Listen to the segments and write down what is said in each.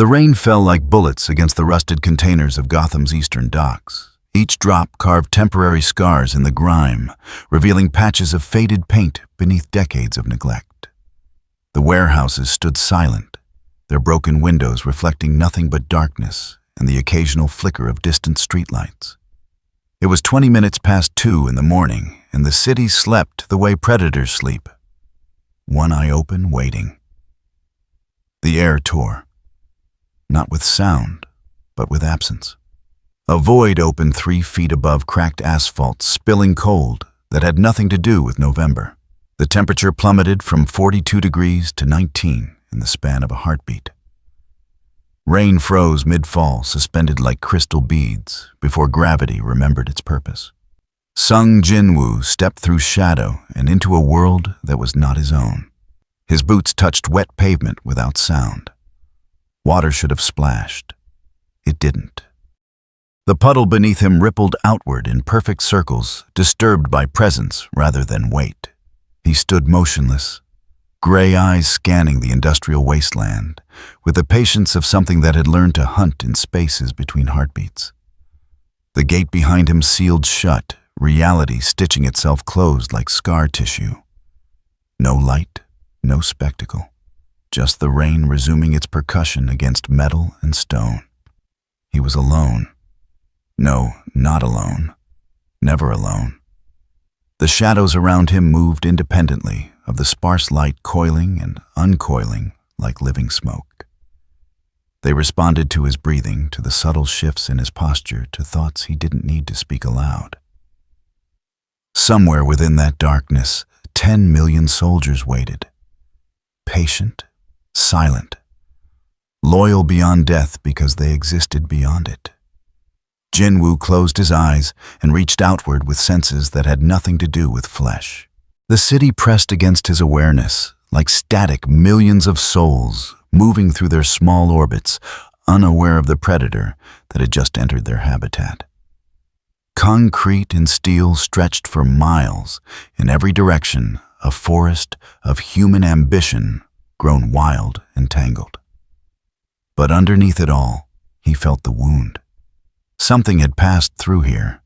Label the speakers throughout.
Speaker 1: The rain fell like bullets against the rusted containers of Gotham's eastern docks. Each drop carved temporary scars in the grime, revealing patches of faded paint beneath decades of neglect. The warehouses stood silent, their broken windows reflecting nothing but darkness and the occasional flicker of distant streetlights. It was 20 minutes past 2 in the morning, and the city slept the way predators sleep, one eye open, waiting. The air tore, not with sound, but with absence. A void opened 3 feet above cracked asphalt, spilling cold that had nothing to do with November. The temperature plummeted from 42 degrees to 19 in the span of a heartbeat. Rain froze mid-fall, suspended like crystal beads, before gravity remembered its purpose. Sung Jinwoo stepped through shadow and into a world that was not his own. His boots touched wet pavement without sound. Water should have splashed. It didn't. The puddle beneath him rippled outward in perfect circles, disturbed by presence rather than weight. He stood motionless, gray eyes scanning the industrial wasteland, with the patience of something that had learned to hunt in spaces between heartbeats. The gate behind him sealed shut, reality stitching itself closed like scar tissue. No light, no spectacle, just the rain resuming its percussion against metal and stone. He was alone. No, not alone. Never alone. The shadows around him moved independently of the sparse light coiling and uncoiling like living smoke. They responded to his breathing, to the subtle shifts in his posture, to thoughts he didn't need to speak aloud. Somewhere within that darkness, 10 million soldiers waited. Patient, silent, loyal beyond death because they existed beyond it. Jinwoo closed his eyes and reached outward with senses that had nothing to do with flesh. The city pressed against his awareness, like static millions of souls moving through their small orbits, unaware of the predator that had just entered their habitat. Concrete and steel stretched for miles in every direction, a forest of human ambition grown wild and tangled. But underneath it all, he felt the wound. Something had passed through here,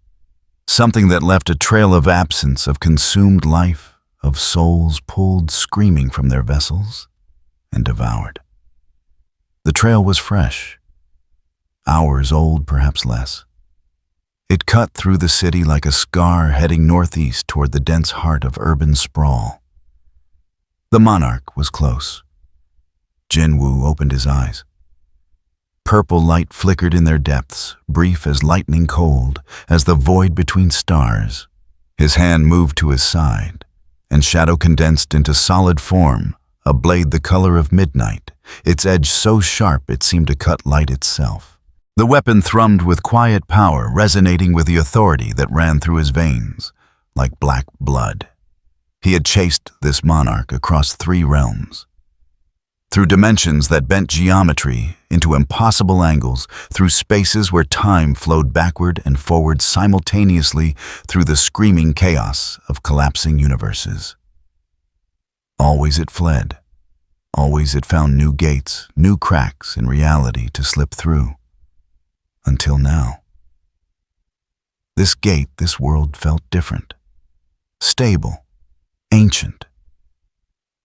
Speaker 1: something that left a trail of absence, of consumed life, of souls pulled screaming from their vessels and devoured. The trail was fresh, hours old, perhaps less. It cut through the city like a scar heading northeast toward the dense heart of urban sprawl. The monarch was close. Jinwoo opened his eyes. Purple light flickered in their depths, brief as lightning cold, as the void between stars. His hand moved to his side, and shadow condensed into solid form, a blade the color of midnight, its edge so sharp it seemed to cut light itself. The weapon thrummed with quiet power, resonating with the authority that ran through his veins, like black blood. He had chased this monarch across 3 realms. Through dimensions that bent geometry into impossible angles, through spaces where time flowed backward and forward simultaneously through the screaming chaos of collapsing universes. Always it fled. Always it found new gates, new cracks in reality to slip through. Until now. This gate, this world felt different. Stable. Ancient.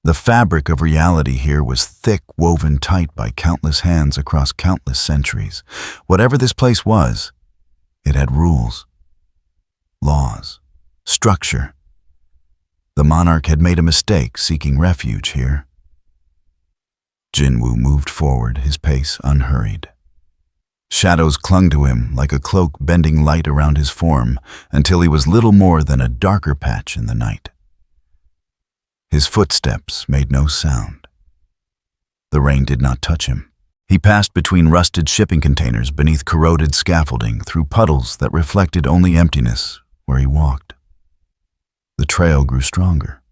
Speaker 1: The fabric of reality here was thick, woven tight by countless hands across countless centuries. Whatever this place was, it had rules, laws, structure. The monarch had made a mistake seeking refuge here. Jinwoo moved forward, his pace unhurried. Shadows clung to him like a cloak bending light around his form until he was little more than a darker patch in the night. His footsteps made no sound. The rain did not touch him. He passed between rusted shipping containers beneath corroded scaffolding, through puddles that reflected only emptiness where he walked. The trail grew stronger.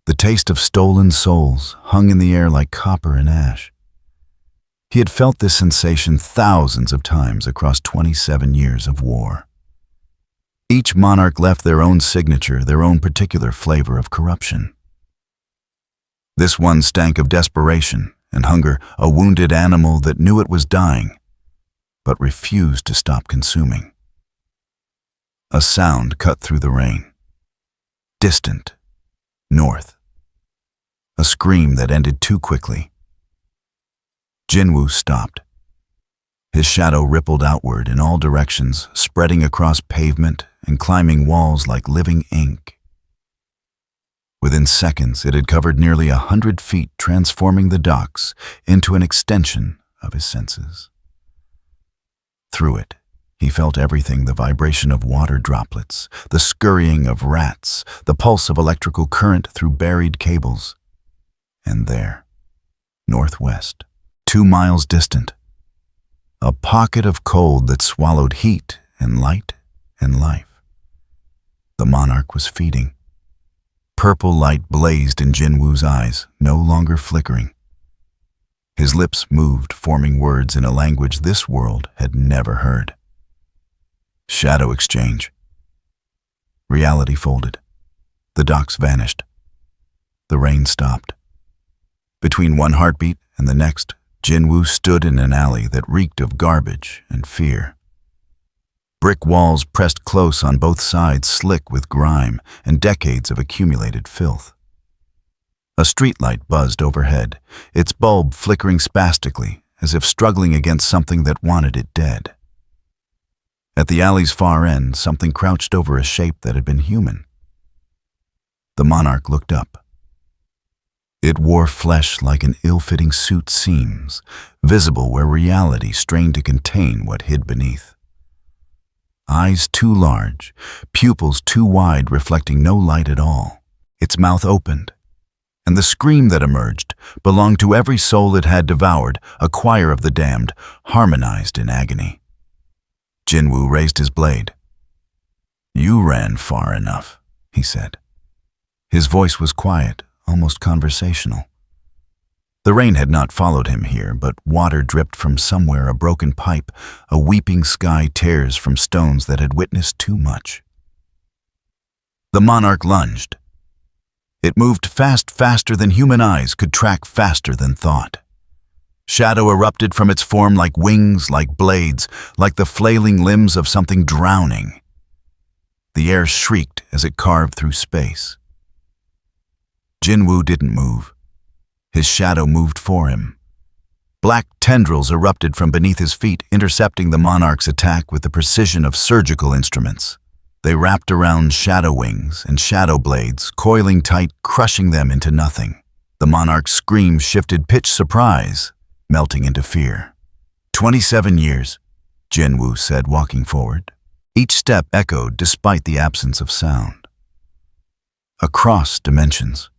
Speaker 1: The taste of stolen souls hung in the air like copper and ash. He had felt this sensation thousands of times across 27 years of war. Each monarch left their own signature, their own particular flavor of corruption. This one stank of desperation and hunger a wounded animal that knew it was dying, but refused to stop consuming. A sound cut through the rain. Distant, north. A scream that ended too quickly. Jinwoo stopped. His shadow rippled outward in all directions, spreading across pavement and climbing walls like living ink. Within seconds, it had covered nearly 100 feet, transforming the docks into an extension of his senses. Through it, he felt everything: the vibration of water droplets, the scurrying of rats, the pulse of electrical current through buried cables. And there, northwest, 2 miles distant, a pocket of cold that swallowed heat and light and life. The monarch was feeding. Purple light blazed in Jinwoo's eyes, no longer flickering. His lips moved, forming words in a language this world had never heard. Shadow exchange. Reality folded. The docks vanished. The rain stopped. Between one heartbeat and the next, Jinwoo stood in an alley that reeked of garbage and fear. Brick walls pressed close on both sides, slick with grime and decades of accumulated filth. A streetlight buzzed overhead, its bulb flickering spastically, as if struggling against something that wanted it dead. At the alley's far end, something crouched over a shape that had been human. The monarch looked up. It wore flesh like an ill-fitting suit seams, visible where reality strained to contain what hid beneath. Eyes too large, pupils too wide, reflecting no light at all. Its mouth opened, and the scream that emerged belonged to every soul it had devoured, a choir of the damned, harmonized in agony. Jinwoo raised his blade. "You ran far enough," he said. His voice was quiet, almost conversational. The rain had not followed him here, but water dripped from somewhere, a broken pipe, a weeping sky, tears from stones that had witnessed too much. The monarch lunged. It moved fast, faster than human eyes could track, faster than thought. Shadow erupted from its form like wings, like blades, like the flailing limbs of something drowning. The air shrieked as it carved through space. Jinwoo didn't move. His shadow moved for him. Black tendrils erupted from beneath his feet, intercepting the monarch's attack with the precision of surgical instruments. They wrapped around shadow wings and shadow blades, coiling tight, crushing them into nothing. The monarch's scream shifted pitch surprise, melting into fear. 27 years, Jinwoo said, walking forward. Each step echoed despite the absence of sound. Across dimensions,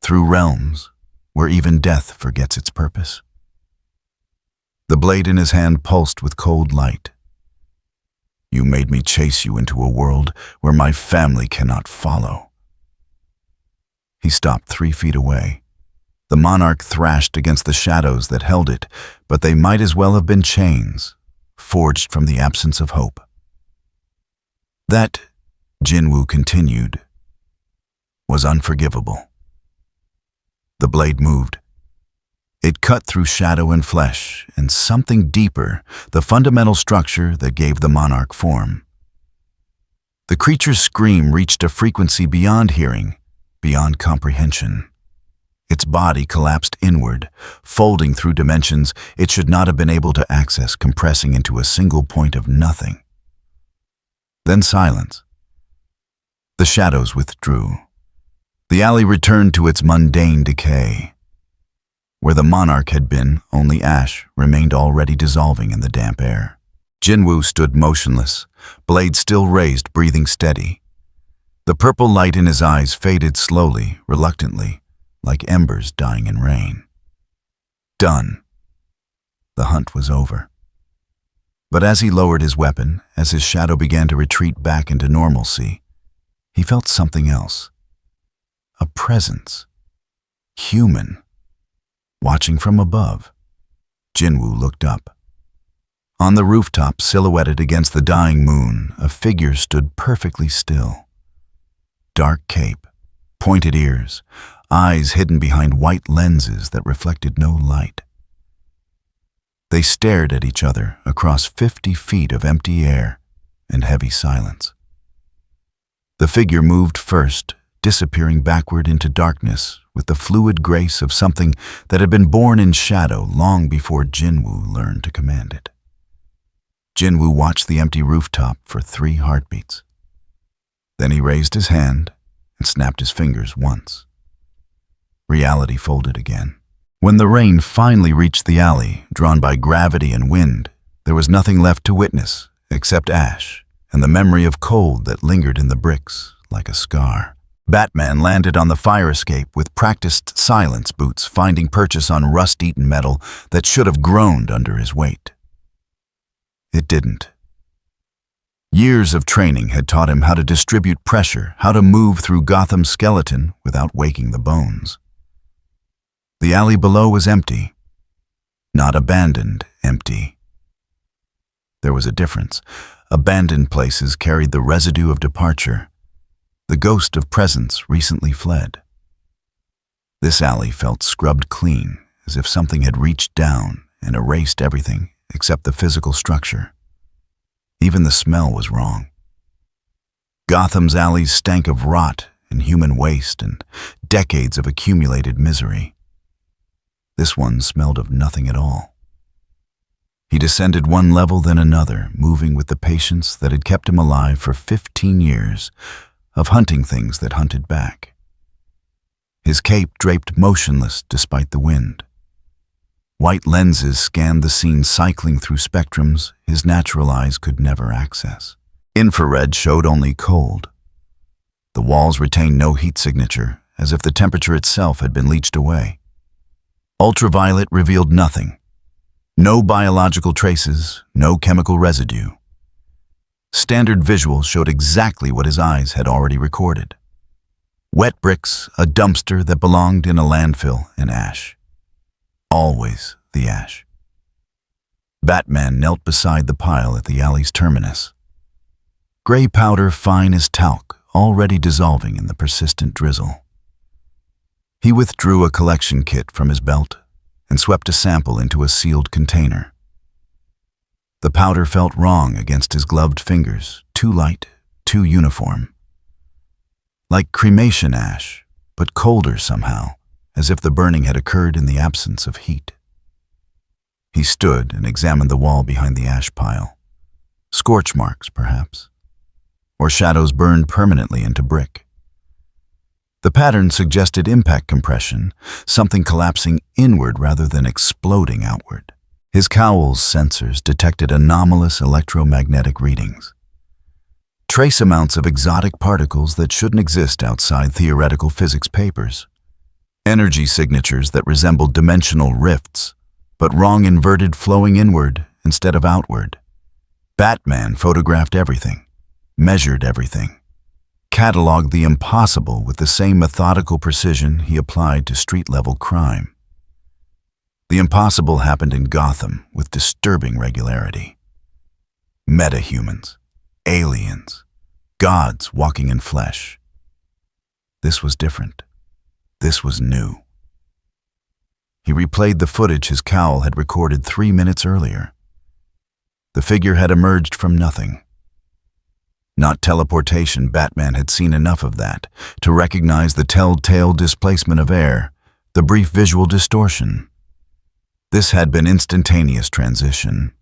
Speaker 1: through realms, where even death forgets its purpose. The blade in his hand pulsed with cold light. "You made me chase you into a world where my family cannot follow." He stopped 3 feet away. The monarch thrashed against the shadows that held it, but they might as well have been chains, forged from the absence of hope. That, Jinwoo continued, was unforgivable. The blade moved. It cut through shadow and flesh, and something deeper, the fundamental structure that gave the monarch form. The creature's scream reached a frequency beyond hearing, beyond comprehension. Its body collapsed inward, folding through dimensions it should not have been able to access, compressing into a single point of nothing. Then silence. The shadows withdrew. The alley returned to its mundane decay. Where the monarch had been, only ash remained already dissolving in the damp air. Jinwoo stood motionless, blade still raised, breathing steady. The purple light in his eyes faded slowly, reluctantly, like embers dying in rain. Done. The hunt was over. But as he lowered his weapon, as his shadow began to retreat back into normalcy, he felt something else. A presence. Human. Watching from above. Jinwoo looked up. On the rooftop, silhouetted against the dying moon, a figure stood perfectly still. Dark cape, pointed ears, eyes hidden behind white lenses that reflected no light. They stared at each other across 50 feet of empty air and heavy silence. The figure moved first, disappearing backward into darkness with the fluid grace of something that had been born in shadow long before Jinwoo learned to command it. Jinwoo watched the empty rooftop for 3 heartbeats. Then he raised his hand and snapped his fingers once. Reality folded again. When the rain finally reached the alley, drawn by gravity and wind, there was nothing left to witness except ash and the memory of cold that lingered in the bricks like a scar. Batman landed on the fire escape with practiced silence boots, finding purchase on rust-eaten metal that should have groaned under his weight. It didn't. Years of training had taught him how to distribute pressure, how to move through Gotham's skeleton without waking the bones. The alley below was empty. Not abandoned, empty. There was a difference. Abandoned places carried the residue of departure, the ghost of presence recently fled. This alley felt scrubbed clean, as if something had reached down and erased everything except the physical structure. Even the smell was wrong. Gotham's alleys stank of rot and human waste and decades of accumulated misery. This one smelled of nothing at all. He descended one level then another, moving with the patience that had kept him alive for 15 years of hunting things that hunted back. His cape draped motionless despite the wind. White lenses scanned the scene cycling through spectrums his natural eyes could never access. Infrared showed only cold. The walls retained no heat signature, as if the temperature itself had been leached away. Ultraviolet revealed nothing. No biological traces, no chemical residue. Standard visual showed exactly what his eyes had already recorded. Wet bricks, a dumpster that belonged in a landfill, and ash. Always the ash. Batman knelt beside the pile at the alley's terminus. Gray powder fine as talc, already dissolving in the persistent drizzle. He withdrew a collection kit from his belt and swept a sample into a sealed container. The powder felt wrong against his gloved fingers, too light, too uniform. Like cremation ash, but colder somehow, as if the burning had occurred in the absence of heat. He stood and examined the wall behind the ash pile. Scorch marks, perhaps, or shadows burned permanently into brick. The pattern suggested impact compression, something collapsing inward rather than exploding outward. His cowl's sensors detected anomalous electromagnetic readings. Trace amounts of exotic particles that shouldn't exist outside theoretical physics papers. Energy signatures that resembled dimensional rifts, but wrong inverted flowing inward instead of outward. Batman photographed everything, measured everything, cataloged the impossible with the same methodical precision he applied to street-level crime. The impossible happened in Gotham with disturbing regularity. Metahumans, aliens, gods walking in flesh. This was different. This was new. He replayed the footage his cowl had recorded 3 minutes earlier. The figure had emerged from nothing. Not teleportation, Batman had seen enough of that to recognize the telltale displacement of air, the brief visual distortion. This had been instantaneous transition.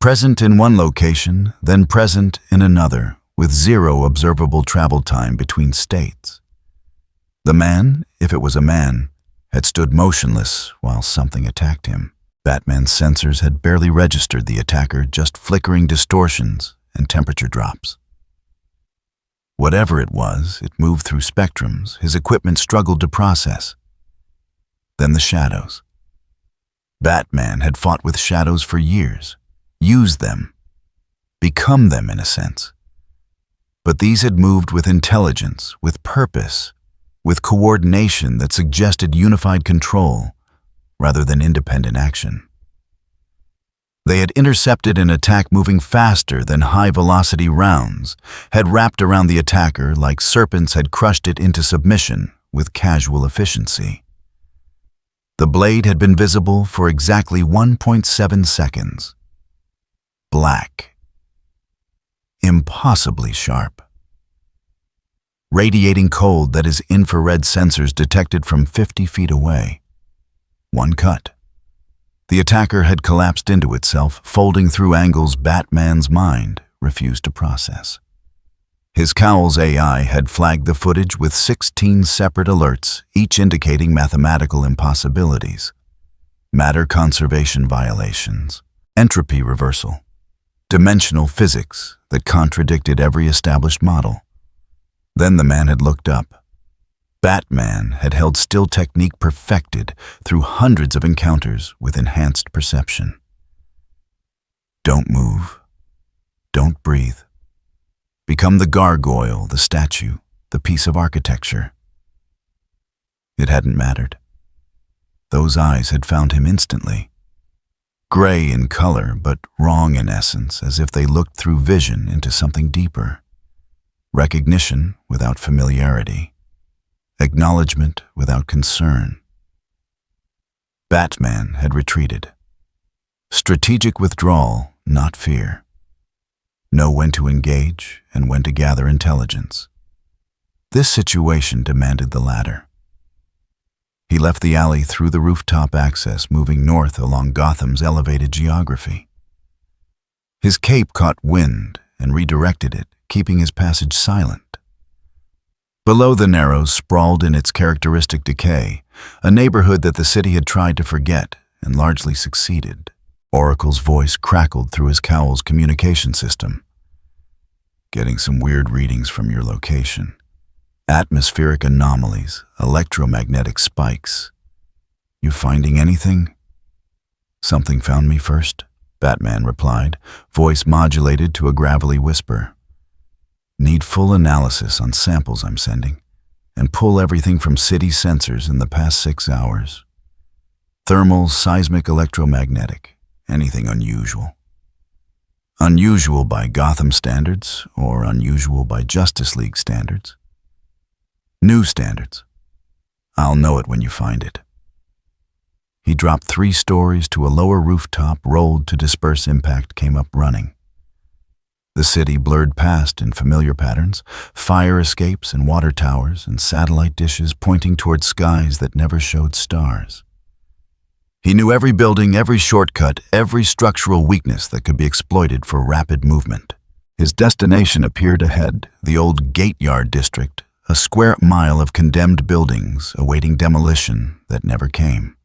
Speaker 1: Present in one location, then present in another, with zero observable travel time between states. The man, if it was a man, had stood motionless while something attacked him. Batman's sensors had barely registered the attacker, just flickering distortions and temperature drops. Whatever it was, it moved through spectrums his equipment struggled to process. Then the shadows. Batman had fought with shadows for years, used them, become them in a sense. But these had moved with intelligence, with purpose, with coordination that suggested unified control rather than independent action. They had intercepted an attack moving faster than high-velocity rounds, had wrapped around the attacker like serpents had crushed it into submission with casual efficiency. The blade had been visible for exactly 1.7 seconds. Black. Impossibly sharp. Radiating cold that his infrared sensors detected from 50 feet away. One cut. The attacker had collapsed into itself, folding through angles Batman's mind refused to process. His cowl's AI had flagged the footage with 16 separate alerts, each indicating mathematical impossibilities. Matter conservation violations, entropy reversal, dimensional physics that contradicted every established model. Then the man had looked up. Batman had held still technique perfected through hundreds of encounters with enhanced perception. Don't move. Don't breathe. Become the gargoyle, the statue, the piece of architecture. It hadn't mattered. Those eyes had found him instantly. Gray in color, but wrong in essence, as if they looked through vision into something deeper. Recognition without familiarity. Acknowledgement without concern. Batman had retreated. Strategic withdrawal, not fear. Know when to engage and when to gather intelligence. This situation demanded the latter. He left the alley through the rooftop access, moving north along Gotham's elevated geography. His cape caught wind and redirected it, keeping his passage silent. Below the Narrows sprawled in its characteristic decay, a neighborhood that the city had tried to forget and largely succeeded. Oracle's voice crackled through his cowl's communication system. Getting some weird readings from your location. Atmospheric anomalies, electromagnetic spikes. You finding anything? Something found me first, Batman replied, voice modulated to a gravelly whisper. Need full analysis on samples I'm sending, and pull everything from city sensors in the past 6 hours. Thermal, seismic, electromagnetic, anything unusual. Unusual by Gotham standards, or unusual by Justice League standards? New standards. I'll know it when you find it. He dropped 3 stories to a lower rooftop, rolled to disperse impact, came up running. The city blurred past in familiar patterns, fire escapes and water towers and satellite dishes pointing toward skies that never showed stars. He knew every building, every shortcut, every structural weakness that could be exploited for rapid movement. His destination appeared ahead, the old Gate Yard district, a square mile of condemned buildings awaiting demolition that never came.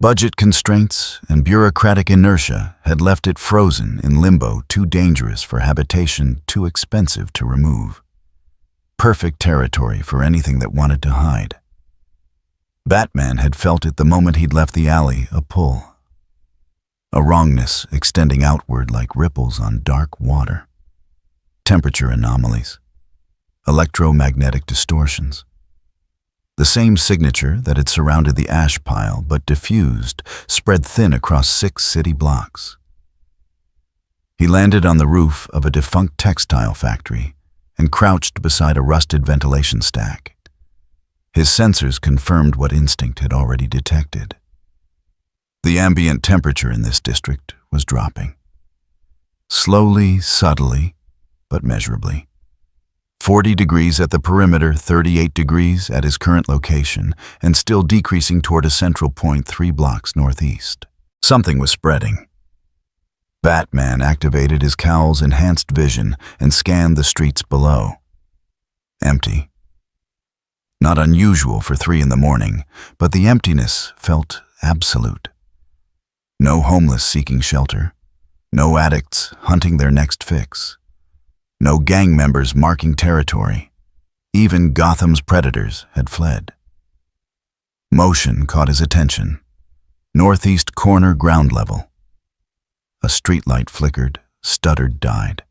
Speaker 1: Budget constraints and bureaucratic inertia had left it frozen in limbo, too dangerous for habitation, too expensive to remove. Perfect territory for anything that wanted to hide. Batman had felt it the moment he'd left the alley, a pull. A wrongness extending outward like ripples on dark water. Temperature anomalies. Electromagnetic distortions. The same signature that had surrounded the ash pile, but diffused, spread thin across 6 city blocks. He landed on the roof of a defunct textile factory and crouched beside a rusted ventilation stack. His sensors confirmed what instinct had already detected. The ambient temperature in this district was dropping. Slowly, subtly, but measurably. 40 degrees at the perimeter, 38 degrees at his current location, and still decreasing toward a central point 3 blocks northeast. Something was spreading. Batman activated his cowl's enhanced vision and scanned the streets below. Empty. Not unusual for 3 in the morning, but the emptiness felt absolute. No homeless seeking shelter. No addicts hunting their next fix. No gang members marking territory. Even Gotham's predators had fled. Motion caught his attention. Northeast corner, ground level. A streetlight flickered, stuttered, died.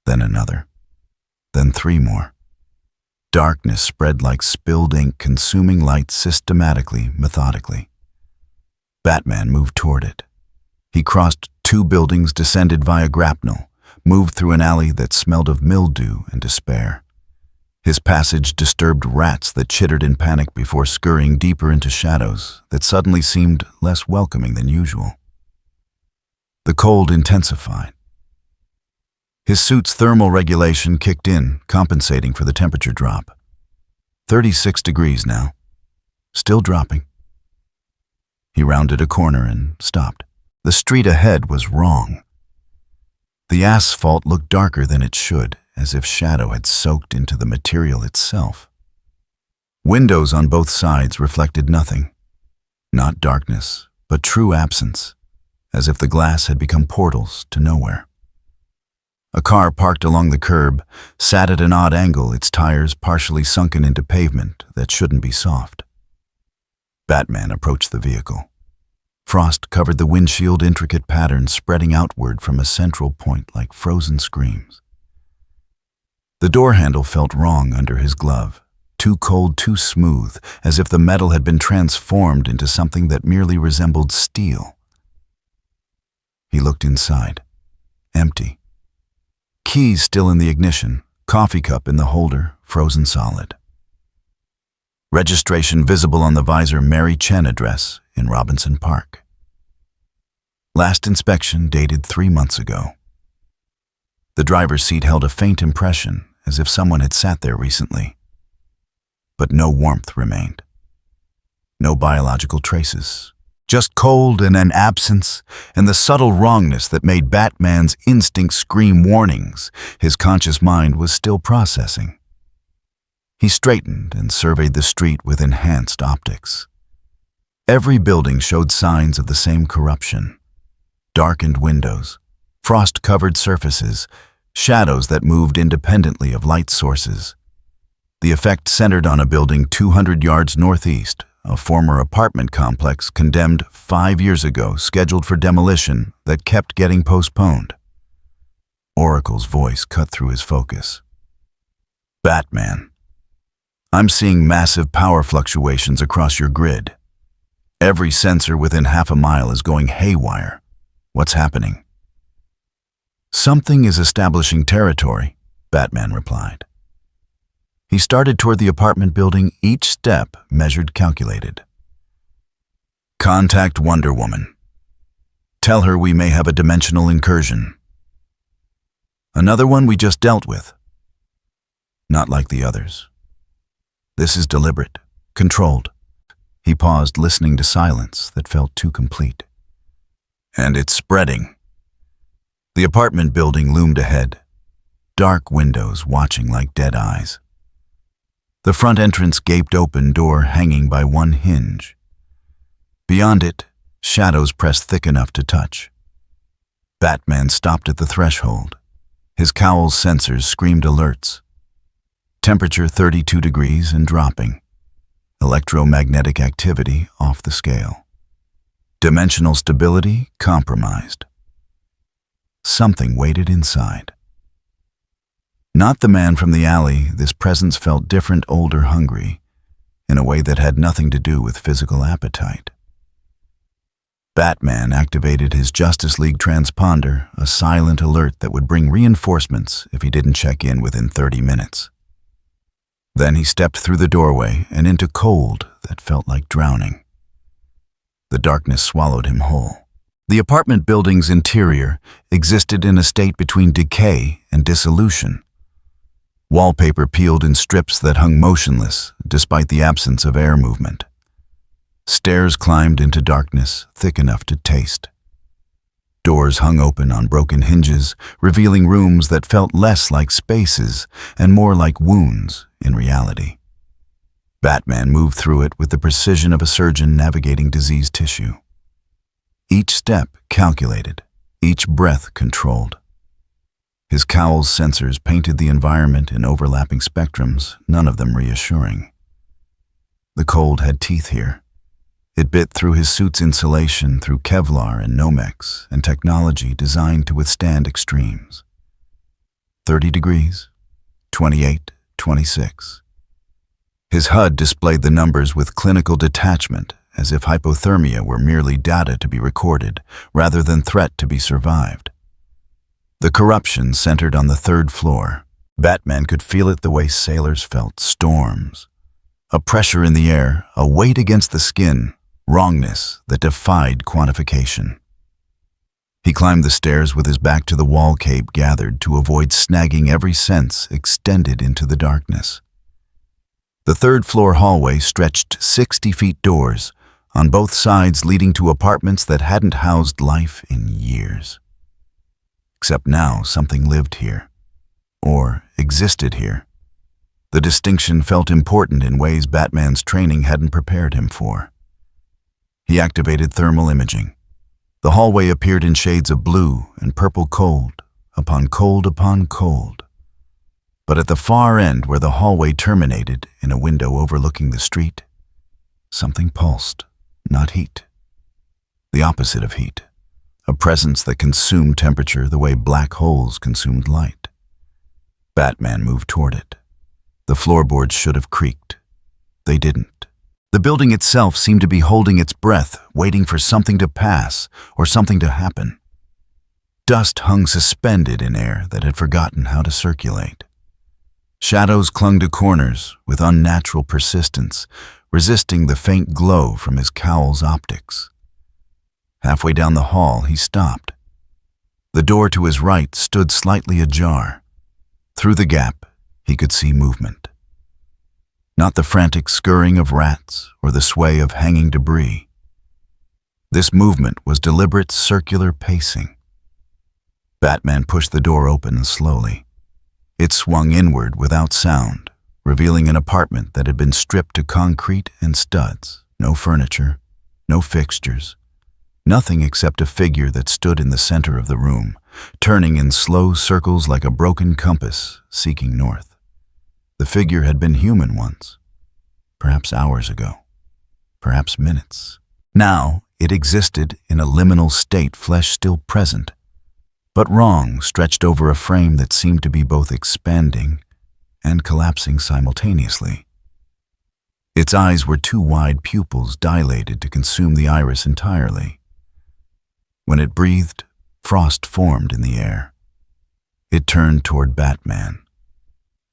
Speaker 1: Then another. Then 3 more. Darkness spread like spilled ink, consuming light systematically, methodically. Batman moved toward it. He crossed 2 buildings, descended via grapnel, moved through an alley that smelled of mildew and despair. His passage disturbed rats that chittered in panic before scurrying deeper into shadows that suddenly seemed less welcoming than usual. The cold intensified. His suit's thermal regulation kicked in, compensating for the temperature drop. 36 degrees now, still dropping. He rounded a corner and stopped. The street ahead was wrong. The asphalt looked darker than it should, as if shadow had soaked into the material itself. Windows on both sides reflected nothing. Not darkness, but true absence, as if the glass had become portals to nowhere. A car parked along the curb sat at an odd angle, its tires partially sunken into pavement that shouldn't be soft. Batman approached the vehicle. Frost covered the windshield, intricate patterns spreading outward from a central point like frozen screams. The door handle felt wrong under his glove, too cold, too smooth, as if the metal had been transformed into something that merely resembled steel. He looked inside. Empty. Keys still in the ignition, coffee cup in the holder, frozen solid. Registration visible on the visor, Mary Chen address in Robinson Park. Last inspection dated 3 months ago. The driver's seat held a faint impression, as if someone had sat there recently. But no warmth remained. No biological traces. Just cold and an absence, and the subtle wrongness that made Batman's instincts scream warnings his conscious mind was still processing. He straightened and surveyed the street with enhanced optics. Every building showed signs of the same corruption. Darkened windows, frost-covered surfaces, shadows that moved independently of light sources. The effect centered on a building 200 yards northeast, a former apartment complex condemned 5 years ago, scheduled for demolition, that kept getting postponed. Oracle's voice cut through his focus. Batman, I'm seeing massive power fluctuations across your grid. Every sensor within half a mile is going haywire. What's happening? Something is establishing territory, Batman replied. He started toward the apartment building, each step measured, calculated. Contact Wonder Woman. Tell her we may have a dimensional incursion. Another one we just dealt with. Not like the others. This is deliberate, controlled. He paused, listening to silence that felt too complete. And it's spreading. The apartment building loomed ahead, dark windows watching like dead eyes. The front entrance gaped open, door hanging by one hinge. Beyond it, shadows pressed thick enough to touch. Batman stopped at the threshold. His cowl's sensors screamed alerts. Temperature 32 degrees and dropping. Electromagnetic activity off the scale. Dimensional stability compromised. Something waited inside. Not the man from the alley, this presence felt different, older, hungry, in a way that had nothing to do with physical appetite. Batman activated his Justice League transponder, a silent alert that would bring reinforcements if he didn't check in within 30 minutes. Then he stepped through the doorway and into cold that felt like drowning. The darkness swallowed him whole. The apartment building's interior existed in a state between decay and dissolution. Wallpaper peeled in strips that hung motionless despite the absence of air movement. Stairs climbed into darkness thick enough to taste. Doors hung open on broken hinges, revealing rooms that felt less like spaces and more like wounds in reality. Batman moved through it with the precision of a surgeon navigating diseased tissue. Each step calculated, each breath controlled. His cowl's sensors painted the environment in overlapping spectrums, none of them reassuring. The cold had teeth here. It bit through his suit's insulation, through Kevlar and Nomex, and technology designed to withstand extremes. 30 degrees, 28, 26. His HUD displayed the numbers with clinical detachment, as if hypothermia were merely data to be recorded, rather than threat to be survived. The corruption centered on the 3rd floor, Batman could feel it the way sailors felt storms. A pressure in the air, a weight against the skin, wrongness that defied quantification. He climbed the stairs with his back to the wall cape gathered to avoid snagging every sense extended into the darkness. The third-floor hallway stretched 60 feet doors, on both sides leading to apartments that hadn't housed life in years. Except now something lived here, or existed here. The distinction felt important in ways Batman's training hadn't prepared him for. He activated thermal imaging. The hallway appeared in shades of blue and purple cold upon cold upon cold. But at the far end where the hallway terminated in a window overlooking the street, something pulsed, not heat. The opposite of heat, a presence that consumed temperature the way black holes consumed light. Batman moved toward it. The floorboards should have creaked. They didn't. The building itself seemed to be holding its breath, waiting for something to pass or something to happen. Dust hung suspended in air that had forgotten how to circulate. Shadows clung to corners with unnatural persistence, resisting the faint glow from his cowl's optics. Halfway down the hall, he stopped. The door to his right stood slightly ajar. Through the gap, he could see movement. Not the frantic scurrying of rats or the sway of hanging debris. This movement was deliberate circular pacing. Batman pushed the door open slowly. It swung inward without sound, revealing an apartment that had been stripped to concrete and studs. No furniture, no fixtures, nothing except a figure that stood in the center of the room, turning in slow circles like a broken compass, seeking north. The figure had been human once, perhaps hours ago, perhaps minutes. Now it existed in a liminal state, flesh still present, but wrong stretched over a frame that seemed to be both expanding and collapsing simultaneously. Its eyes were two wide pupils dilated to consume the iris entirely. When it breathed, frost formed in the air. It turned toward Batman.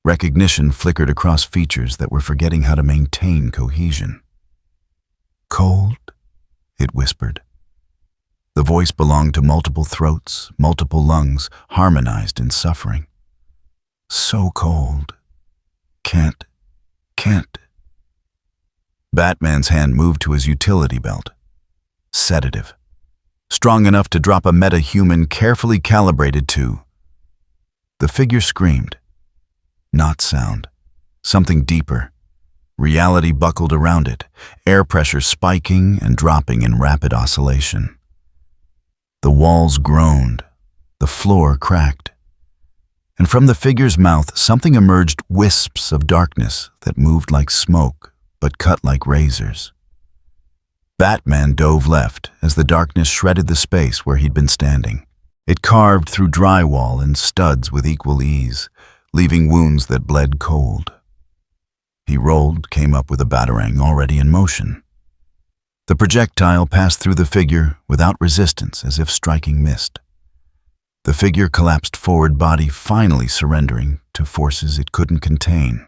Speaker 1: Recognition flickered across features that were forgetting how to maintain cohesion. "Cold?" it whispered. The voice belonged to multiple throats, multiple lungs, harmonized in suffering. "So cold. Can't. Batman's hand moved to his utility belt. Sedative. Strong enough to drop a meta-human carefully calibrated to. The figure screamed. Not sound. Something deeper. Reality buckled around it, air pressure spiking and dropping in rapid oscillation. The walls groaned. The floor cracked. And from the figure's mouth, something emerged, wisps of darkness that moved like smoke, but cut like razors. Batman dove left as the darkness shredded the space where he'd been standing. It carved through drywall and studs with equal ease, leaving wounds that bled cold. He rolled, came up with a batarang already in motion. The projectile passed through the figure without resistance, as if striking mist. The figure collapsed forward, body finally surrendering to forces it couldn't contain.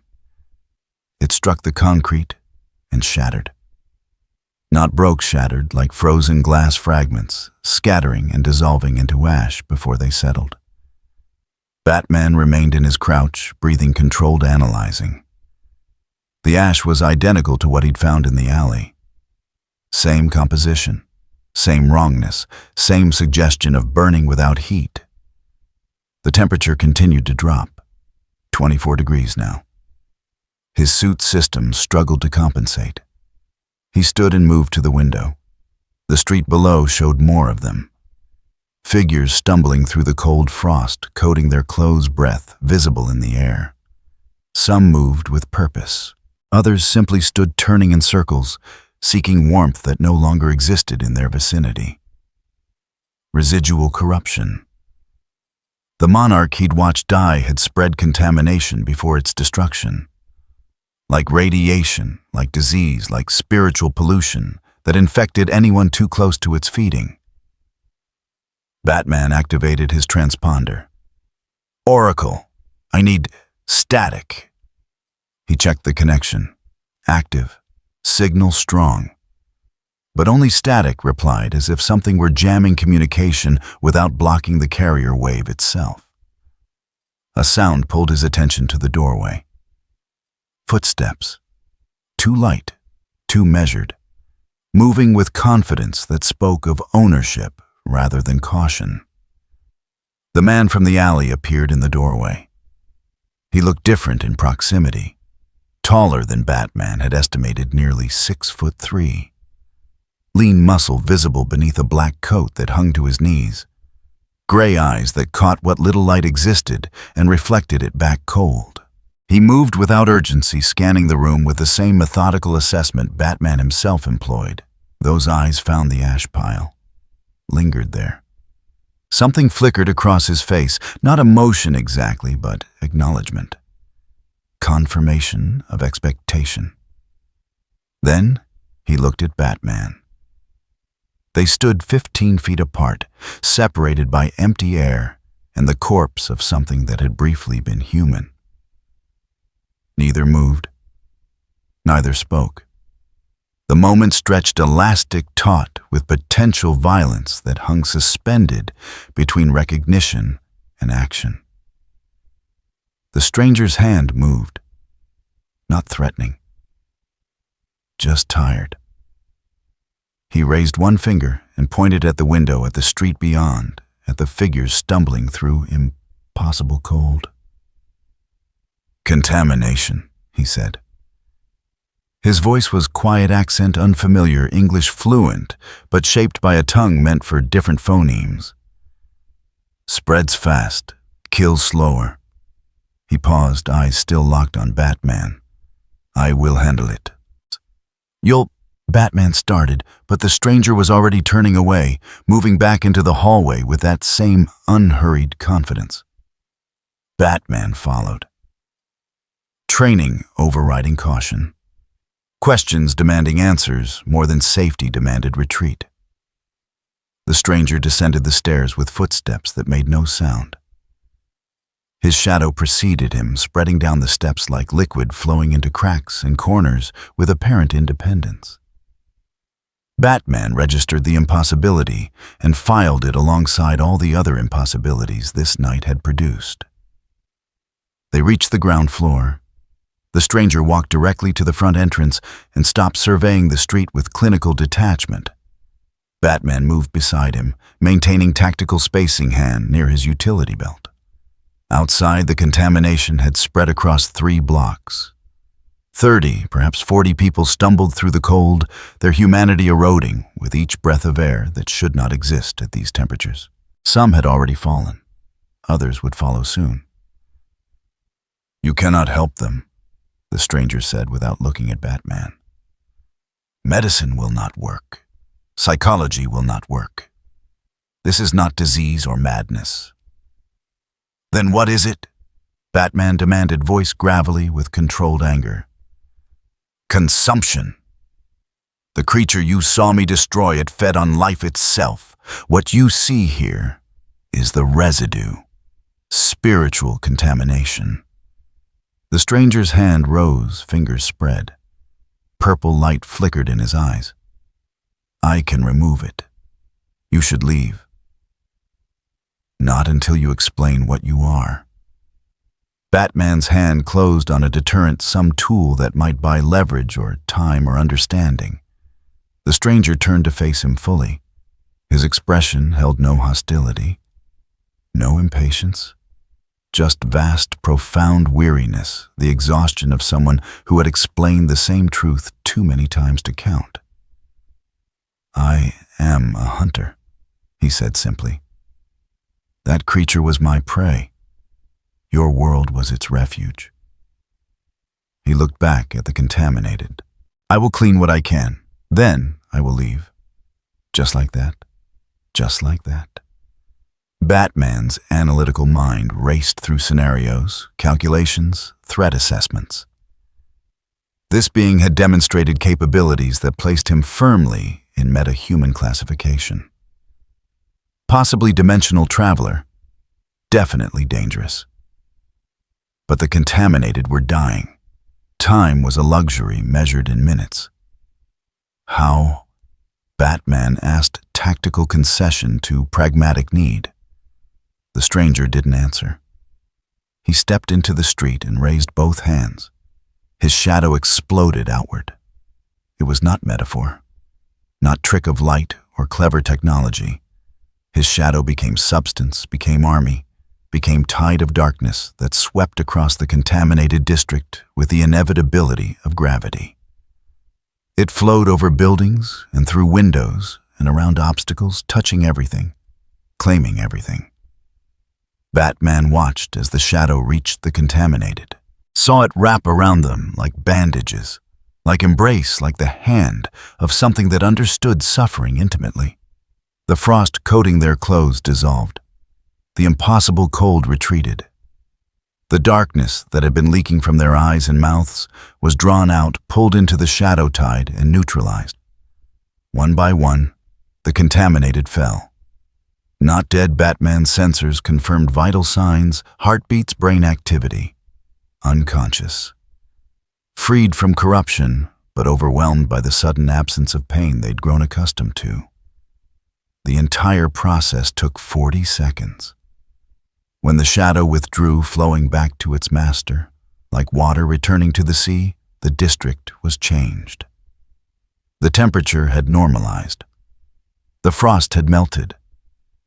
Speaker 1: It struck the concrete and shattered. Not broke, shattered like frozen glass fragments, scattering and dissolving into ash before they settled. Batman remained in his crouch, breathing controlled, analyzing. The ash was identical to what he'd found in the alley. Same composition, same wrongness, same suggestion of burning without heat. The temperature continued to drop, 24 degrees now. His suit systems struggled to compensate. He stood and moved to the window. The street below showed more of them. Figures stumbling through the cold frost, coating their clothes' breath, visible in the air. Some moved with purpose. Others simply stood turning in circles, seeking warmth that no longer existed in their vicinity. Residual corruption. The monarch he'd watched die had spread contamination before its destruction. Like radiation, like disease, like spiritual pollution that infected anyone too close to its feeding. Batman activated his transponder. "Oracle, I need..." Static. He checked the connection. Active. Signal strong. But only static replied, as if something were jamming communication without blocking the carrier wave itself. A sound pulled his attention to the doorway. Footsteps. Too light, too measured, moving with confidence that spoke of ownership rather than caution. The man from the alley appeared in the doorway. He looked different in proximity, taller than Batman had estimated, nearly 6'3". Lean muscle visible beneath a black coat that hung to his knees. Gray eyes that caught what little light existed and reflected it back cold. He moved without urgency, scanning the room with the same methodical assessment Batman himself employed. Those eyes found the ash pile, lingered there. Something flickered across his face, not emotion exactly, but acknowledgement. Confirmation of expectation. Then he looked at Batman. They stood 15 feet apart, separated by empty air and the corpse of something that had briefly been human. Neither moved. Neither spoke. The moment stretched elastic taut with potential violence that hung suspended between recognition and action. The stranger's hand moved, not threatening, just tired. He raised one finger and pointed at the window, at the street beyond, at the figures stumbling through impossible cold. Contamination, he said. His voice was quiet accent, unfamiliar, English fluent, but shaped by a tongue meant for different phonemes. Spreads fast, kills slower. He paused, eyes still locked on Batman. I will handle it. You'll... Batman started, but the stranger was already turning away, moving back into the hallway with that same unhurried confidence. Batman followed. Training overriding caution. Questions demanding answers more than safety demanded retreat. The stranger descended the stairs with footsteps that made no sound. His shadow preceded him, spreading down the steps like liquid flowing into cracks and corners with apparent independence. Batman registered the impossibility and filed it alongside all the other impossibilities this night had produced. They reached the ground floor. The stranger walked directly to the front entrance and stopped surveying the street with clinical detachment. Batman moved beside him, maintaining tactical spacing hand near his utility belt. Outside, the contamination had spread across 3 blocks. 30, perhaps 40 people stumbled through the cold, their humanity eroding with each breath of air that should not exist at these temperatures. Some had already fallen. Others would follow soon. You cannot help them, the stranger said without looking at Batman. Medicine will not work. Psychology will not work. This is not disease or madness. Then what is it? Batman demanded, voice gravelly with controlled anger. Consumption. The creature you saw me destroy, it fed on life itself. What you see here is the residue, spiritual contamination. The stranger's hand rose, fingers spread. Purple light flickered in his eyes. I can remove it. You should leave. Not until you explain what you are. Batman's hand closed on a deterrent, some tool that might buy leverage or time or understanding. The stranger turned to face him fully. His expression held no hostility, no impatience, just vast, profound weariness, the exhaustion of someone who had explained the same truth too many times to count. I am a hunter, he said simply. That creature was my prey. Your world was its refuge. He looked back at the contaminated. I will clean what I can. Then I will leave. Just like that. Just like that. Batman's analytical mind raced through scenarios, calculations, threat assessments. This being had demonstrated capabilities that placed him firmly in meta-human classification. Possibly dimensional traveler. Definitely dangerous. but the contaminated were dying. Time was a luxury measured in minutes. How? Batman asked, tactical concession to pragmatic need. The stranger didn't answer. He stepped into the street and raised both hands. His shadow exploded outward. It was not metaphor, not trick of light or clever technology. His shadow became substance, became army, became tide of darkness that swept across the contaminated district with the inevitability of gravity. It flowed over buildings and through windows and around obstacles, touching everything, claiming everything. Batman watched as the shadow reached the contaminated, saw it wrap around them like bandages, like embrace, like the hand of something that understood suffering intimately. The frost coating their clothes dissolved. The impossible cold retreated. The darkness that had been leaking from their eyes and mouths was drawn out, pulled into the shadow tide, and neutralized. One by one, the contaminated fell. Not dead, Batman's sensors confirmed vital signs, heartbeats, brain activity. Unconscious. Freed from corruption, but overwhelmed by the sudden absence of pain they'd grown accustomed to. The entire process took 40 seconds. When the shadow withdrew, flowing back to its master, like water returning to the sea, the district was changed. The temperature had normalized. The frost had melted.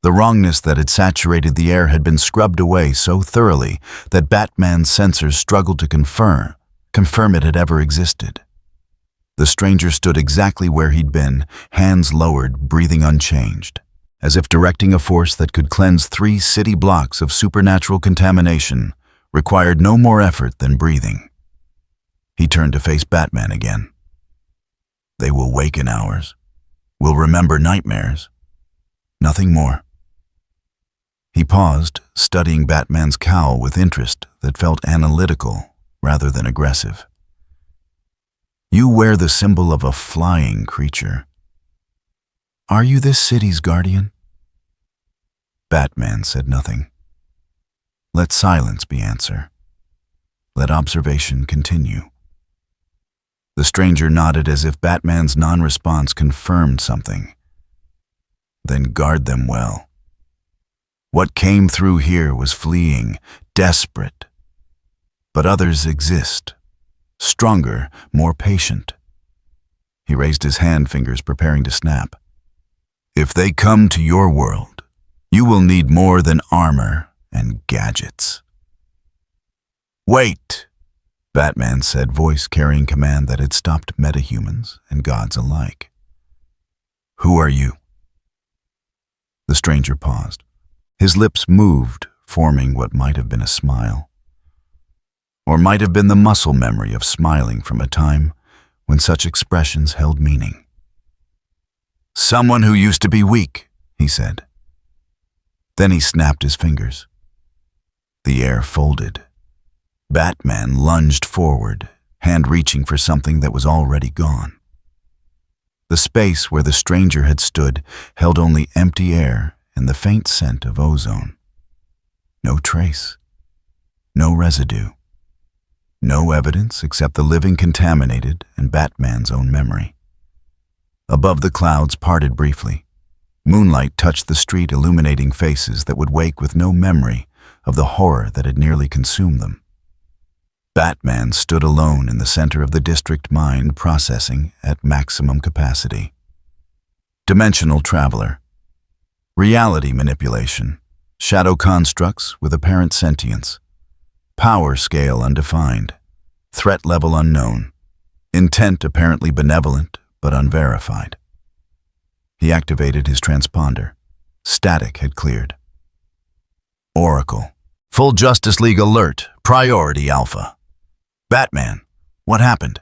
Speaker 1: The wrongness that had saturated the air had been scrubbed away so thoroughly that Batman's sensors struggled to confirm it had ever existed. The stranger stood exactly where he'd been, hands lowered, breathing unchanged, as if directing a force that could cleanse 3 city blocks of supernatural contamination required no more effort than breathing. He turned to face Batman again. They will wake in hours. Will remember nightmares. Nothing more. He paused, studying Batman's cowl with interest that felt analytical rather than aggressive. You wear the symbol of a flying creature. Are you this city's guardian? Batman said nothing. Let silence be answer. Let observation continue. The stranger nodded as if Batman's non-response confirmed something. Then guard them well. What came through here was fleeing, desperate. But others exist. Stronger, more patient. He raised his hand fingers, preparing to snap. If they come to your world, you will need more than armor and gadgets. Wait, Batman said, voice carrying command that had stopped metahumans and gods alike. Who are you? The stranger paused. His lips moved, forming what might have been a smile. Or might have been the muscle memory of smiling from a time when such expressions held meaning. Someone who used to be weak, he said. Then he snapped his fingers. The air folded. Batman lunged forward, hand reaching for something that was already gone. The space where the stranger had stood held only empty air and the faint scent of ozone. No trace. No residue. No evidence except the living contaminated and Batman's own memory. Above, the clouds parted briefly. Moonlight touched the street, illuminating faces that would wake with no memory of the horror that had nearly consumed them. Batman stood alone in the center of the district mind, processing at maximum capacity. Dimensional traveler. Reality manipulation. Shadow constructs with apparent sentience. Power scale undefined. Threat level unknown. Intent apparently benevolent, but unverified. He activated his transponder. Static had cleared. Oracle. Full Justice League alert. Priority Alpha. Batman, what happened?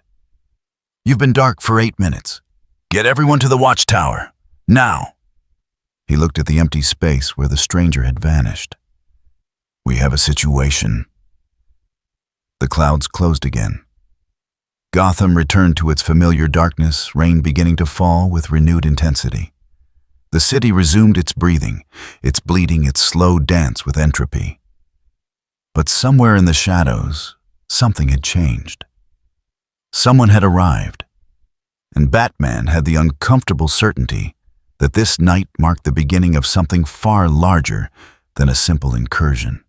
Speaker 1: You've been dark for 8 minutes. Get everyone to the watchtower. Now. He looked at the empty space where the stranger had vanished. We have a situation. The clouds closed again. Gotham returned to its familiar darkness, rain beginning to fall with renewed intensity. The city resumed its breathing, its bleeding, its slow dance with entropy. But somewhere in the shadows, something had changed. Someone had arrived, and Batman had the uncomfortable certainty that this night marked the beginning of something far larger than a simple incursion.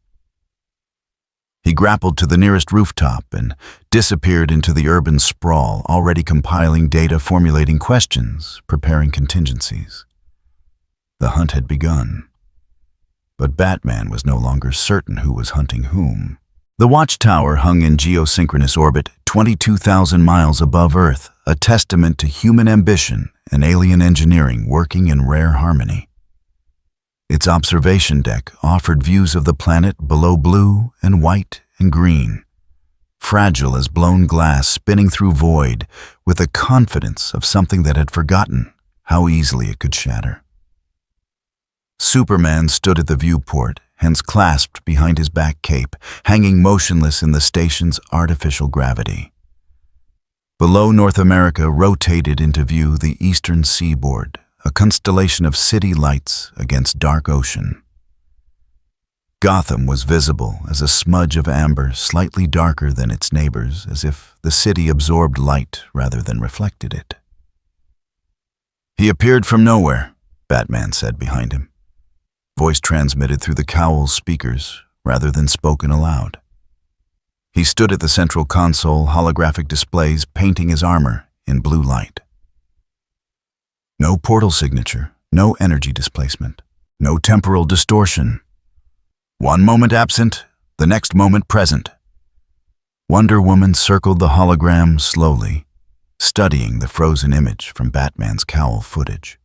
Speaker 1: He grappled to the nearest rooftop and disappeared into the urban sprawl, already compiling data, formulating questions, preparing contingencies. The hunt had begun, but Batman was no longer certain who was hunting whom. The watchtower hung in geosynchronous orbit, 22,000 miles above Earth, a testament to human ambition and alien engineering working in rare harmony. Its observation deck offered views of the planet below blue and white and green, fragile as blown glass spinning through void with the confidence of something that had forgotten how easily it could shatter. Superman stood at the viewport, hands clasped behind his back cape, hanging motionless in the station's artificial gravity. Below North America rotated into view the eastern seaboard, a constellation of city lights against dark ocean. Gotham was visible as a smudge of amber, slightly darker than its neighbors, as if the city absorbed light rather than reflected it. "He appeared from nowhere," Batman said behind him. Voice transmitted through the cowl's speakers rather than spoken aloud. He stood at the central console, holographic displays painting his armor in blue light. No portal signature, no energy displacement, no temporal distortion. One moment absent, the next moment present. Wonder Woman circled the hologram slowly, studying the frozen image from Batman's cowl footage.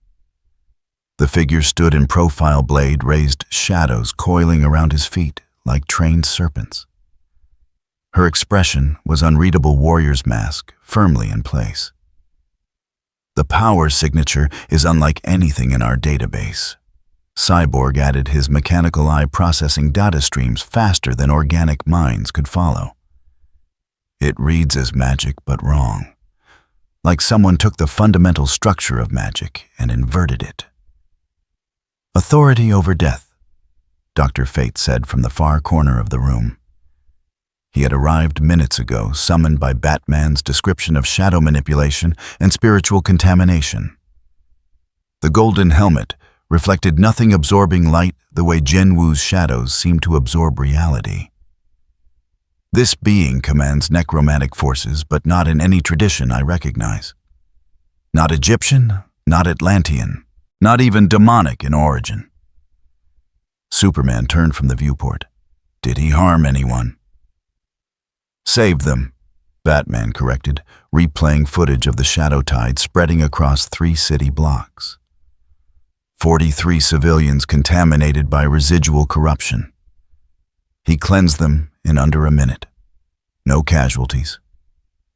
Speaker 1: The figure stood in profile, blade raised, shadows coiling around his feet like trained serpents. Her expression was unreadable warrior's mask, firmly in place. "The power signature is unlike anything in our database." Cyborg added, his mechanical eye processing data streams faster than organic minds could follow. "It reads as magic, but wrong. Like someone took the fundamental structure of magic and inverted it." "Authority over death," Dr. Fate said from the far corner of the room. He had arrived minutes ago, summoned by Batman's description of shadow manipulation and spiritual contamination. The golden helmet reflected nothing, absorbing light the way Jinwoo's shadows seemed to absorb reality. "This being commands necromantic forces, but not in any tradition I recognize. Not Egyptian, not Atlantean, not even demonic in origin." Superman turned from the viewport. "Did he harm anyone?" "Saved them," Batman corrected, replaying footage of the shadow tide spreading across 3 city blocks. 43 civilians contaminated by residual corruption. He cleansed them in under a minute. No casualties.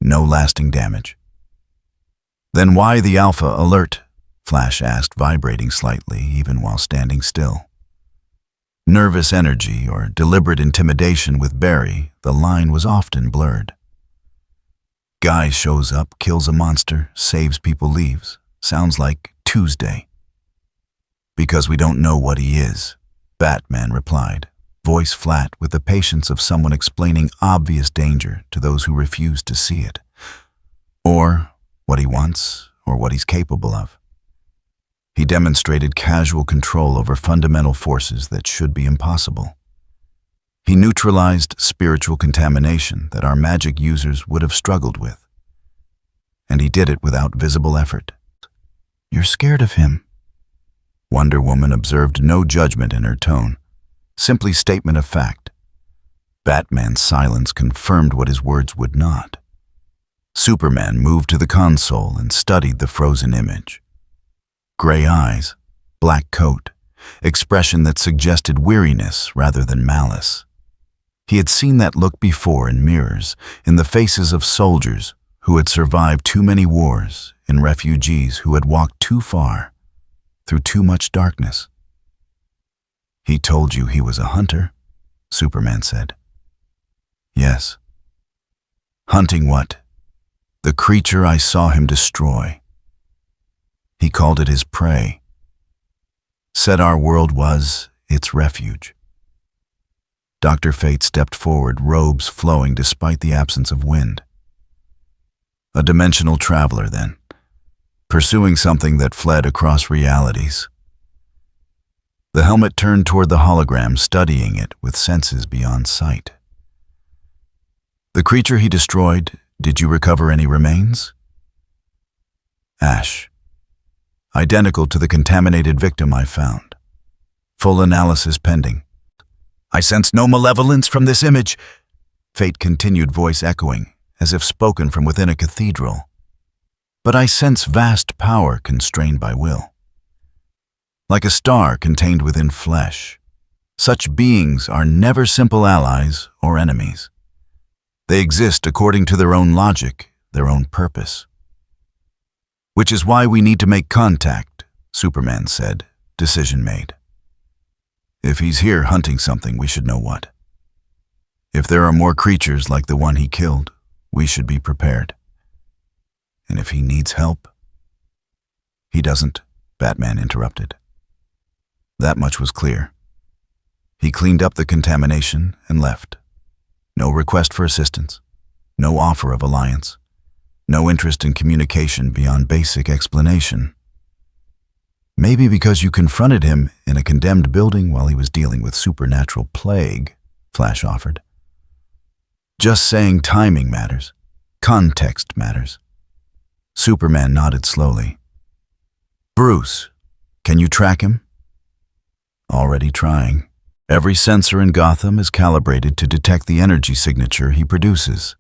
Speaker 1: No lasting damage. "Then why the Alpha alert?" Flash asked, vibrating slightly even while standing still. Nervous energy or deliberate intimidation with Barry, the line was often blurred. "Guy shows up, kills a monster, saves people, leaves. Sounds like Tuesday." "Because we don't know what he is," Batman replied, voice flat with the patience of someone explaining obvious danger to those who refuse to see it. Or what he wants, or what he's capable of. He demonstrated casual control over fundamental forces that should be impossible. He neutralized spiritual contamination that our magic users would have struggled with. And he did it without visible effort. "You're scared of him." Wonder Woman observed no judgment in her tone, simply statement of fact. Batman's silence confirmed what his words would not. Superman moved to the console and studied the frozen image. Gray eyes, black coat, expression that suggested weariness rather than malice. He had seen that look before in mirrors, in the faces of soldiers who had survived too many wars, in refugees who had walked too far, through too much darkness. "He told you he was a hunter?" Superman said. "Yes." "Hunting what?" "The creature I saw him destroy. He called it his prey. Said our world was its refuge." Dr. Fate stepped forward, robes flowing despite the absence of wind. A dimensional traveler, then, pursuing something that fled across realities. The helmet turned toward the hologram, studying it with senses beyond sight. The creature he destroyed, did you recover any remains? Ash. Identical to the contaminated victim I found. Full analysis pending. I sense no malevolence from this image. Fate continued, voice echoing, as if spoken from within a cathedral. But I sense vast power constrained by will. Like a star contained within flesh, such beings are never simple allies or enemies. They exist according to their own logic, their own purpose. Which is why we need to make contact, Superman said, decision made. If he's here hunting something, we should know what. If there are more creatures like the one he killed, we should be prepared. And if he needs help... He doesn't, Batman interrupted. That much was clear. He cleaned up the contamination and left. No request for assistance, no offer of alliance, no interest in communication beyond basic explanation. Maybe because you confronted him in a condemned building while he was dealing with supernatural plague, Flash offered. Just saying timing matters. Context matters. Superman nodded slowly. Bruce, can you track him? Already trying. Every sensor in Gotham is calibrated to detect the energy signature he produces.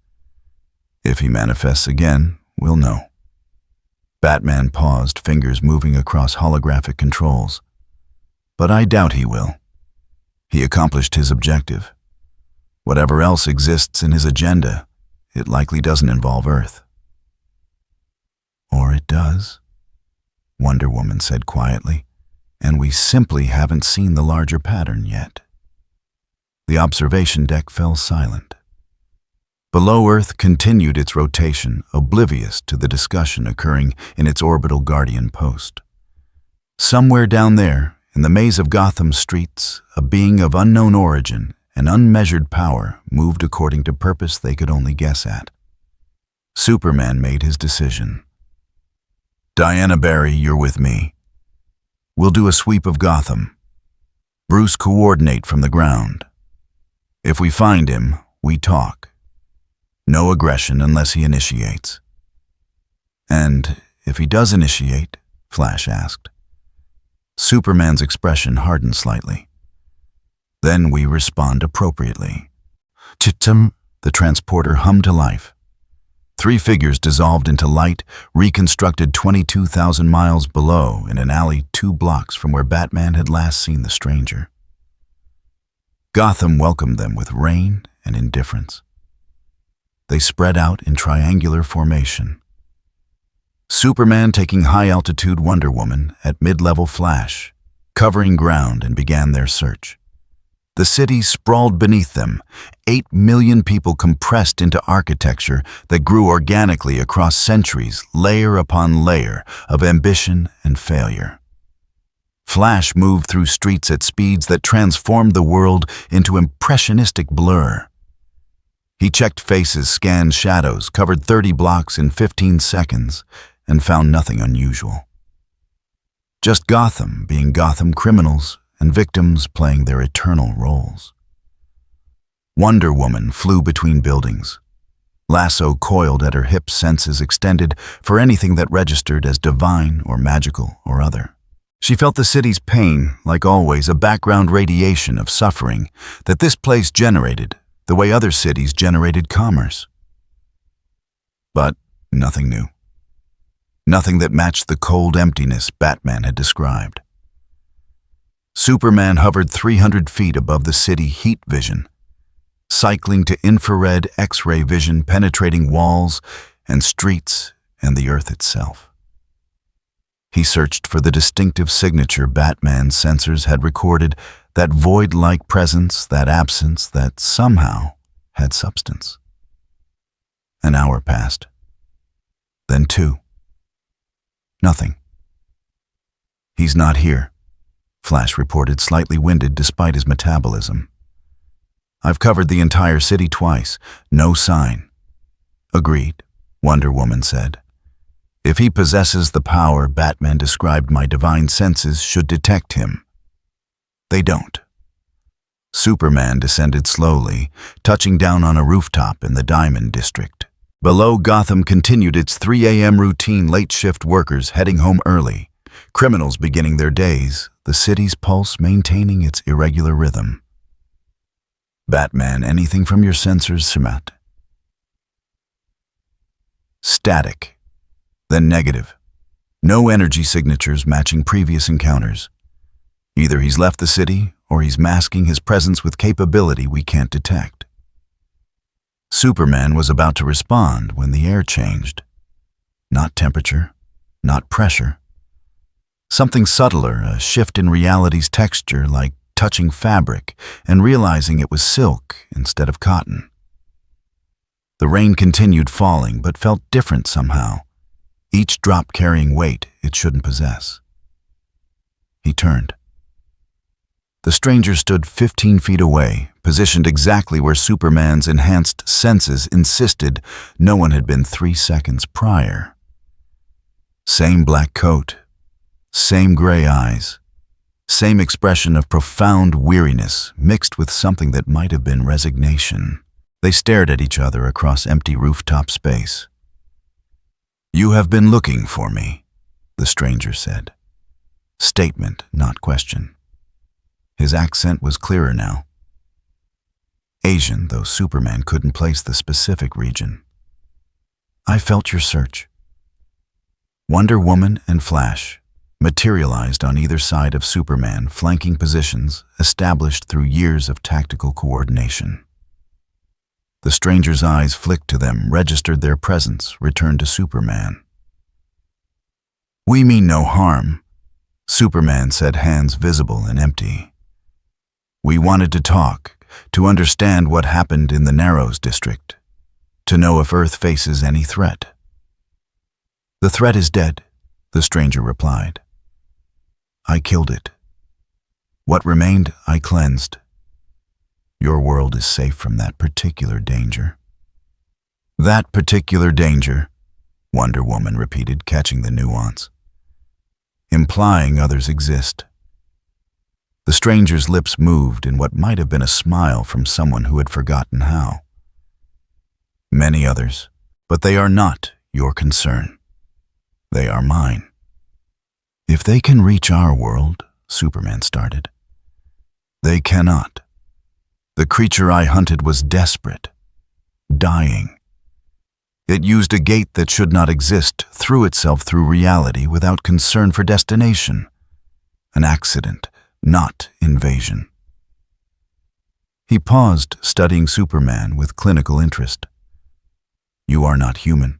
Speaker 1: If he manifests again, we'll know. Batman paused, fingers moving across holographic controls. But I doubt he will. He accomplished his objective. Whatever else exists in his agenda, it likely doesn't involve Earth. Or it does, Wonder Woman said quietly, and we simply haven't seen the larger pattern yet. The observation deck fell silent. Below Earth continued its rotation, oblivious to the discussion occurring in its orbital guardian post. Somewhere down there, in the maze of Gotham's streets, a being of unknown origin and unmeasured power moved according to purpose they could only guess at. Superman made his decision. Diana Barry, you're with me. We'll do a sweep of Gotham. Bruce, coordinate from the ground. If we find him, we talk. No aggression unless he initiates. And if he does initiate, Flash asked. Superman's expression hardened slightly. Then we respond appropriately. Chittum, the transporter hummed to life. 3 figures dissolved into light, reconstructed 22,000 miles below in an alley 2 blocks from where Batman had last seen the stranger. Gotham welcomed them with rain and indifference. They spread out in triangular formation. Superman taking high-altitude Wonder Woman at mid-level Flash, covering ground, and began their search. The city sprawled beneath them, 8 million people compressed into architecture that grew organically across centuries, layer upon layer of ambition and failure. Flash moved through streets at speeds that transformed the world into impressionistic blur. He checked faces, scanned shadows, covered 30 blocks in 15 seconds, and found nothing unusual. Just Gotham being Gotham criminals and victims playing their eternal roles. Wonder Woman flew between buildings. Lasso coiled at her hips, senses extended for anything that registered as divine or magical or other. She felt the city's pain, like always, a background radiation of suffering that this place generated, the way other cities generated commerce. But nothing new. Nothing that matched the cold emptiness Batman had described. Superman hovered 300 feet above the city heat vision, cycling to infrared X-ray vision penetrating walls and streets and the earth itself. He searched for the distinctive signature Batman's sensors had recorded, that void-like presence, that absence that somehow had substance. An hour passed. Then 2. Nothing. He's not here, Flash reported, slightly winded despite his metabolism. I've covered the entire city twice. No sign. Agreed, Wonder Woman said. If he possesses the power Batman described my divine senses should detect him. They don't. Superman descended slowly, touching down on a rooftop in the Diamond District. Below, Gotham continued its 3 a.m. routine, late-shift workers heading home early, criminals beginning their days, the city's pulse maintaining its irregular rhythm. Batman, anything from your sensors, Shamat? Static. Then negative. No energy signatures matching previous encounters. Either he's left the city, or he's masking his presence with capability we can't detect. Superman was about to respond when the air changed. Not temperature, not pressure. Something subtler, a shift in reality's texture, like touching fabric and realizing it was silk instead of cotton. The rain continued falling, but felt different somehow, each drop carrying weight it shouldn't possess. He turned. The stranger stood 15 feet away, positioned exactly where Superman's enhanced senses insisted no one had been 3 seconds prior. Same black coat, same gray eyes, same expression of profound weariness mixed with something that might have been resignation. They stared at each other across empty rooftop space. "You have been looking for me," the stranger said. Statement, not question. His accent was clearer now. Asian, though Superman couldn't place the specific region. "I felt your search." Wonder Woman and Flash materialized on either side of Superman, flanking positions established through years of tactical coordination. The stranger's eyes flicked to them, registered their presence, returned to Superman. "We mean no harm," Superman said, hands visible and empty. "We wanted to talk, to understand what happened in the Narrows district, to know if Earth faces any threat." "The threat is dead," the stranger replied. "I killed it. What remained, I cleansed. Your world is safe from that particular danger." "That particular danger," Wonder Woman repeated, catching the nuance. "Implying others exist." The stranger's lips moved in what might have been a smile from someone who had forgotten how. "Many others, but they are not your concern. They are mine." "If they can reach our world," Superman started. "They cannot. The creature I hunted was desperate, dying. It used a gate that should not exist, threw itself through reality without concern for destination. An accident, not invasion." He paused, studying Superman with clinical interest. "You are not human.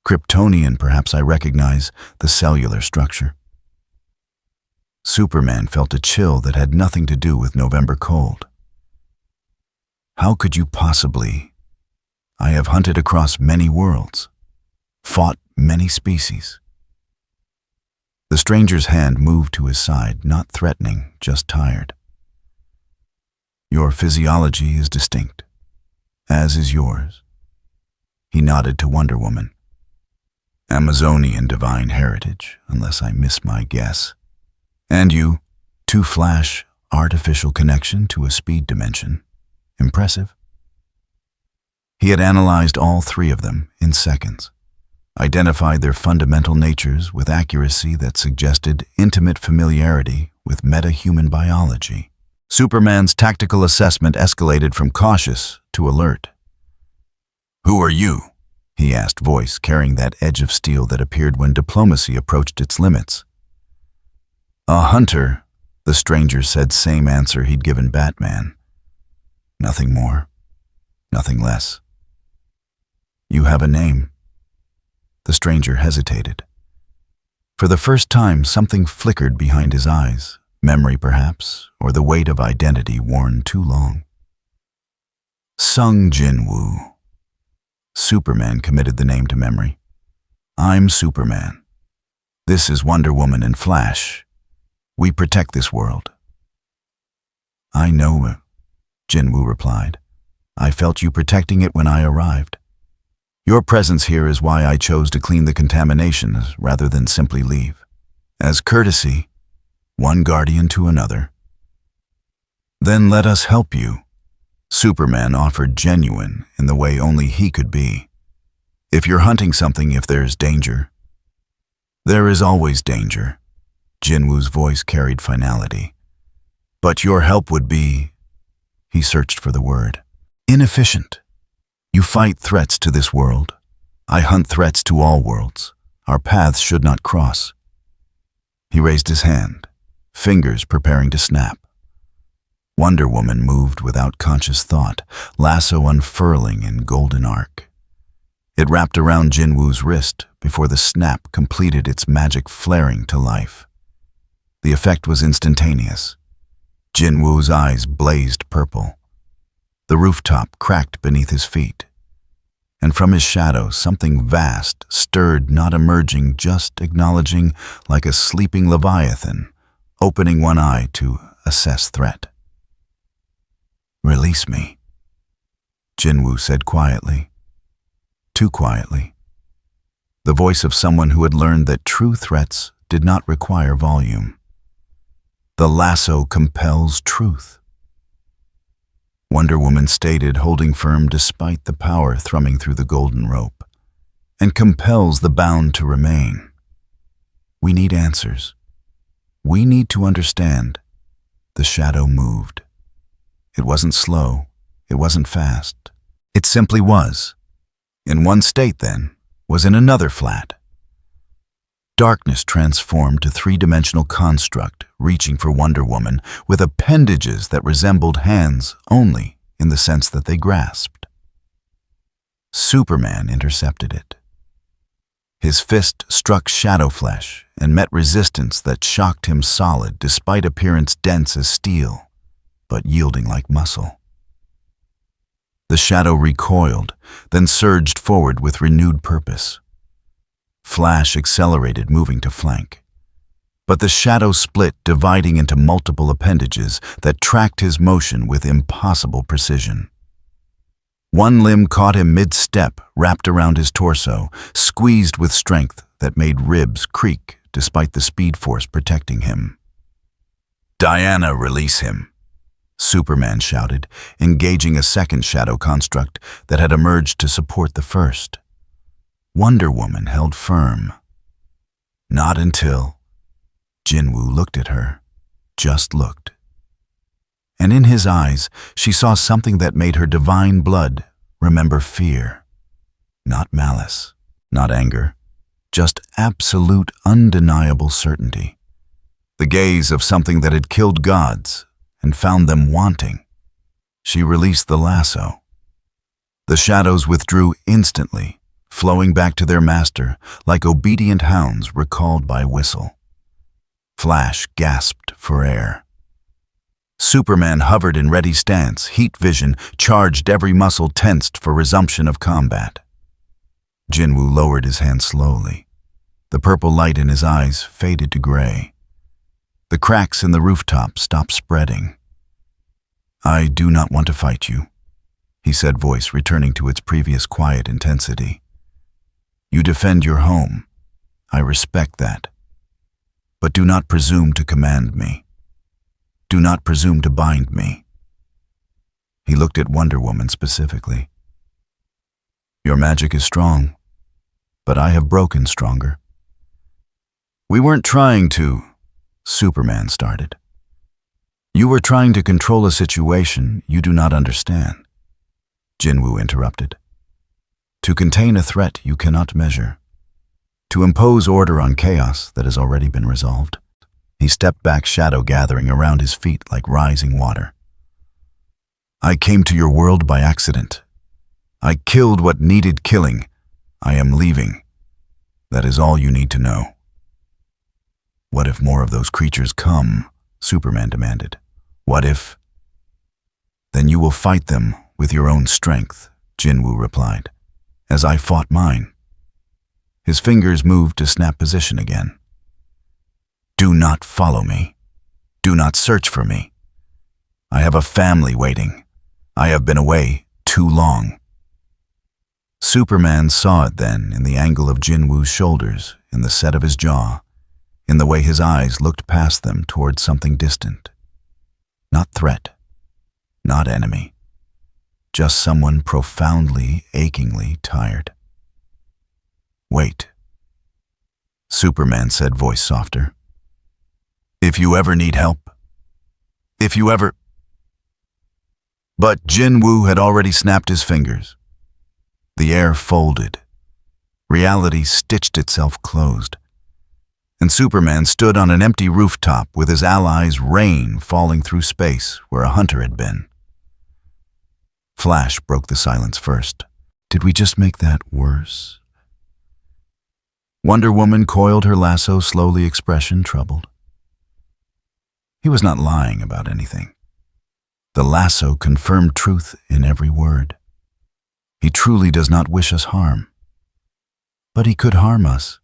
Speaker 1: Kryptonian, perhaps I recognize the cellular structure." Superman felt a chill that had nothing to do with November cold. "How could you possibly? I have hunted across many worlds, fought many species." The stranger's hand moved to his side, not threatening, just tired. "Your physiology is distinct, as is yours." He nodded to Wonder Woman. "Amazonian divine heritage, unless I miss my guess. And you, to Flash, artificial connection to a speed dimension. Impressive." He had analyzed all three of them in seconds, identified their fundamental natures with accuracy that suggested intimate familiarity with meta-human biology. Superman's tactical assessment escalated from cautious to alert. "Who are you?" he asked, voice carrying that edge of steel that appeared when diplomacy approached its limits. "A hunter," the stranger said, same answer he'd given Batman. "Nothing more, nothing less." "You have a name." The stranger hesitated. For the first time, something flickered behind his eyes, memory perhaps, or the weight of identity worn too long. "Sung Jinwoo." Superman committed the name to memory. "I'm Superman. This is Wonder Woman and Flash. We protect this world." "I know," Jinwoo replied. I felt you protecting it when I arrived. Your presence here is why I chose to clean the contamination rather than simply leave. As courtesy, one guardian to another. Then let us help you. Superman offered genuine in the way only he could be. If you're hunting something, if there's danger, there is always danger. Jinwoo's voice carried finality. But your help would be, he searched for the word, inefficient. You fight threats to this world. I hunt threats to all worlds. Our paths should not cross. He raised his hand, fingers preparing to snap. Wonder Woman moved without conscious thought, lasso unfurling in golden arc. It wrapped around Jinwoo's wrist before the snap completed its magic flaring to life. The effect was instantaneous. Jinwoo's eyes blazed purple. The rooftop cracked beneath his feet. And from his shadow, something vast stirred, not emerging, just acknowledging like a sleeping leviathan, opening one eye to assess threat. Release me, Jinwoo said quietly. Too quietly. The voice of someone who had learned that true threats did not require volume. The lasso compels truth. Wonder Woman stated, holding firm despite the power thrumming through the golden rope, and compels the bound to remain. We need answers. We need to understand. The shadow moved. It wasn't slow. It wasn't fast. It simply was. In one state, then, was in another flat. Darkness transformed to three-dimensional construct, reaching for Wonder Woman with appendages that resembled hands only in the sense that they grasped. Superman intercepted it. His fist struck shadow flesh and met resistance that shocked him solid despite appearance dense as steel, but yielding like muscle. The shadow recoiled, then surged forward with renewed purpose. Flash accelerated, moving to flank. But the shadow split, dividing into multiple appendages that tracked his motion with impossible precision. One limb caught him mid-step, wrapped around his torso, squeezed with strength that made ribs creak despite the speed force protecting him. Diana, release him, Superman shouted, engaging a second shadow construct that had emerged to support the first. Wonder Woman held firm. Not until Jinwoo looked at her, just looked. And in his eyes, she saw something that made her divine blood remember fear. Not malice, not anger, just absolute, undeniable certainty. The gaze of something that had killed gods and found them wanting. She released the lasso. The shadows withdrew instantly, flowing back to their master like obedient hounds recalled by whistle. Flash gasped for air. Superman hovered in ready stance, heat vision charged, every muscle tensed for resumption of combat. Jinwoo lowered his hand slowly. The purple light in his eyes faded to gray. The cracks in the rooftop stopped spreading. I do not want to fight you, he said, voice returning to its previous quiet intensity. You defend your home. I respect that. But do not presume to command me. Do not presume to bind me. He looked at Wonder Woman specifically. Your magic is strong, but I have broken stronger. We weren't trying to, Superman started. You were trying to control a situation you do not understand, Jinwoo interrupted. To contain a threat you cannot measure. To impose order on chaos that has already been resolved. He stepped back, shadow gathering around his feet like rising water. I came to your world by accident. I killed what needed killing. I am leaving. That is all you need to know. What if more of those creatures come? Superman demanded. What if? Then you will fight them with your own strength, Jinwoo replied, as I fought mine. His fingers moved to snap position again. Do not follow me. Do not search for me. I have a family waiting. I have been away too long. Superman saw it then in the angle of Jinwoo's shoulders, in the set of his jaw, in the way his eyes looked past them towards something distant. Not threat, not enemy, just someone profoundly, achingly tired. Wait, Superman said, voice softer. If you ever need help, if you ever... But Jinwoo had already snapped his fingers. The air folded. Reality stitched itself closed. And Superman stood on an empty rooftop with his allies' rain falling through space where a hunter had been. Flash broke the silence first. Did we just make that worse? Wonder Woman coiled her lasso slowly, expression troubled. He was not lying about anything. The lasso confirmed truth in every word. He truly does not wish us harm. But he could harm us,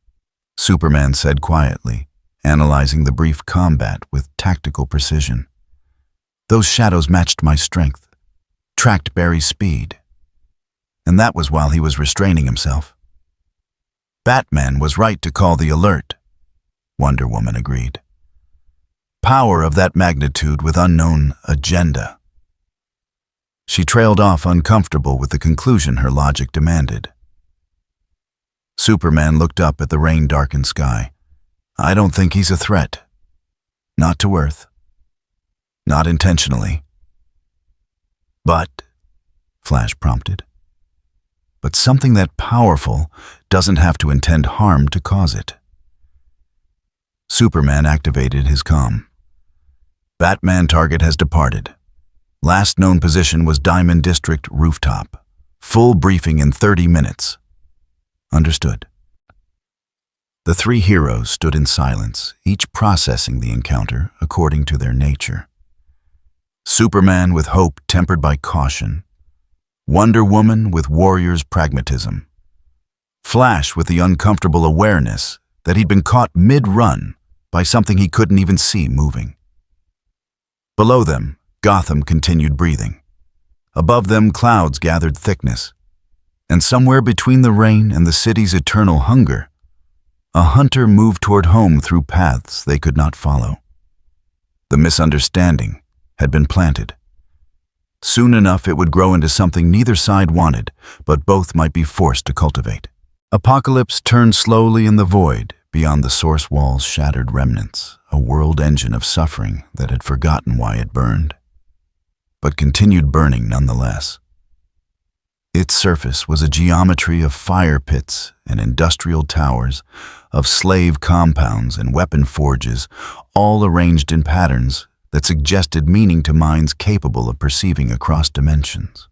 Speaker 1: Superman said quietly, analyzing the brief combat with tactical precision. Those shadows matched my strength, tracked Barry's speed. And that was while he was restraining himself. Batman was right to call the alert, Wonder Woman agreed. Power of that magnitude with unknown agenda. She trailed off, uncomfortable with the conclusion her logic demanded. Superman looked up at the rain-darkened sky. I don't think he's a threat. Not to Earth. Not intentionally. But, Flash prompted, but something that powerful doesn't have to intend harm to cause it. Superman activated his comm. Batman target has departed. Last known position was Diamond District rooftop. Full briefing in 30 minutes. Understood. The three heroes stood in silence, each processing the encounter according to their nature. Superman with hope tempered by caution. Wonder Woman with warrior's pragmatism. Flash with the uncomfortable awareness that he'd been caught mid-run by something he couldn't even see moving. Below them, Gotham continued breathing. Above them, clouds gathered thickness. And somewhere between the rain and the city's eternal hunger, a hunter moved toward home through paths they could not follow. The misunderstanding had been planted. Soon enough it would grow into something neither side wanted, but both might be forced to cultivate. Apocalypse turned slowly in the void, beyond the source wall's shattered remnants, a world engine of suffering that had forgotten why it burned, but continued burning nonetheless. Its surface was a geometry of fire pits and industrial towers, of slave compounds and weapon forges, all arranged in patterns that suggested meaning to minds capable of perceiving across dimensions.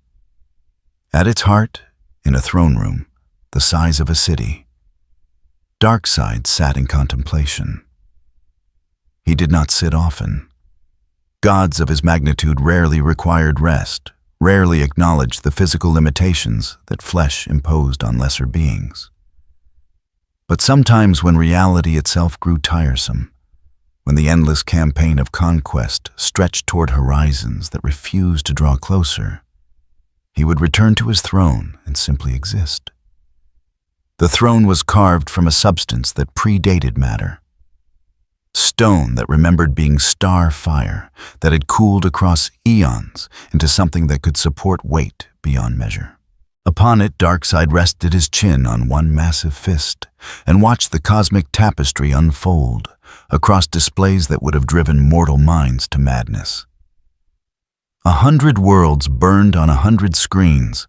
Speaker 1: At its heart, in a throne room, the size of a city, Darkseid sat in contemplation. He did not sit often. Gods of his magnitude rarely required rest, rarely acknowledged the physical limitations that flesh imposed on lesser beings. But sometimes when reality itself grew tiresome, when the endless campaign of conquest stretched toward horizons that refused to draw closer, he would return to his throne and simply exist. The throne was carved from a substance that predated matter. Stone that remembered being star fire, that had cooled across eons into something that could support weight beyond measure. Upon it, Darkseid rested his chin on one massive fist and watched the cosmic tapestry unfold across displays that would have driven mortal minds to madness. 100 worlds burned on 100 screens,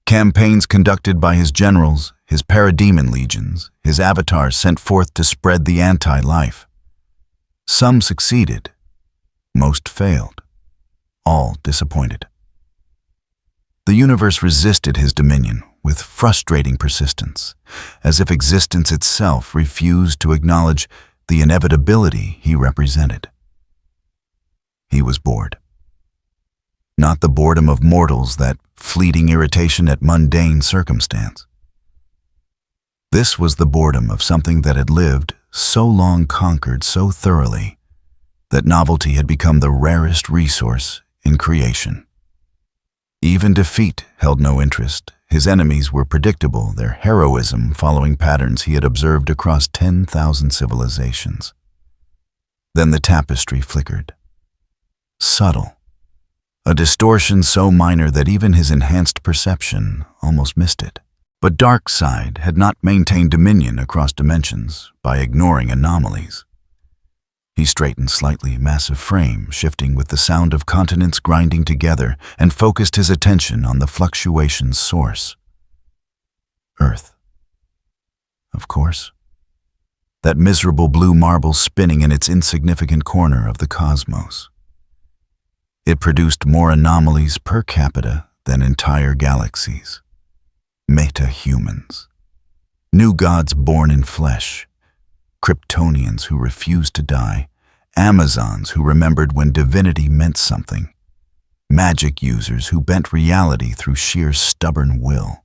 Speaker 1: campaigns conducted by his generals, his parademon legions, his avatars sent forth to spread the anti-life. Some succeeded, most failed, all disappointed. The universe resisted his dominion with frustrating persistence, as if existence itself refused to acknowledge the inevitability he represented. He was bored. Not the boredom of mortals, that fleeting irritation at mundane circumstance. This was the boredom of something that had lived so long, conquered so thoroughly, that novelty had become the rarest resource in creation. Even defeat held no interest. His enemies were predictable, their heroism following patterns he had observed across 10,000 civilizations. Then the tapestry flickered. Subtle. A distortion so minor that even his enhanced perception almost missed it. But Darkseid had not maintained dominion across dimensions by ignoring anomalies. He straightened slightly, massive frame shifting with the sound of continents grinding together, and focused his attention on the fluctuation's source. Earth. Of course. That miserable blue marble spinning in its insignificant corner of the cosmos. It produced more anomalies per capita than entire galaxies. Meta-humans. New gods born in flesh. Kryptonians who refused to die. Amazons who remembered when divinity meant something. Magic users who bent reality through sheer stubborn will.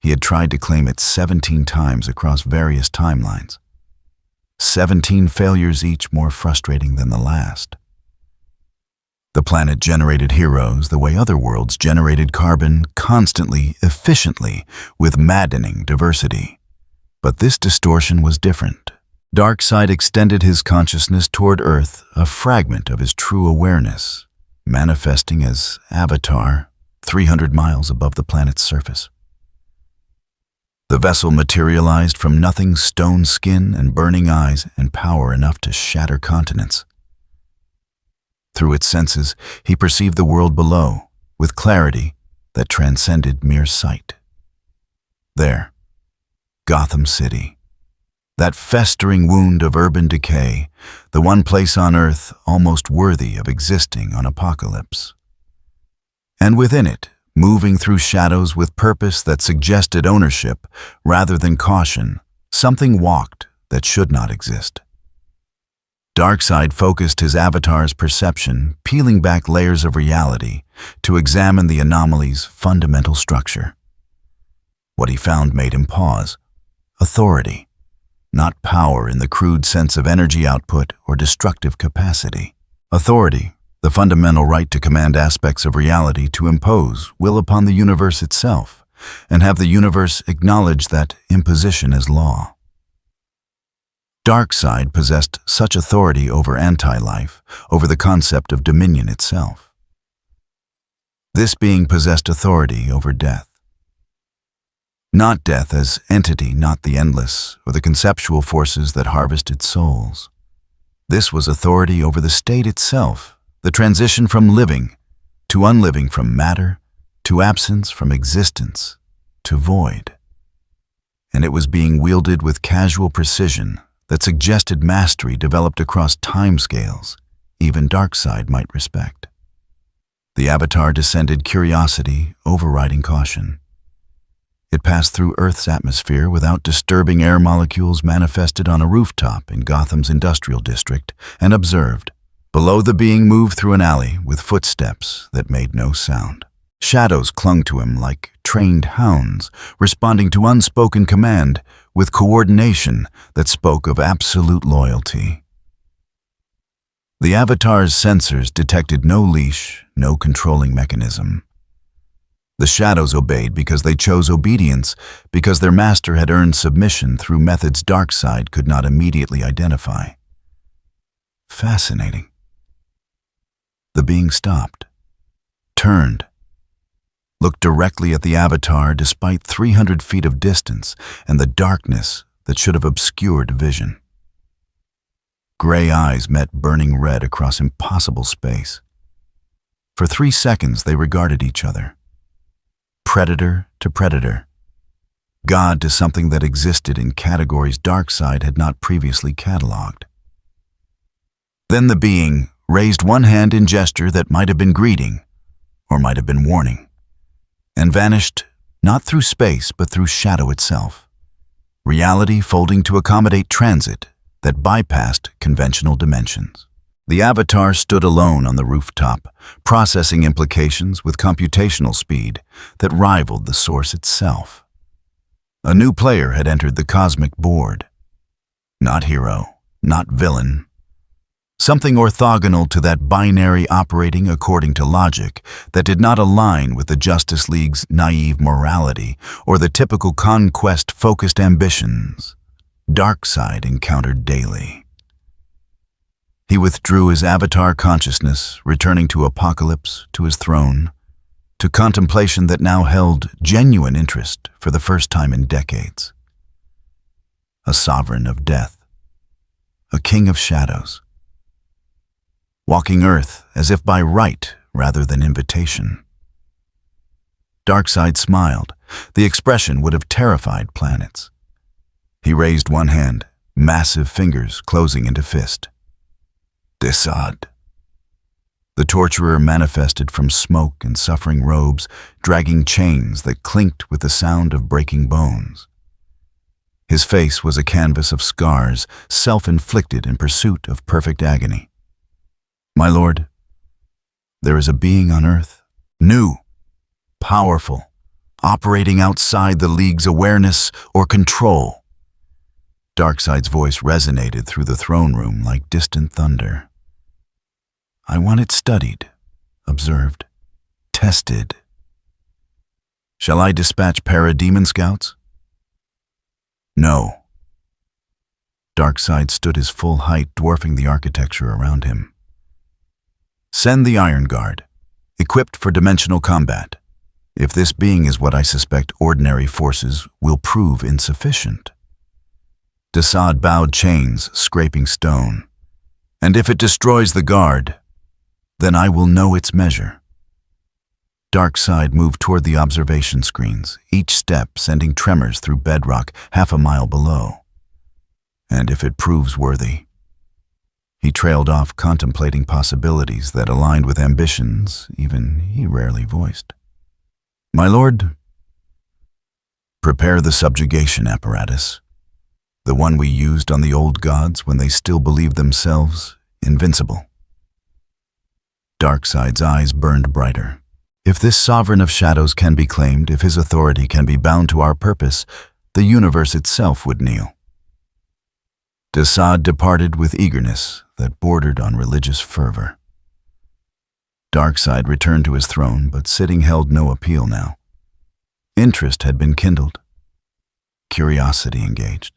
Speaker 1: He had tried to claim it 17 times across various timelines. 17 failures, each more frustrating than the last. The planet generated heroes the way other worlds generated carbon, constantly, efficiently, with maddening diversity. But this distortion was different. Darkseid extended his consciousness toward Earth, a fragment of his true awareness, manifesting as Avatar, 300 miles above the planet's surface. The vessel materialized from nothing, stone skin and burning eyes and power enough to shatter continents. Through its senses, he perceived the world below, with clarity that transcended mere sight. There, Gotham City. That festering wound of urban decay, the one place on Earth almost worthy of existing on Apocalypse. And within it, moving through shadows with purpose that suggested ownership rather than caution, something walked that should not exist. Darkseid focused his avatar's perception, peeling back layers of reality to examine the anomaly's fundamental structure. What he found made him pause. Authority, not power in the crude sense of energy output or destructive capacity. Authority, the fundamental right to command aspects of reality, to impose will upon the universe itself, and have the universe acknowledge that imposition as law. Darkseid possessed such authority over anti-life, over the concept of dominion itself. This being possessed authority over death. Not death as entity, not the endless, or the conceptual forces that harvested souls. This was authority over the state itself, the transition from living to unliving, from matter to absence, from existence to void. And it was being wielded with casual precision that suggested mastery developed across timescales even Darkseid might respect. The Avatar descended curiosity, overriding caution. It passed through Earth's atmosphere without disturbing air molecules manifested on a rooftop in Gotham's industrial district, and observed. Below, the being moved through an alley with footsteps that made no sound. Shadows clung to him like trained hounds, responding to unspoken command with coordination that spoke of absolute loyalty. The Avatar's sensors detected no leash, no controlling mechanism. The shadows obeyed because they chose obedience, because their master had earned submission through methods Darkseid could not immediately identify. Fascinating. The being stopped, turned, looked directly at the Avatar despite 300 feet of distance and the darkness that should have obscured vision. Gray eyes met burning red across impossible space. For 3 seconds they regarded each other. Predator to predator. God to something that existed in categories Darkseid had not previously cataloged. Then the being raised one hand in gesture that might have been greeting, or might have been warning, and vanished not through space but through shadow itself. Reality folding to accommodate transit that bypassed conventional dimensions. The Avatar stood alone on the rooftop, processing implications with computational speed that rivaled the source itself. A new player had entered the cosmic board. Not hero, not villain. something orthogonal to that binary operating according to logic that did not align with the Justice League's naive morality or the typical conquest-focused ambitions Darkseid encountered daily. He withdrew his avatar consciousness, returning to Apocalypse, to his throne, to contemplation that now held genuine interest for the first time in decades. A sovereign of death, a king of shadows, walking Earth as if by right rather than invitation. Darkseid smiled. The expression would have terrified planets. He raised one hand, massive fingers closing into fist. Desaad. The torturer manifested from smoke and suffering robes, dragging chains that clinked with the sound of breaking bones. His face was a canvas of scars, self-inflicted in pursuit of perfect agony. My lord, there is a being on Earth, new, powerful, operating outside the League's awareness or control. Darkseid's voice resonated through the throne room like distant thunder. I want it studied, observed, tested. Shall I dispatch parademon scouts? No. Darkseid stood his full height, dwarfing the architecture around him. Send the Iron Guard, equipped for dimensional combat. If this being is what I suspect, ordinary forces will prove insufficient. Desaad bowed, chains scraping stone. And if it destroys the Guard, then I will know its measure. Darkseid moved toward the observation screens, each step sending tremors through bedrock half a mile below. And if it proves worthy, he trailed off, contemplating possibilities that aligned with ambitions even he rarely voiced. My lord, prepare the subjugation apparatus, the one we used on the old gods when they still believed themselves invincible. Darkseid's eyes burned brighter. If this sovereign of shadows can be claimed, if his authority can be bound to our purpose, the universe itself would kneel. Desaad departed with eagerness that bordered on religious fervor. Darkseid returned to his throne, but sitting held no appeal now. Interest had been kindled, curiosity engaged.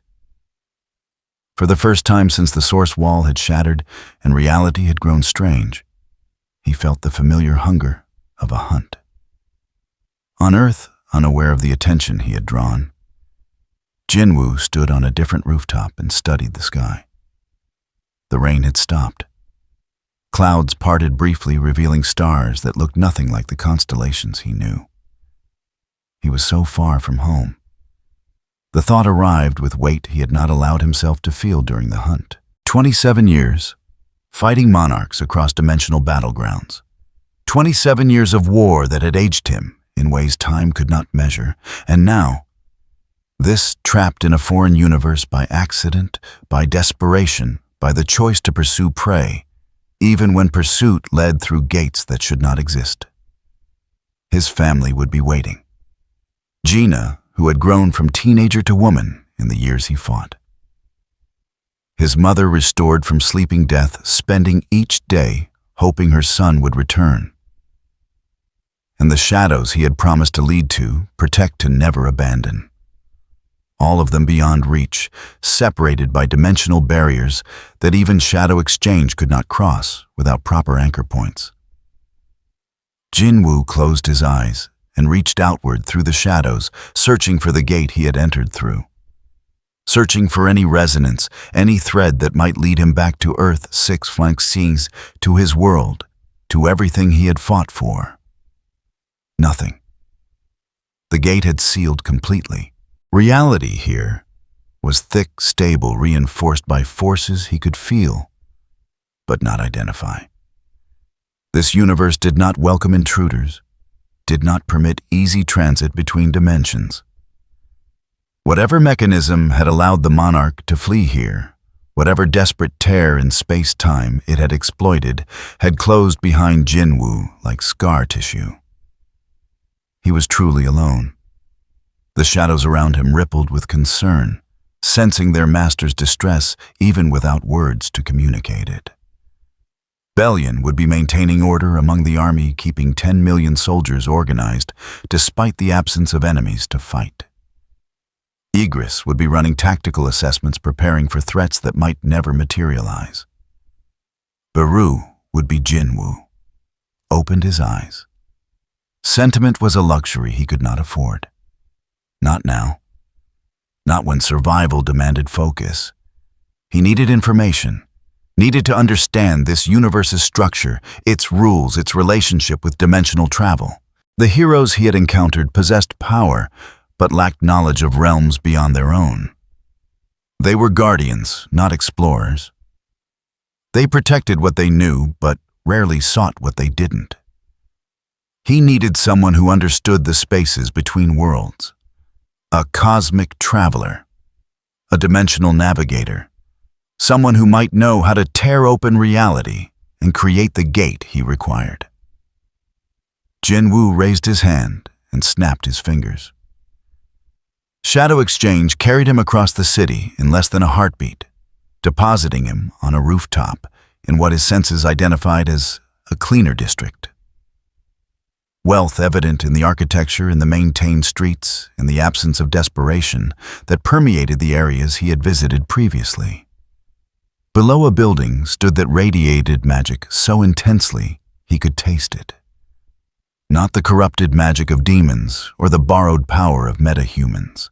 Speaker 1: For the first time since the source wall had shattered and reality had grown strange, he felt the familiar hunger of a hunt. On Earth, unaware of the attention he had drawn, Jinwoo stood on a different rooftop and studied the sky. The rain had stopped. Clouds parted briefly, revealing stars that looked nothing like the constellations he knew. He was so far from home. The thought arrived with weight he had not allowed himself to feel during the hunt. 27 years, fighting monarchs across dimensional battlegrounds. 27 years of war that had aged him in ways time could not measure, and now, this trapped in a foreign universe by accident, by desperation, by the choice to pursue prey, even when pursuit led through gates that should not exist. His family would be waiting. Gina, who had grown from teenager to woman in the years he fought. His mother restored from sleeping death, spending each day hoping her son would return. And the shadows he had promised to lead to, protect, to never abandon. All of them beyond reach, separated by dimensional barriers that even Shadow Exchange could not cross without proper anchor points. Jinwoo closed his eyes and reached outward through the shadows, searching for the gate he had entered through. Searching for any resonance, any thread that might lead him back to Earth 656, to his world, to everything he had fought for. Nothing. The gate had sealed completely. Reality here was thick, stable, reinforced by forces he could feel, but not identify. This universe did not welcome intruders, did not permit easy transit between dimensions. Whatever mechanism had allowed the monarch to flee here, whatever desperate tear in space-time it had exploited, had closed behind Jinwoo like scar tissue. He was truly alone. The shadows around him rippled with concern, sensing their master's distress even without words to communicate it. Bellion would be maintaining order among the army, keeping 10 million soldiers organized, despite the absence of enemies to fight. Igris would be running tactical assessments, preparing for threats that might never materialize. Baru would be Jinwoo. Opened his eyes. Sentiment was a luxury he could not afford. Not now. Not when survival demanded focus. He needed information. Needed to understand this universe's structure, its rules, its relationship with dimensional travel. The heroes he had encountered possessed power, but lacked knowledge of realms beyond their own. They were guardians, not explorers. They protected what they knew, but rarely sought what they didn't. He needed someone who understood the spaces between worlds. A cosmic traveler. A dimensional navigator. Someone who might know how to tear open reality and create the gate he required. Jinwoo raised his hand and snapped his fingers. Shadow Exchange carried him across the city in less than a heartbeat, depositing him on a rooftop in what his senses identified as a cleaner district. Wealth evident in the architecture and the maintained streets, and the absence of desperation that permeated the areas he had visited previously. Below a building stood that radiated magic so intensely he could taste it. Not the corrupted magic of demons or the borrowed power of metahumans.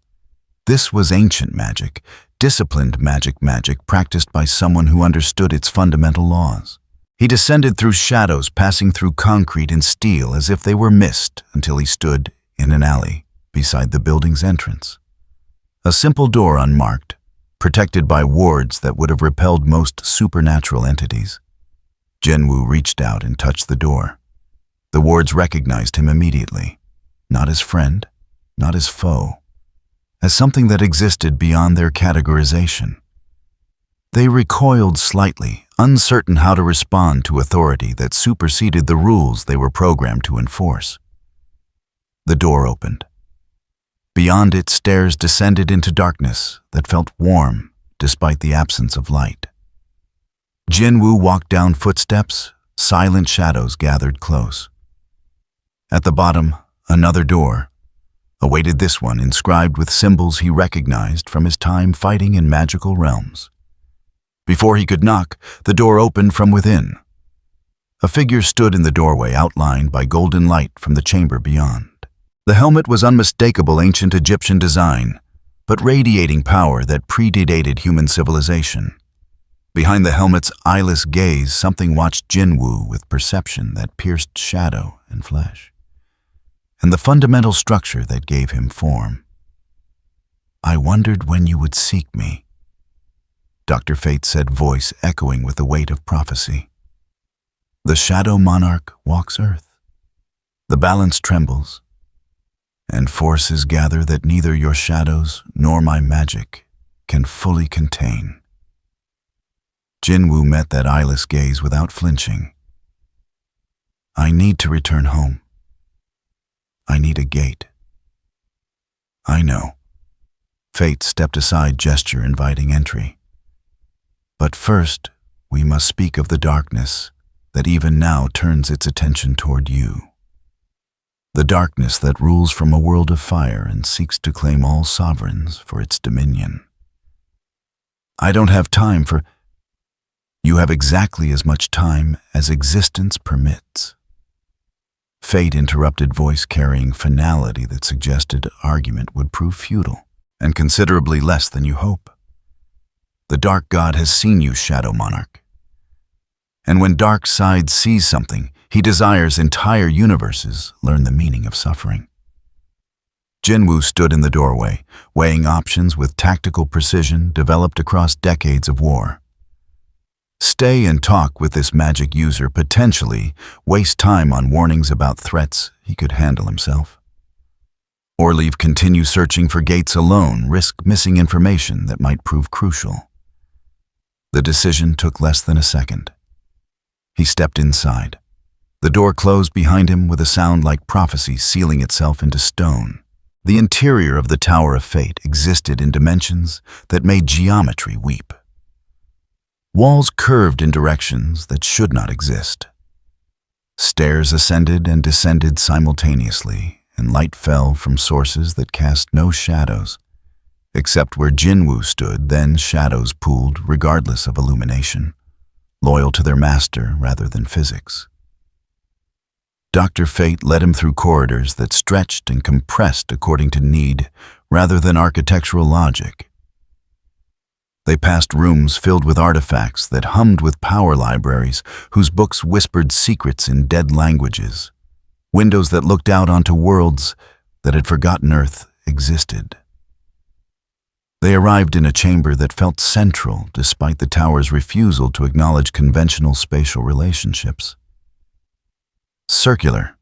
Speaker 1: This was ancient magic, disciplined magic practiced by someone who understood its fundamental laws. He descended through shadows, passing through concrete and steel as if they were mist, until he stood in an alley beside the building's entrance. A simple door unmarked, protected by wards that would have repelled most supernatural entities. Jinwoo reached out and touched the door. The wards recognized him immediately, not as friend, not as foe, as something that existed beyond their categorization. They recoiled slightly, uncertain how to respond to authority that superseded the rules they were programmed to enforce. The door opened. Beyond it, stairs descended into darkness that felt warm despite the absence of light. Jinwoo walked down footsteps, silent shadows gathered close. At the bottom, another door awaited, this one inscribed with symbols he recognized from his time fighting in magical realms. Before he could knock, the door opened from within. A figure stood in the doorway, outlined by golden light from the chamber beyond. The helmet was unmistakable ancient Egyptian design, but radiating power that predated human civilization. Behind the helmet's eyeless gaze, something watched Jinwoo with perception that pierced shadow and flesh, and the fundamental structure that gave him form. "I wondered when you would seek me," Dr. Fate said, voice echoing with the weight of prophecy. "The Shadow Monarch walks Earth. The balance trembles, and forces gather that neither your shadows nor my magic can fully contain." Jinwoo met that eyeless gaze without flinching. "I need to return home. I need a gate." "I know." Fate stepped aside, gesture inviting entry. "But first, we must speak of the darkness that even now turns its attention toward you. The darkness that rules from a world of fire and seeks to claim all sovereigns for its dominion. I don't have time for... You have exactly as much time as existence permits." Fate interrupted, voice carrying finality that suggested argument would prove futile, and considerably less than you hope. "The Dark God has seen you, Shadow Monarch. And when Dark Side sees something, he desires entire universes learn the meaning of suffering." Jinwoo stood in the doorway, weighing options with tactical precision developed across decades of war. Stay and talk with this magic user, potentially waste time on warnings about threats he could handle himself. Or continue searching for gates alone, risk missing information that might prove crucial. The decision took less than a second. He stepped inside. The door closed behind him with a sound like prophecy sealing itself into stone. The interior of the Tower of Fate existed in dimensions that made geometry weep. Walls curved in directions that should not exist. Stairs ascended and descended simultaneously, and light fell from sources that cast no shadows. Except where Jinwoo stood, then shadows pooled regardless of illumination, loyal to their master rather than physics. Dr. Fate led him through corridors that stretched and compressed according to need rather than architectural logic. They passed rooms filled with artifacts that hummed with power libraries whose books whispered secrets in dead languages, windows that looked out onto worlds that had forgotten Earth existed. They arrived in a chamber that felt central despite the tower's refusal to acknowledge conventional spatial relationships. Circular.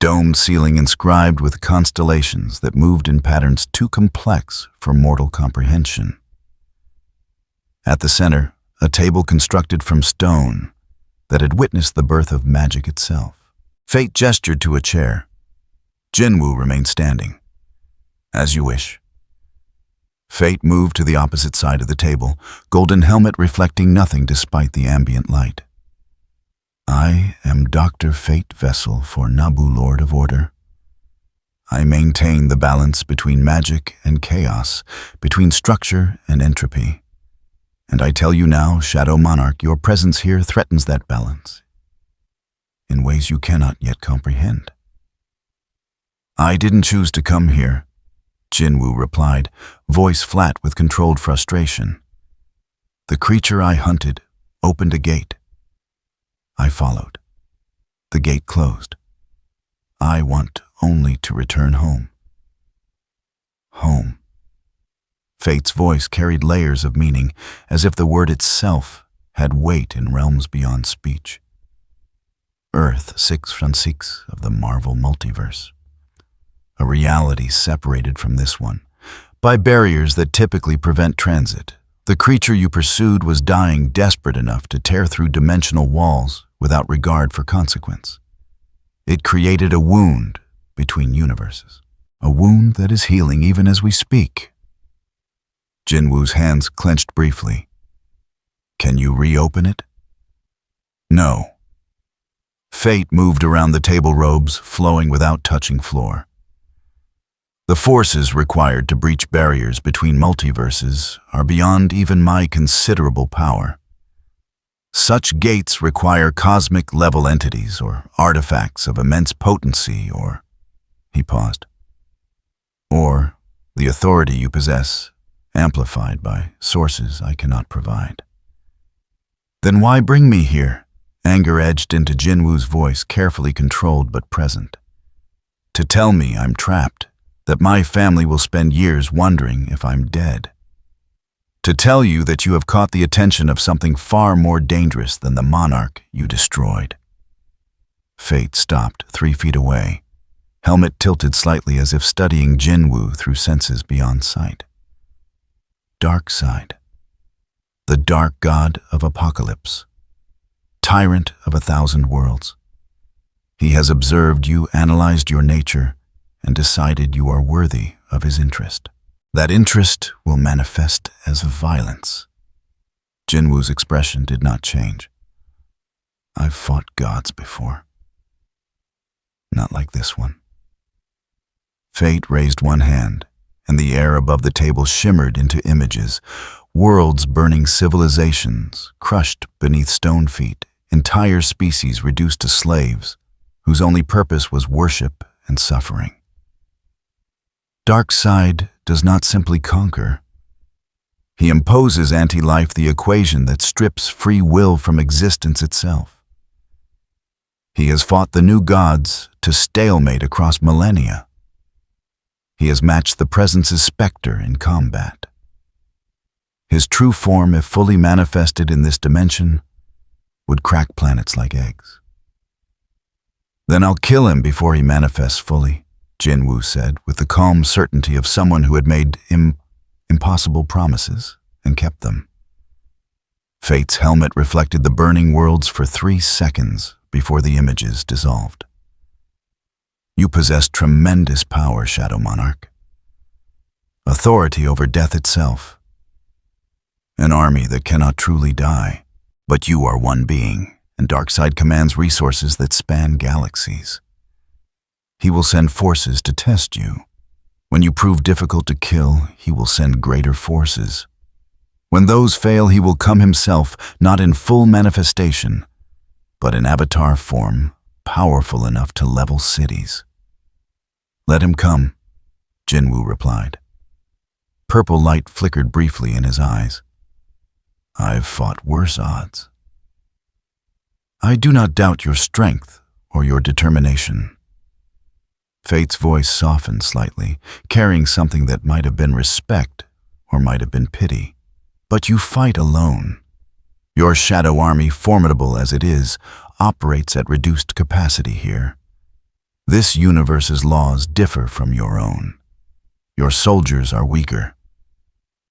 Speaker 1: Domed ceiling inscribed with constellations that moved in patterns too complex for mortal comprehension. At the center, a table constructed from stone that had witnessed the birth of magic itself. Fate gestured to a chair. Jinwoo remained standing. As you wish. Fate moved to the opposite side of the table, golden helmet reflecting nothing despite the ambient light. I am Dr. Fate Vessel for Nabu, Lord of Order. I maintain the balance between magic and chaos, between structure and entropy. And I tell you now, Shadow Monarch, your presence here threatens that balance in ways you cannot yet comprehend. I didn't choose to come here, Jinwoo replied, voice flat with controlled frustration. The creature I hunted opened a gate. I followed. The gate closed. I want only to return home. Home. Fate's voice carried layers of meaning, as if the word itself had weight in realms beyond speech. Earth 616 of the Marvel Multiverse. A reality separated from this one, by barriers that typically prevent transit. The creature you pursued was dying desperate enough to tear through dimensional walls without regard for consequence. It created a wound between universes, a wound that is healing even as we speak. Jinwoo's hands clenched briefly. Can you reopen it? No. Fate moved around the table robes, flowing without touching floor. The forces required to breach barriers between multiverses are beyond even my considerable power. Such gates require cosmic-level entities or artifacts of immense potency or, he paused, or the authority you possess, amplified by sources I cannot provide. Then why bring me here? Anger edged into Jinwoo's voice, carefully controlled but present. To tell me I'm trapped, that my family will spend years wondering if I'm dead. To tell you that you have caught the attention of something far more dangerous than the monarch you destroyed. Fate stopped 3 feet away, helmet tilted slightly as if studying Jinwoo through senses beyond sight. Dark side. The dark god of apocalypse. Tyrant of 1,000 worlds. He has observed you, analyzed your nature, and decided you are worthy of his interest. That interest will manifest as violence. Jinwoo's expression did not change. I've fought gods before. Not like this one. Fate raised one hand, and the air above the table shimmered into images, worlds burning civilizations, crushed beneath stone feet, entire species reduced to slaves, whose only purpose was worship and suffering. Dark side does not simply conquer. He imposes anti-life the equation that strips free will from existence itself. He has fought the new gods to stalemate across millennia. He has matched the presence's specter in combat. His true form, if fully manifested in this dimension, would crack planets like eggs. Then I'll kill him before he manifests fully, Jinwoo said, with the calm certainty of someone who had made impossible promises and kept them. Fate's helmet reflected the burning worlds for 3 seconds before the images dissolved. You possess tremendous power, Shadow Monarch. Authority over death itself. An army that cannot truly die. But you are one being, and Darkseid commands resources that span galaxies. He will send forces to test you. When you prove difficult to kill, he will send greater forces. When those fail, he will come himself, not in full manifestation, but in avatar form, powerful enough to level cities. Let him come, Jinwoo replied. Purple light flickered briefly in his eyes. I've fought worse odds. I do not doubt your strength or your determination. Fate's voice softened slightly, carrying something that might have been respect or might have been pity. But you fight alone. Your shadow army, formidable as it is, operates at reduced capacity here. This universe's laws differ from your own. Your soldiers are weaker,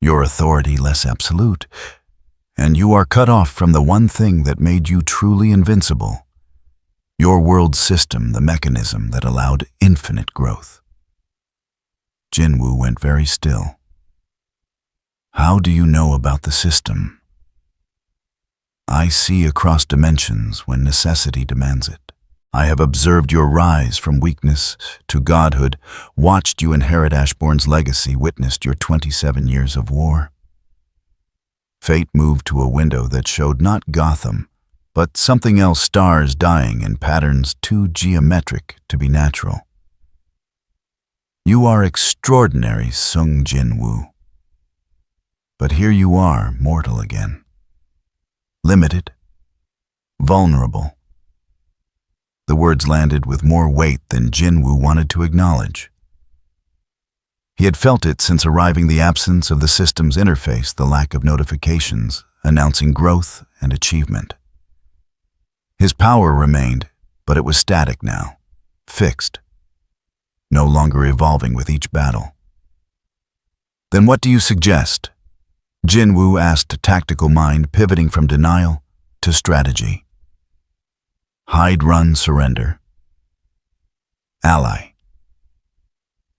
Speaker 1: your authority less absolute, and you are cut off from the one thing that made you truly invincible. Your world system, the mechanism that allowed infinite growth. Jinwoo went very still. How do you know about the system? I see across dimensions when necessity demands it. I have observed your rise from weakness to godhood, watched you inherit Ashbourne's legacy, witnessed your 27 years of war. Fate moved to a window that showed not Gotham, but something else, stars dying in patterns too geometric to be natural. You are extraordinary, Sung Jinwoo. But here you are, mortal again. Limited, vulnerable. The words landed with more weight than Jinwoo wanted to acknowledge. He had felt it since arriving, the absence of the system's interface, the lack of notifications, announcing growth and achievement. His power remained, but it was static now, fixed, no longer evolving with each battle. Then what do you suggest? Jinwoo asked, a tactical mind pivoting from denial to strategy. Hide, run, surrender. Ally.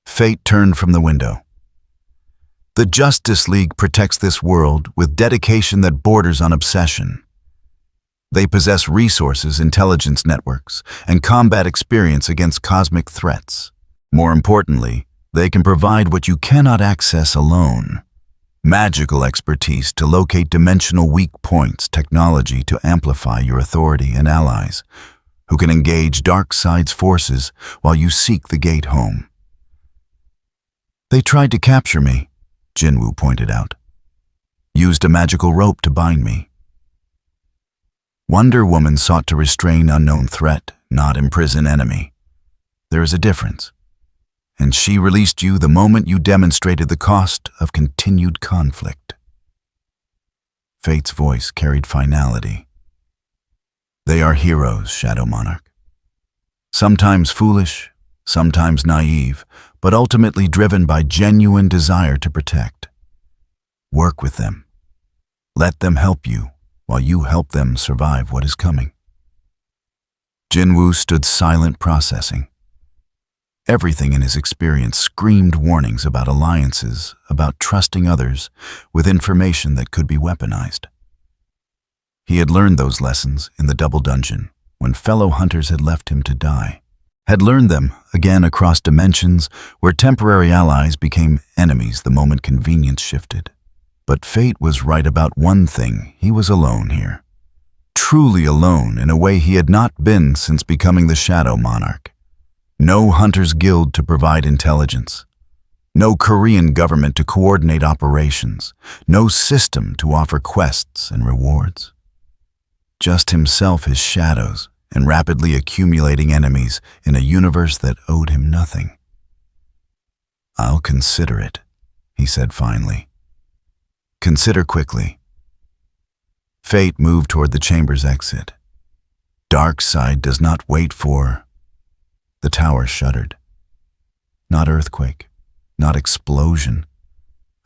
Speaker 1: Fate turned from the window. The Justice League protects this world with dedication that borders on obsession. They possess resources, intelligence networks, and combat experience against cosmic threats. More importantly, they can provide what you cannot access alone. Magical expertise to locate dimensional weak points, technology to amplify your authority, and allies who can engage Darkseid's forces while you seek the gate home. They tried to capture me, Jinwoo pointed out. Used a magical rope to bind me. Wonder Woman sought to restrain unknown threat, not imprison enemy. There is a difference. And she released you the moment you demonstrated the cost of continued conflict. Fate's voice carried finality. They are heroes, Shadow Monarch. Sometimes foolish, sometimes naive, but ultimately driven by genuine desire to protect. Work with them. Let them help you, while you help them survive what is coming. Jinwoo stood silent, processing. Everything in his experience screamed warnings about alliances, about trusting others with information that could be weaponized. He had learned those lessons in the Double Dungeon when fellow hunters had left him to die. Had learned them again across dimensions where temporary allies became enemies the moment convenience shifted. But fate was right about one thing: he was alone here. Truly alone in a way he had not been since becoming the Shadow Monarch. No Hunters Guild to provide intelligence. No Korean government to coordinate operations. No system to offer quests and rewards. Just himself, his shadows, and rapidly accumulating enemies in a universe that owed him nothing. I'll consider it, he said finally. Consider quickly. Fate moved toward the chamber's exit. Darkseid does not wait for... The tower shuddered. Not earthquake, not explosion.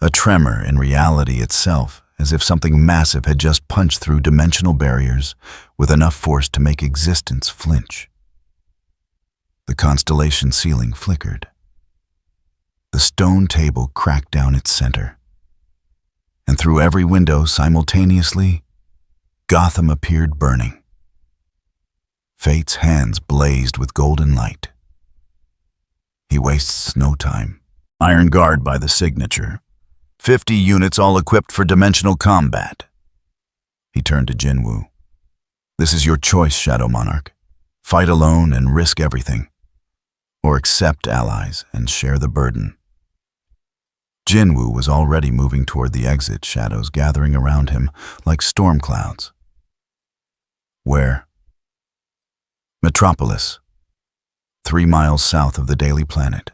Speaker 1: A tremor in reality itself, as if something massive had just punched through dimensional barriers with enough force to make existence flinch. The constellation ceiling flickered. The stone table cracked down its center. and through every window simultaneously, Gotham appeared burning. Fate's hands blazed with golden light. He wastes no time. Iron Guard by the signature. 50 units all equipped for dimensional combat. He turned to Jinwoo. This is your choice, Shadow Monarch. Fight alone and risk everything, or accept allies and share the burden. Jinwoo was already moving toward the exit, shadows gathering around him like storm clouds. Where? Metropolis, 3 miles south of the Daily Planet.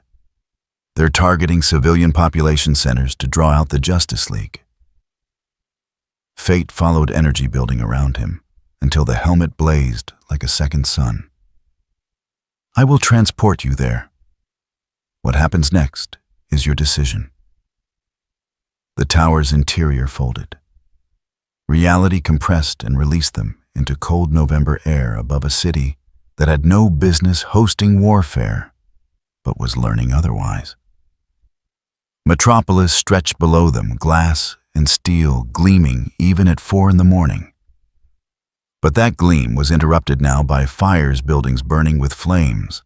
Speaker 1: They're targeting civilian population centers to draw out the Justice League. Fate followed energy building around him until the helmet blazed like a second sun. I will transport you there. What happens next is your decision. The tower's interior folded. Reality compressed and released them into cold November air above a city that had no business hosting warfare, but was learning otherwise. Metropolis stretched below them, glass and steel gleaming even at 4 in the morning. But that gleam was interrupted now by fires, buildings burning with flames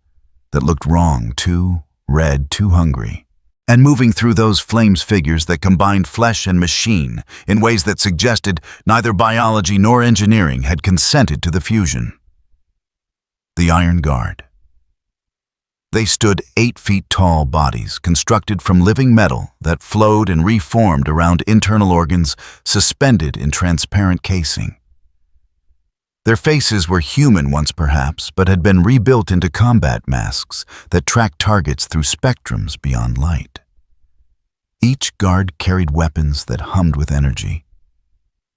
Speaker 1: that looked wrong, too red, too hungry. And moving through those flames, figures that combined flesh and machine in ways that suggested neither biology nor engineering had consented to the fusion. The Iron Guard. They stood 8 feet tall bodies constructed from living metal that flowed and reformed around internal organs suspended in transparent casing. Their faces were human once perhaps, but had been rebuilt into combat masks that tracked targets through spectrums beyond light. Each guard carried weapons that hummed with energy.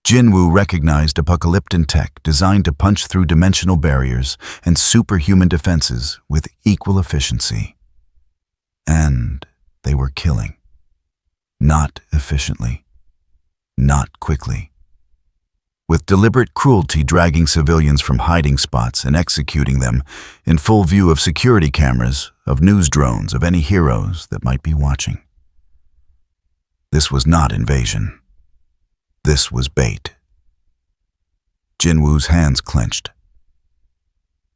Speaker 1: Jinwoo recognized apocalyptic tech designed to punch through dimensional barriers and superhuman defenses with equal efficiency. And they were killing. Not efficiently. Not quickly. With deliberate cruelty dragging civilians from hiding spots and executing them in full view of security cameras, of news drones, of any heroes that might be watching. This was not invasion. This was bait. Jinwoo's hands clenched.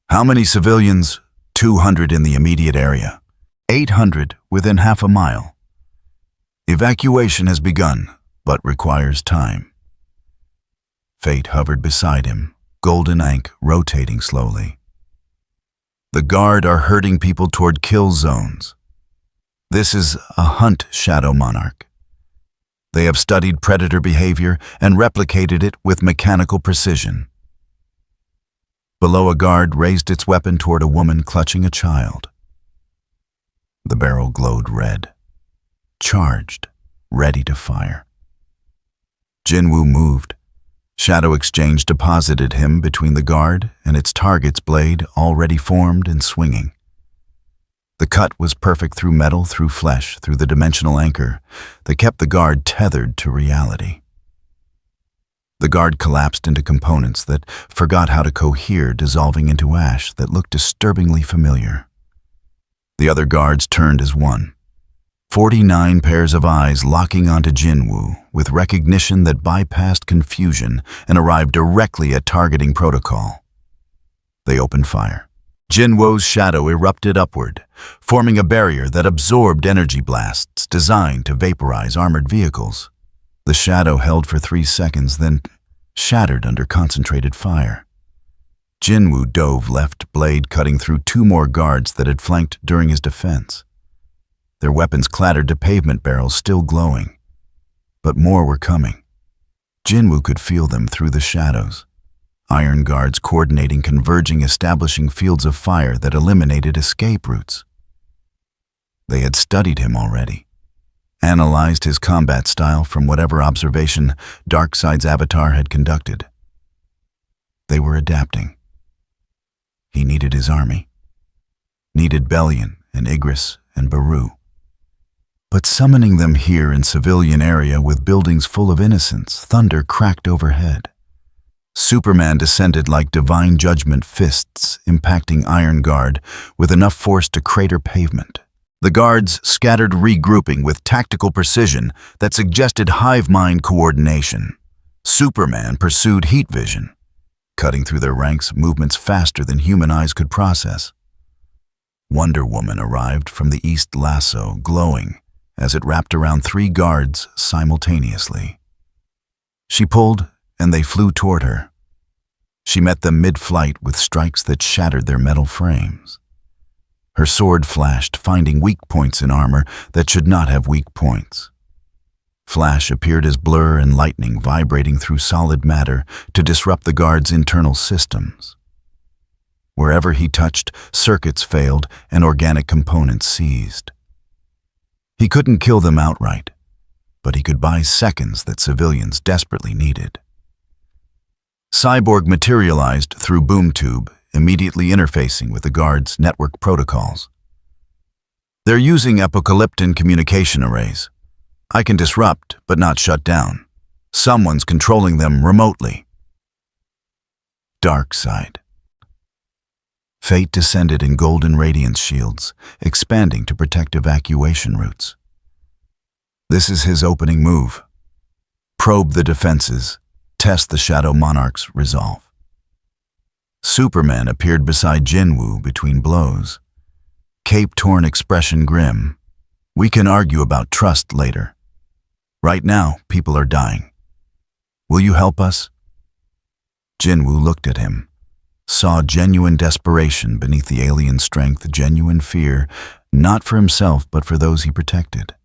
Speaker 1: How many civilians? 200 in the immediate area. 800 within half a mile. Evacuation has begun, but requires time. Fate hovered beside him, golden ink rotating slowly. The Guard are herding people toward kill zones. This is a hunt, Shadow Monarch. They have studied predator behavior and replicated it with mechanical precision. Below, a guard raised its weapon toward a woman clutching a child. The barrel glowed red, charged, ready to fire. Jinwoo moved. Shadow Exchange deposited him between the guard and its target's blade already formed and swinging. The cut was perfect through metal, through flesh, through the dimensional anchor that kept the guard tethered to reality. The guard collapsed into components that forgot how to cohere, dissolving into ash that looked disturbingly familiar. The other guards turned as one. 49 pairs of eyes locking onto Jinwoo with recognition that bypassed confusion and arrived directly at targeting protocol. They opened fire. Jinwoo's shadow erupted upward, forming a barrier that absorbed energy blasts designed to vaporize armored vehicles. The shadow held for 3 seconds, then shattered under concentrated fire. Jinwoo dove left, blade cutting through 2 more guards that had flanked during his defense. Their weapons clattered to pavement barrels still glowing. But more were coming. Jinwoo could feel them through the shadows. Iron guards coordinating, converging, establishing fields of fire that eliminated escape routes. They had studied him already, analyzed his combat style from whatever observation Darkseid's avatar had conducted. They were adapting. He needed his army. Needed Bellion and Igris and Baru. But summoning them here in civilian area with buildings full of innocents, thunder cracked overhead. Superman descended like divine judgment fists impacting Iron Guard with enough force to crater pavement. The guards scattered, regrouping with tactical precision that suggested hive mind coordination. Superman pursued heat vision, cutting through their ranks movements faster than human eyes could process. Wonder Woman arrived from the east, lasso glowing as it wrapped around 3 guards simultaneously. She pulled, and they flew toward her. She met them mid-flight with strikes that shattered their metal frames. Her sword flashed, finding weak points in armor that should not have weak points. Flash appeared as blur and lightning vibrating through solid matter to disrupt the guard's internal systems. Wherever he touched, circuits failed and organic components seized. He couldn't kill them outright, but he could buy seconds that civilians desperately needed. Cyborg materialized through boom tube, immediately interfacing with the guard's network protocols. They're using apocalyptic communication arrays. I can disrupt, but not shut down. Someone's controlling them remotely. Dark side. Fate descended in golden radiance shields, expanding to protect evacuation routes. This is his opening move. Probe the defenses, test the Shadow Monarch's resolve. Superman appeared beside Jinwoo between blows. Cape-torn expression grim. We can argue about trust later. Right now, people are dying. Will you help us? Jinwoo looked at him, saw genuine desperation beneath the alien strength, genuine fear, not for himself but for those he protected.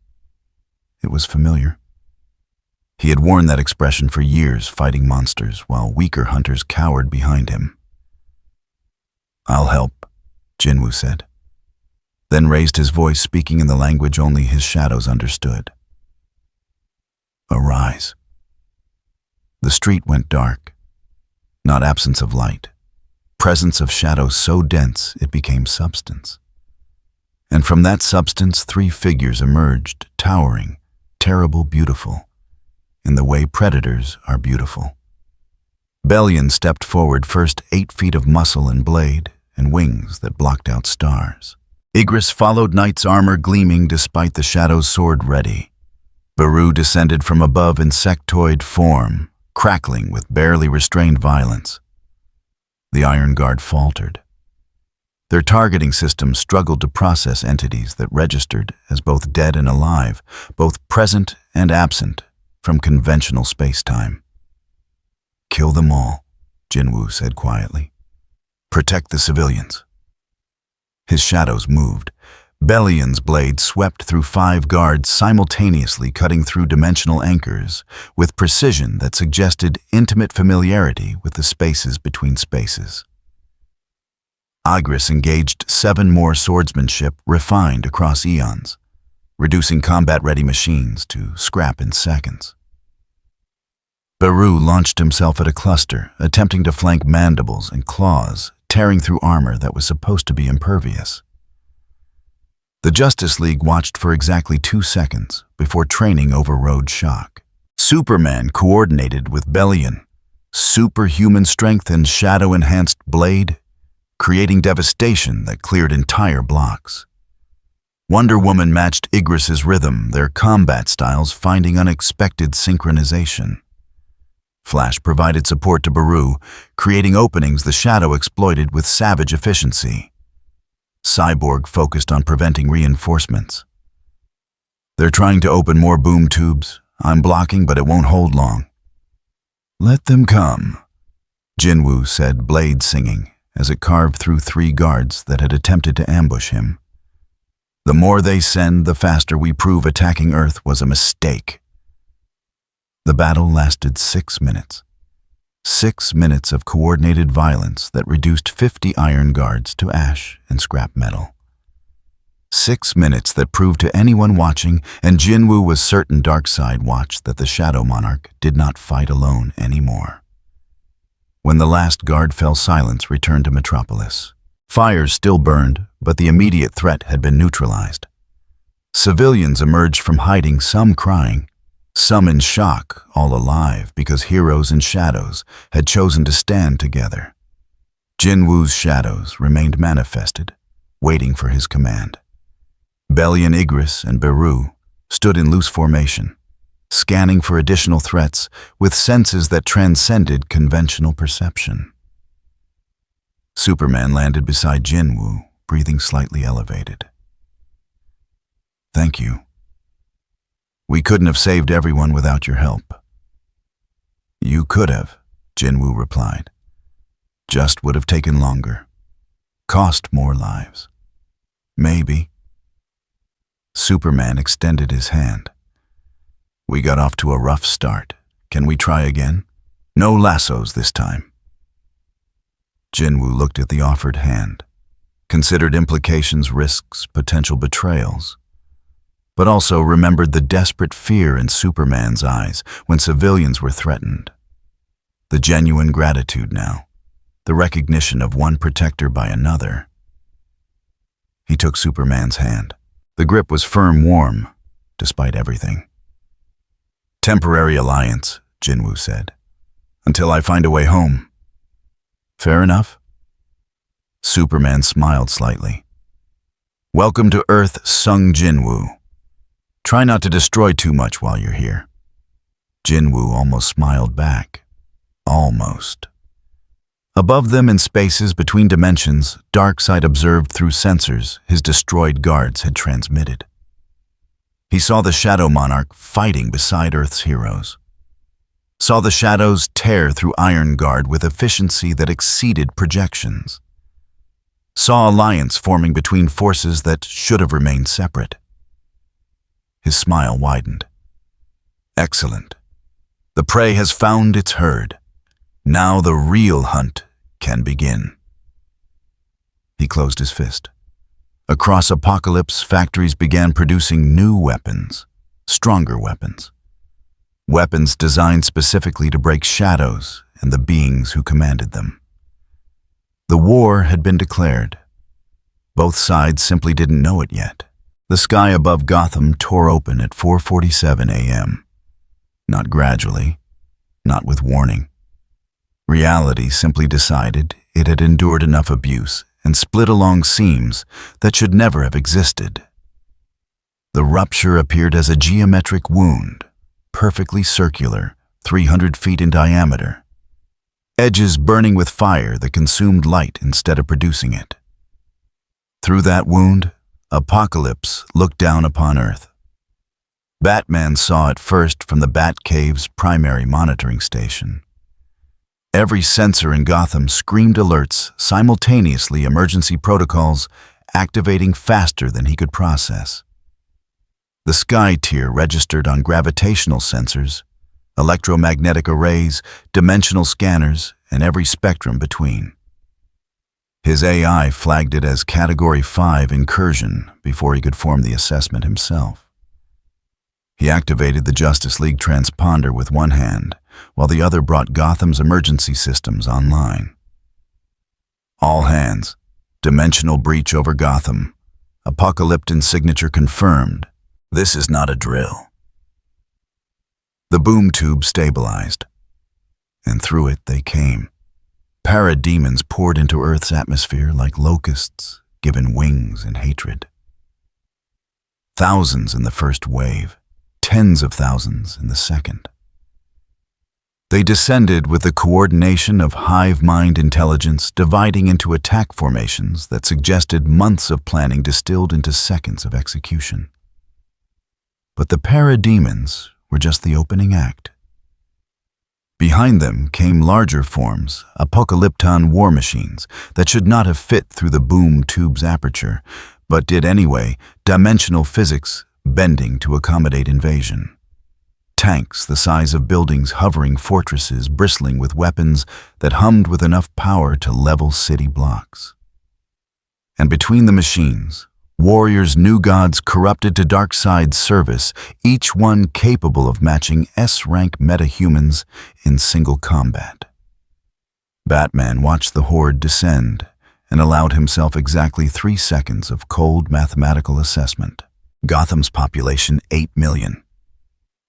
Speaker 1: It was familiar. He had worn that expression for years, fighting monsters, while weaker hunters cowered behind him. I'll help, Jinwoo said, then raised his voice, speaking in the language only his shadows understood. Arise. The street went dark. Not absence of light. Presence of shadow so dense it became substance. And from that substance 3 figures emerged, towering, terrible, beautiful, in the way predators are beautiful. Bellion stepped forward, first 8 feet of muscle and blade, and wings that blocked out stars. Igris followed, knight's armor gleaming despite the shadow's sword ready. Baru descended from above, insectoid form, crackling with barely restrained violence. The Iron Guard faltered. Their targeting system struggled to process entities that registered as both dead and alive, both present and absent from conventional space-time. Kill them all, Jinwoo said quietly. Protect the civilians. His shadows moved. Bellion's blade swept through 5 guards, simultaneously cutting through dimensional anchors with precision that suggested intimate familiarity with the spaces between spaces. Igris engaged 7 more swordsmanship refined across eons, reducing combat-ready machines to scrap in seconds. Baru launched himself at a cluster, attempting to flank mandibles and claws, tearing through armor that was supposed to be impervious. The Justice League watched for exactly 2 seconds before training overrode shock. Superman coordinated with Bellion, superhuman strength and shadow-enhanced blade, creating devastation that cleared entire blocks. Wonder Woman matched Igris's rhythm, their combat styles finding unexpected synchronization. Flash provided support to Baru, creating openings the Shadow exploited with savage efficiency. Cyborg focused on preventing reinforcements. They're trying to open more boom tubes. I'm blocking, but it won't hold long. Let them come, Jinwoo said, blade singing, as it carved through 3 guards that had attempted to ambush him. The more they send, the faster we prove attacking Earth was a mistake. The battle lasted 6 minutes. 6 minutes of coordinated violence that reduced 50 Iron Guards to ash and scrap metal. 6 minutes that proved to anyone watching, and Jinwoo was certain Darkseid watched, that the Shadow Monarch did not fight alone anymore. When the last guard fell, silence returned to Metropolis. Fires still burned, but the immediate threat had been neutralized. Civilians emerged from hiding, some crying, some in shock, all alive because heroes and shadows had chosen to stand together. Jinwoo's shadows remained manifested, waiting for his command. Rebellion Igris and Beru stood in loose formation, scanning for additional threats with senses that transcended conventional perception. Superman landed beside Jinwoo, breathing slightly elevated. "Thank you. We couldn't have saved everyone without your help." "You could have," Jinwoo replied. "Just would have taken longer. Cost more lives. Maybe." Superman extended his hand. "We got off to a rough start. Can we try again? No lassos this time." Jinwoo looked at the offered hand, considered implications, risks, potential betrayals, but also remembered the desperate fear in Superman's eyes when civilians were threatened. The genuine gratitude now, the recognition of one protector by another. He took Superman's hand. The grip was firm, warm, despite everything. "Temporary alliance," Jinwoo said, "until I find a way home." "Fair enough." Superman smiled slightly. "Welcome to Earth, Sung Jinwoo. Try not to destroy too much while you're here." Jinwoo almost smiled back. Almost. Above them in spaces between dimensions, Darkseid observed through sensors his destroyed guards had transmitted. He saw the Shadow Monarch fighting beside Earth's heroes. Saw the shadows tear through Iron Guard with efficiency that exceeded projections. Saw alliance forming between forces that should have remained separate. His smile widened. "Excellent. The prey has found its herd. Now the real hunt can begin." He closed his fist. Across Apocalypse, factories began producing new weapons, stronger weapons. Weapons designed specifically to break shadows and the beings who commanded them. The war had been declared. Both sides simply didn't know it yet. The sky above Gotham tore open at 4:47 a.m. Not gradually, not with warning. Reality simply decided it had endured enough abuse and split along seams that should never have existed. The rupture appeared as a geometric wound, perfectly circular, 300 feet in diameter. Edges burning with fire that consumed light instead of producing it. Through that wound, Apocalypse looked down upon Earth. Batman saw it first from the Batcave's primary monitoring station. Every sensor in Gotham screamed alerts, simultaneously emergency protocols activating faster than he could process. The sky tier registered on gravitational sensors, electromagnetic arrays, dimensional scanners, and every spectrum between. His AI flagged it as Category 5 incursion before he could form the assessment himself. He activated the Justice League transponder with one hand, while the other brought Gotham's emergency systems online. "All hands. Dimensional breach over Gotham. Apocalyptan signature confirmed. This is not a drill." The boom tube stabilized, and through it they came. Parademons poured into Earth's atmosphere like locusts given wings and hatred. Thousands in the first wave, tens of thousands in the second. They descended with the coordination of hive mind intelligence, dividing into attack formations that suggested months of planning distilled into seconds of execution. But the parademons were just the opening act. Behind them came larger forms, apocalypton war machines that should not have fit through the boom tube's aperture, but did anyway, dimensional physics bending to accommodate invasion. Tanks the size of buildings, hovering fortresses bristling with weapons that hummed with enough power to level city blocks. And between the machines, warriors new gods corrupted to Darkseid's service, each one capable of matching S-rank metahumans in single combat. Batman watched the horde descend and allowed himself exactly 3 seconds of cold mathematical assessment. Gotham's population 8 million.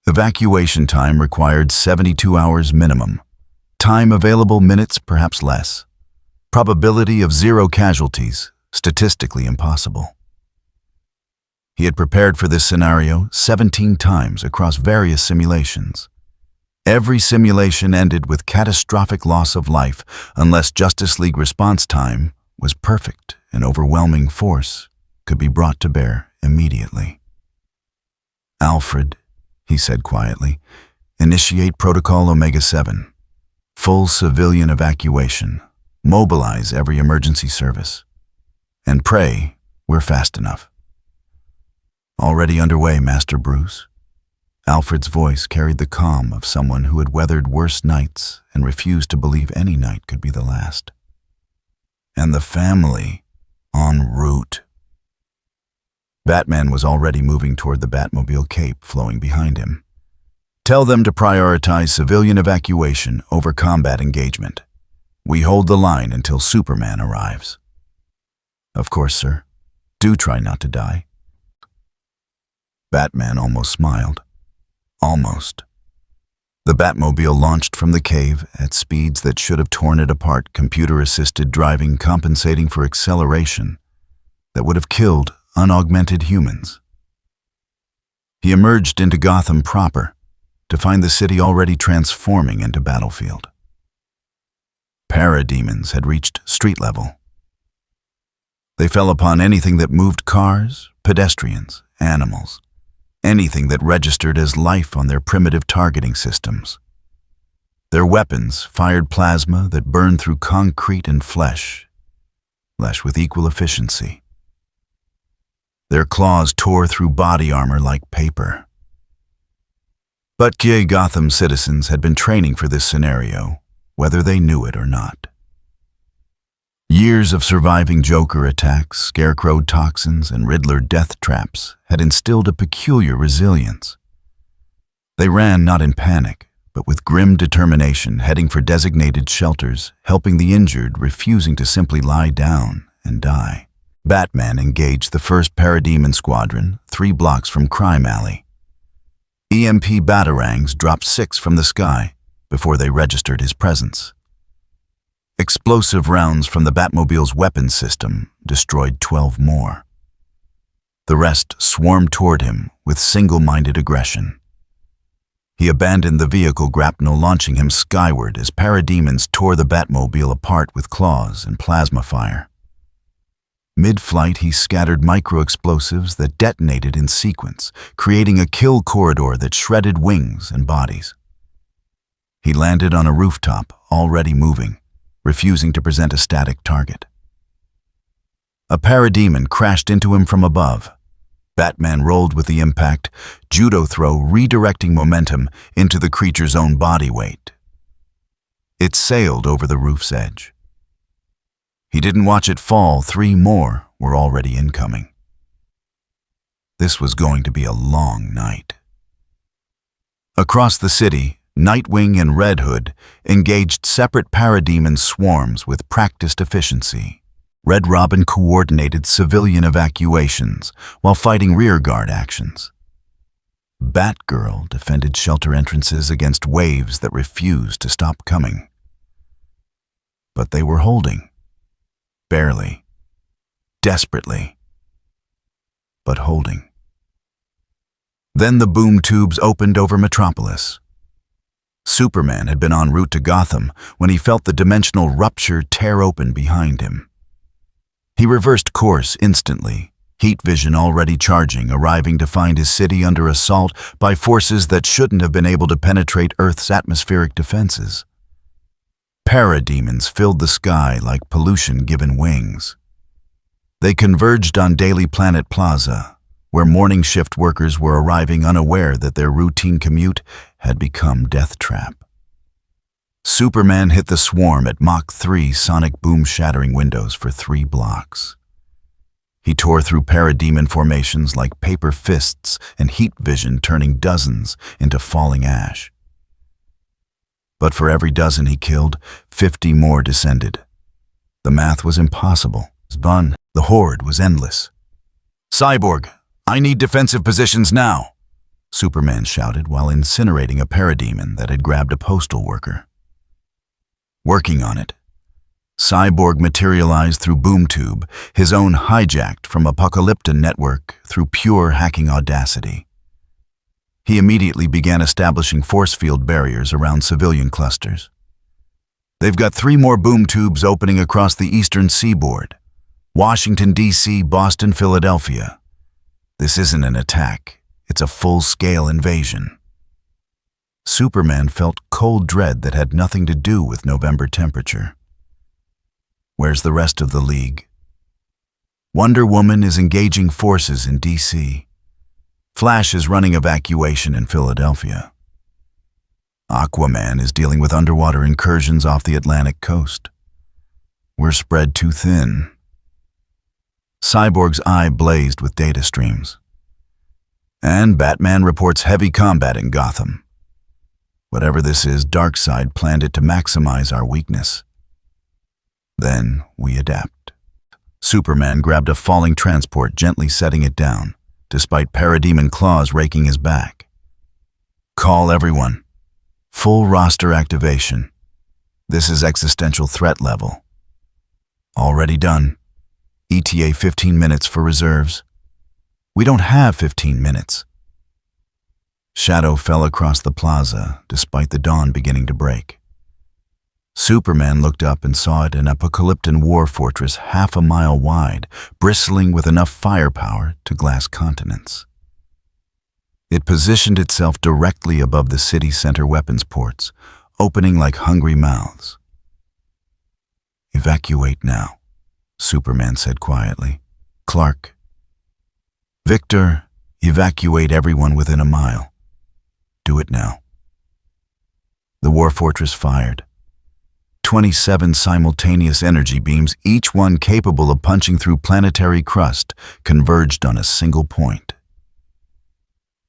Speaker 1: Evacuation time required 72 hours minimum. Time available minutes, perhaps less. Probability of 0 casualties, statistically impossible. He had prepared for this scenario 17 times across various simulations. Every simulation ended with catastrophic loss of life unless Justice League response time was perfect and overwhelming force could be brought to bear immediately. "Alfred," he said quietly, "initiate Protocol Omega-7. Full civilian evacuation. Mobilize every emergency service. And pray we're fast enough." "Already underway, Master Bruce." Alfred's voice carried the calm of someone who had weathered worse nights and refused to believe any night could be the last. "And the family en route." Batman was already moving toward the Batmobile cape flowing behind him. "Tell them to prioritize civilian evacuation over combat engagement. We hold the line until Superman arrives." "Of course, sir. Do try not to die." Batman almost smiled. Almost. The Batmobile launched from the cave at speeds that should have torn it apart, computer-assisted driving compensating for acceleration that would have killed unaugmented humans. He emerged into Gotham proper to find the city already transforming into battlefield. Parademons had reached street level. They fell upon anything that moved: cars, pedestrians, animals, anything that registered as life on their primitive targeting systems. Their weapons fired plasma that burned through concrete and flesh with equal efficiency. Their claws tore through body armor like paper. But Gotham citizens had been training for this scenario, whether they knew it or not. Years of surviving Joker attacks, Scarecrow toxins, and Riddler death traps had instilled a peculiar resilience. They ran not in panic, but with grim determination, heading for designated shelters, helping the injured, refusing to simply lie down and die. Batman engaged the first Parademon squadron 3 blocks from Crime Alley. EMP batarangs dropped 6 from the sky before they registered his presence. Explosive rounds from the Batmobile's weapons system destroyed 12 more. The rest swarmed toward him with single-minded aggression. He abandoned the vehicle grapnel, launching him skyward as parademons tore the Batmobile apart with claws and plasma fire. Mid-flight, he scattered micro-explosives that detonated in sequence, creating a kill corridor that shredded wings and bodies. He landed on a rooftop, already moving, refusing to present a static target. A parademon crashed into him from above. Batman rolled with the impact, judo throw redirecting momentum into the creature's own body weight. It sailed over the roof's edge. He didn't watch it fall. 3 more were already incoming. This was going to be a long night. Across the city, Nightwing and Red Hood engaged separate parademon swarms with practiced efficiency. Red Robin coordinated civilian evacuations while fighting rearguard actions. Batgirl defended shelter entrances against waves that refused to stop coming. But they were holding. Barely. Desperately. But holding. Then the boom tubes opened over Metropolis. Superman had been en route to Gotham when he felt the dimensional rupture tear open behind him. He reversed course instantly, heat vision already charging, arriving to find his city under assault by forces that shouldn't have been able to penetrate Earth's atmospheric defenses. Parademons filled the sky like pollution given wings. They converged on Daily Planet Plaza, where morning shift workers were arriving unaware that their routine commute had become death trap. Superman hit the swarm at Mach 3 sonic boom shattering windows for 3 blocks. He tore through parademon formations like paper fists and heat vision turning dozens into falling ash. But for every dozen he killed, 50 more descended. The math was impossible. The horde was endless. "Cyborg, I need defensive positions now," Superman shouted while incinerating a parademon that had grabbed a postal worker. "Working on it." Cyborg materialized through BoomTube, his own hijacked from Apocalypto network through pure hacking audacity. He immediately began establishing force field barriers around civilian clusters. They've got 3 more BoomTubes opening across the eastern seaboard: Washington, D.C., Boston, Philadelphia. This isn't an attack, it's a full-scale invasion. Superman felt cold dread that had nothing to do with November temperature. Where's the rest of the League? Wonder Woman is engaging forces in D.C. Flash is running evacuation in Philadelphia. Aquaman is dealing with underwater incursions off the Atlantic coast. We're spread too thin. Cyborg's eye blazed with data streams. And Batman reports heavy combat in Gotham. Whatever this is, Darkseid planned it to maximize our weakness. Then we adapt. Superman grabbed a falling transport, gently setting it down, despite parademon claws raking his back. Call everyone. Full roster activation. This is existential threat level. Already done. ETA 15 minutes for reserves. We don't have 15 minutes. Shadow fell across the plaza, despite the dawn beginning to break. Superman looked up and saw it an Apocalypton war fortress half a mile wide, bristling with enough firepower to glass continents. It positioned itself directly above the city center weapons ports, opening like hungry mouths. Evacuate now, Superman said quietly. Clark. Victor, evacuate everyone within a mile. Do it now. The war fortress fired. 27 simultaneous energy beams, each one capable of punching through planetary crust, converged on a single point.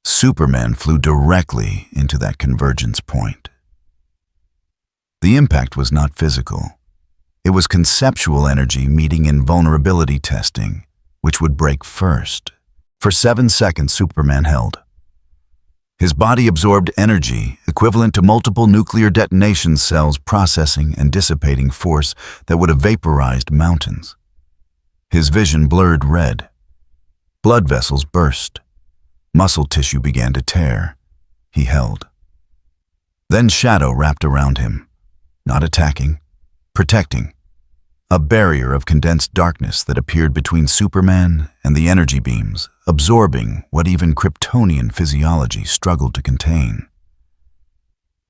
Speaker 1: Superman flew directly into that convergence point. The impact was not physical. It was conceptual energy meeting in vulnerability testing, which would break first. For 7 seconds, Superman held. His body absorbed energy equivalent to multiple nuclear detonation cells processing and dissipating force that would have vaporized mountains. His vision blurred red. Blood vessels burst. Muscle tissue began to tear. He held. Then shadow wrapped around him, not attacking, protecting. A barrier of condensed darkness that appeared between Superman and the energy beams, absorbing what even Kryptonian physiology struggled to contain.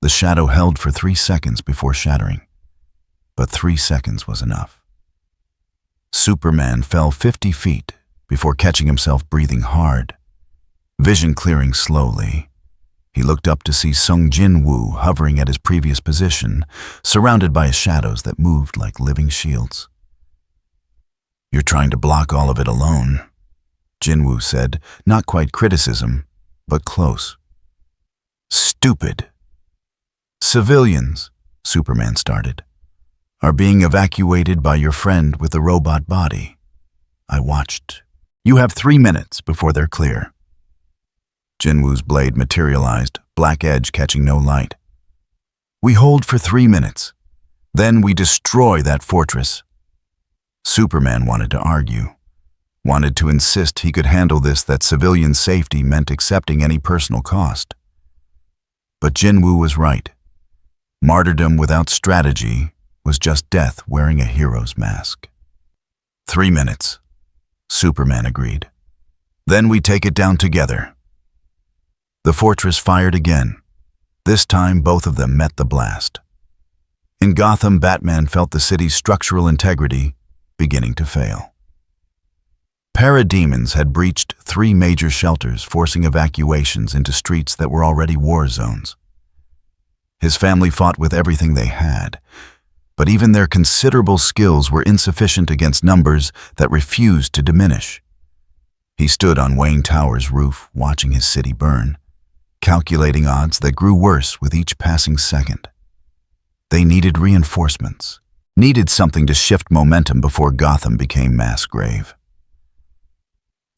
Speaker 1: The shadow held for 3 seconds before shattering, but 3 seconds was enough. Superman fell 50 feet before catching himself breathing hard, vision clearing slowly. He looked up to see Jinwoo hovering at his previous position, surrounded by shadows that moved like living shields. You're trying to block all of it alone, Jinwoo said, not quite criticism, but close. Stupid. Civilians, Superman started, are being evacuated by your friend with the robot body. I watched. You have 3 minutes before they're clear. Jinwoo's blade materialized, black edge catching no light. We hold for 3 minutes. Then we destroy that fortress. Superman wanted to argue, wanted to insist he could handle this, that civilian safety meant accepting any personal cost. But Jinwoo was right. Martyrdom without strategy was just death wearing a hero's mask. 3 minutes, Superman agreed. Then we take it down together. The fortress fired again. This time, both of them met the blast. In Gotham, Batman felt the city's structural integrity beginning to fail. Parademons had breached 3 major shelters, forcing evacuations into streets that were already war zones. His family fought with everything they had, but even their considerable skills were insufficient against numbers that refused to diminish. He stood on Wayne Tower's roof, watching his city burn, calculating odds that grew worse with each passing second. They needed reinforcements, needed something to shift momentum before Gotham became mass grave.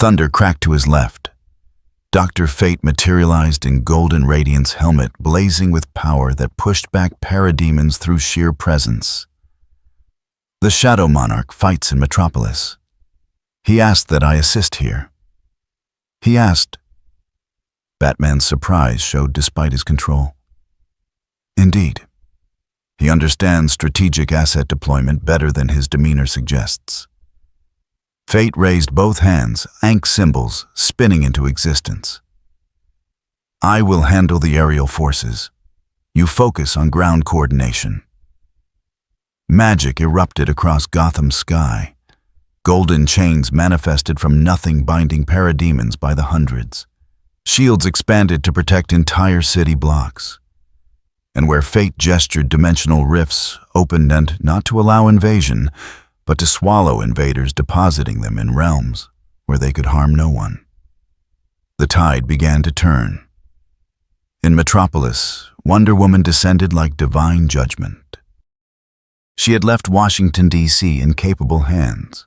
Speaker 1: Thunder cracked to his left. Dr. Fate materialized in Golden Radiant's helmet, blazing with power that pushed back parademons through sheer presence. The Shadow Monarch fights in Metropolis. He asked that I assist here. He asked. Batman's surprise showed despite his control. Indeed. He understands strategic asset deployment better than his demeanor suggests. Fate raised both hands, Ankh symbols spinning into existence. I will handle the aerial forces. You focus on ground coordination. Magic erupted across Gotham's sky. Golden chains manifested from nothing, binding parademons by the hundreds. Shields expanded to protect entire city blocks. And where fate gestured, dimensional rifts opened, and not to allow invasion, but to swallow invaders, depositing them in realms where they could harm no one. The tide began to turn. In Metropolis, Wonder Woman descended like divine judgment. She had left Washington, D.C. in capable hands.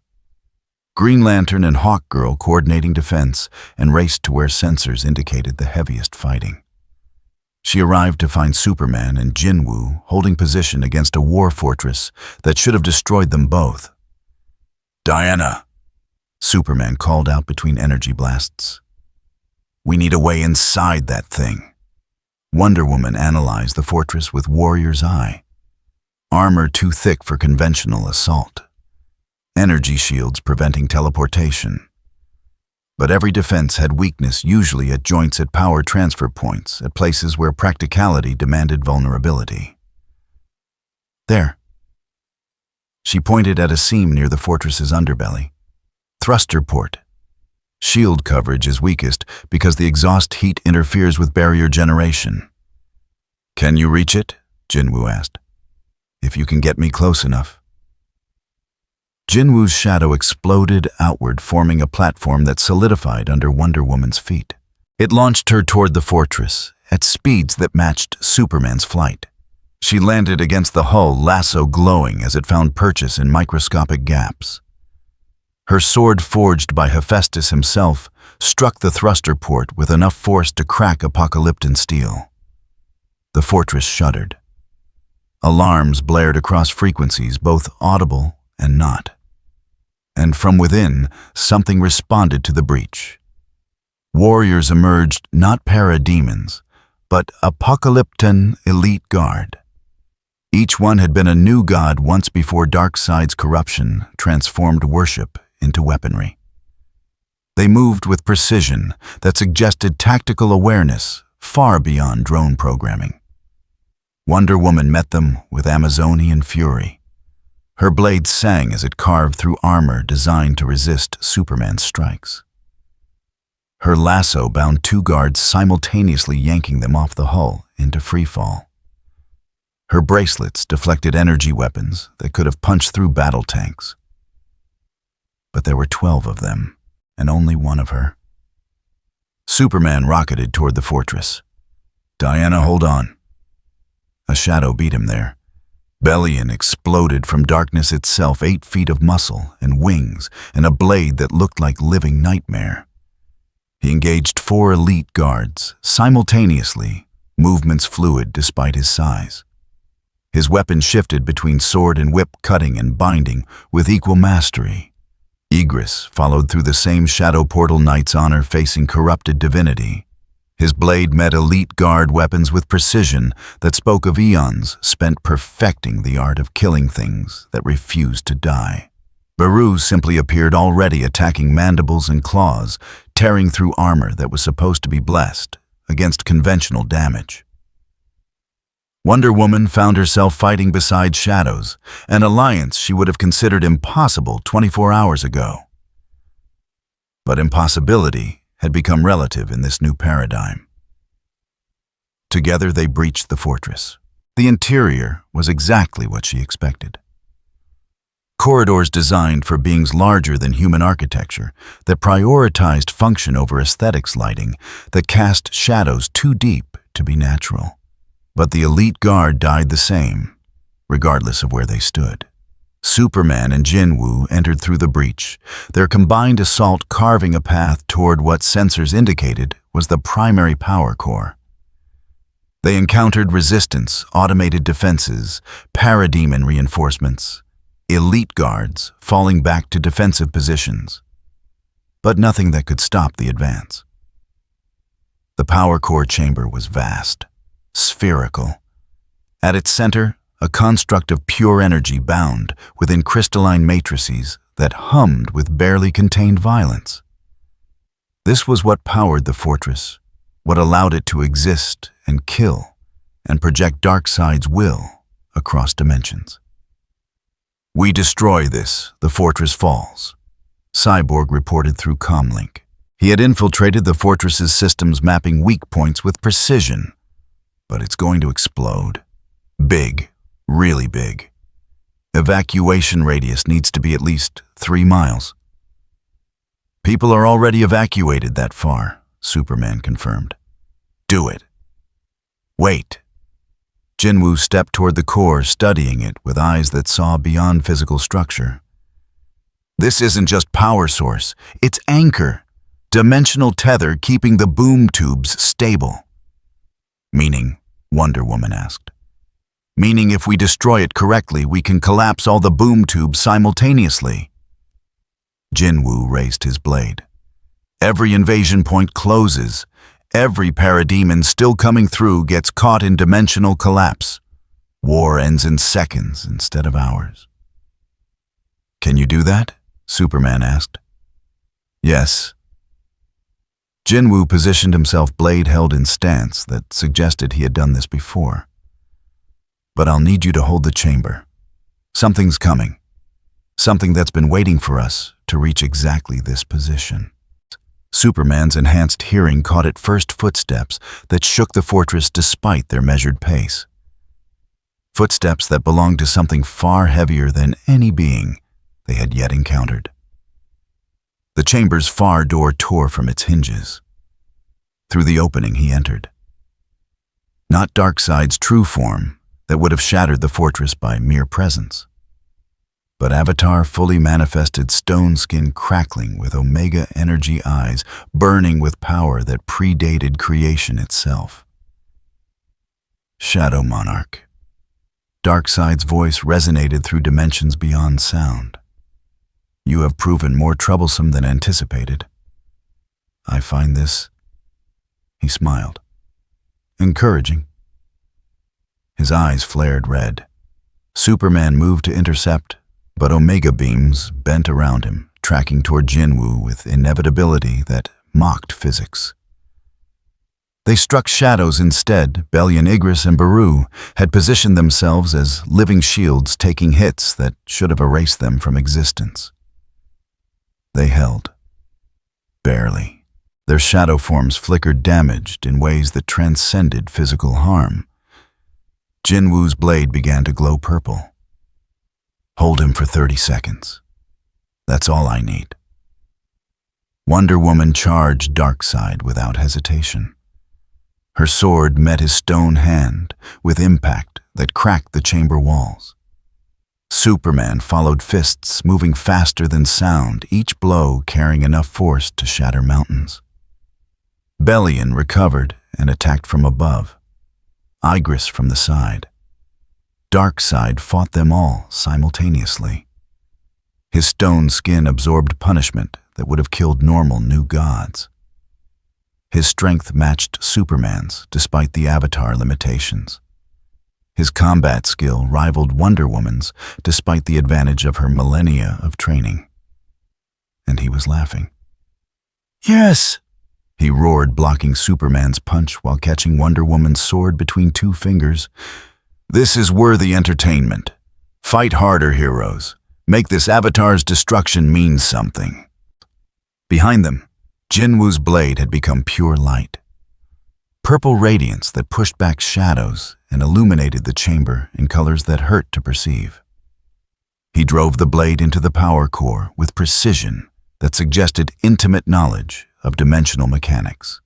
Speaker 1: Green Lantern and Hawkgirl coordinating defense and raced to where sensors indicated the heaviest fighting. She arrived to find Superman and Jinwoo holding position against a war fortress that should have destroyed them both. "Diana," Superman called out between energy blasts. "We need a way inside that thing." Wonder Woman analyzed the fortress with warrior's eye. Armor too thick for conventional assault. Energy shields preventing teleportation. But every defense had weakness, usually at joints at power transfer points, at places where practicality demanded vulnerability. There. She pointed at a seam near the fortress's underbelly. Thruster port. Shield coverage is weakest because the exhaust heat interferes with barrier generation. "Can you reach it?" Jinwoo asked. "If you can get me close enough." Jinwoo's shadow exploded outward, forming a platform that solidified under Wonder Woman's feet. It launched her toward the fortress, at speeds that matched Superman's flight. She landed against the hull, lasso glowing as it found purchase in microscopic gaps. Her sword, forged by Hephaestus himself, struck the thruster port with enough force to crack apocalyptic steel. The fortress shuddered. Alarms blared across frequencies, both audible and not. And from within, something responded to the breach. Warriors emerged, not parademons, but apocalyptic elite guard. Each one had been a new god once before Darkseid's corruption transformed worship into weaponry. They moved with precision that suggested tactical awareness far beyond drone programming. Wonder Woman met them with Amazonian fury. Her blade sang as it carved through armor designed to resist Superman's strikes. Her lasso bound two guards, simultaneously yanking them off the hull into freefall. Her bracelets deflected energy weapons that could have punched through battle tanks. But there were 12 of them, and only one of her. Superman rocketed toward the fortress. "Diana, hold on." A shadow beat him there. Bellion exploded from darkness itself, 8 feet of muscle and wings, and a blade that looked like living nightmare. He engaged 4 elite guards, simultaneously, movements fluid despite his size. His weapon shifted between sword and whip, cutting and binding with equal mastery. Egress followed through the same shadow portal, Knight's Honor facing corrupted divinity. His blade met elite guard weapons with precision that spoke of eons spent perfecting the art of killing things that refused to die. Baru simply appeared, already attacking mandibles and claws, tearing through armor that was supposed to be blessed against conventional damage. Wonder Woman found herself fighting beside shadows, an alliance she would have considered impossible 24 hours ago. But impossibility had become relative in this new paradigm. Together they breached the fortress. The interior was exactly what she expected. Corridors designed for beings larger than human architecture that prioritized function over aesthetics, lighting that cast shadows too deep to be natural. But the elite guard died the same, regardless of where they stood. Superman and Jinwoo entered through the breach, their combined assault carving a path toward what sensors indicated was the primary power core. They encountered resistance, automated defenses, parademon reinforcements, elite guards falling back to defensive positions, but nothing that could stop the advance. The power core chamber was vast, spherical. At its center, a construct of pure energy bound within crystalline matrices that hummed with barely contained violence. This was what powered the fortress, what allowed it to exist and kill and project Darkseid's will across dimensions. "We destroy this, the fortress falls," Cyborg reported through comlink. He had infiltrated the fortress's systems, mapping weak points with precision. But it's going to explode. Big, really big. Evacuation radius needs to be at least 3 miles. "People are already evacuated that far," Superman confirmed. "Do it." "Wait." Jinwoo stepped toward the core, studying it with eyes that saw beyond physical structure. "This isn't just power source, it's anchor. Dimensional tether keeping the boom tubes stable." "Meaning?" Wonder Woman asked. "Meaning if we destroy it correctly, we can collapse all the boom tubes simultaneously." Jinwoo raised his blade. "Every invasion point closes. Every parademon still coming through gets caught in dimensional collapse. War ends in seconds instead of hours." "Can you do that?" Superman asked. "Yes." Jinwoo positioned himself, blade held in stance that suggested he had done this before. "But I'll need you to hold the chamber. Something's coming. Something that's been waiting for us to reach exactly this position." Superman's enhanced hearing caught at first footsteps that shook the fortress despite their measured pace. Footsteps that belonged to something far heavier than any being they had yet encountered. The chamber's far door tore from its hinges. Through the opening he entered. Not Darkseid's true form that would have shattered the fortress by mere presence, but Avatar fully manifested, stone skin crackling with Omega energy eyes, burning with power that predated creation itself. "Shadow Monarch." Darkseid's voice resonated through dimensions beyond sound. "You have proven more troublesome than anticipated. I find this," he smiled, "encouraging." His eyes flared red. Superman moved to intercept, but Omega beams bent around him, tracking toward Jinwoo with inevitability that mocked physics. They struck shadows instead. Bellion, Igris, and Baru had positioned themselves as living shields, taking hits that should have erased them from existence. They held. Barely. Their shadow forms flickered, damaged in ways that transcended physical harm. Jinwoo's blade began to glow purple. "Hold him for 30 seconds. That's all I need." Wonder Woman charged Darkseid without hesitation. Her sword met his stone hand with impact that cracked the chamber walls. Superman followed, fists moving faster than sound, each blow carrying enough force to shatter mountains. Bellion recovered and attacked from above, Igris from the side. Darkseid fought them all simultaneously. His stone skin absorbed punishment that would have killed normal new gods. His strength matched Superman's despite the Avatar limitations. His combat skill rivaled Wonder Woman's despite the advantage of her millennia of training. And he was laughing. "Yes!" he roared, blocking Superman's punch while catching Wonder Woman's sword between 2 fingers. "This is worthy entertainment. Fight harder, heroes. Make this Avatar's destruction mean something." Behind them, Jinwoo's blade had become pure light. Purple radiance that pushed back shadows and illuminated the chamber in colors that hurt to perceive. He drove the blade into the power core with precision that suggested intimate knowledge of dimensional mechanics.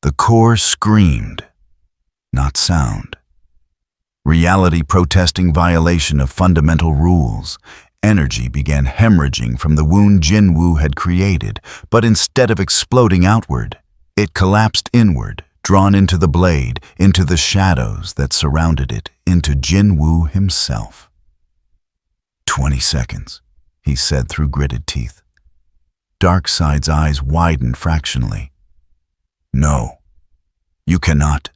Speaker 1: The core screamed, not sound. Reality protesting violation of fundamental rules. Energy began hemorrhaging from the wound Jinwoo had created, but instead of exploding outward, it collapsed inward, drawn into the blade, into the shadows that surrounded it, into Jinwoo himself. 20 seconds, he said through gritted teeth. Darkseid's eyes widened fractionally. No, you cannot.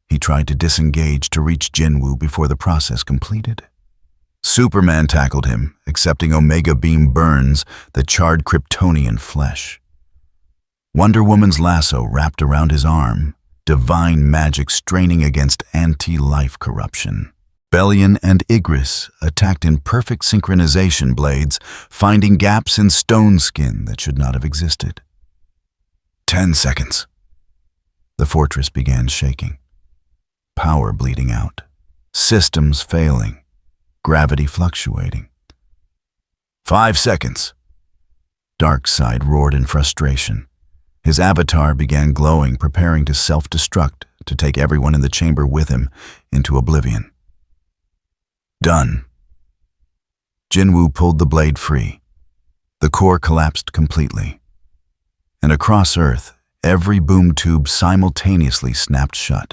Speaker 1: He tried to disengage to reach Jinwoo before the process completed. Superman tackled him, accepting Omega Beam burns that charred Kryptonian flesh. Wonder Woman's lasso wrapped around his arm, divine magic straining against anti-life corruption. Bellion and Igris attacked in perfect synchronization blades, finding gaps in stone skin that should not have existed. 10 seconds. The fortress began shaking. Power bleeding out. Systems failing. Gravity fluctuating. 5 seconds. Darkseid roared in frustration. His avatar began glowing, preparing to self-destruct, to take everyone in the chamber with him into oblivion. Done. Jinwoo pulled the blade free. The core collapsed completely. And across Earth, every boom tube simultaneously snapped shut.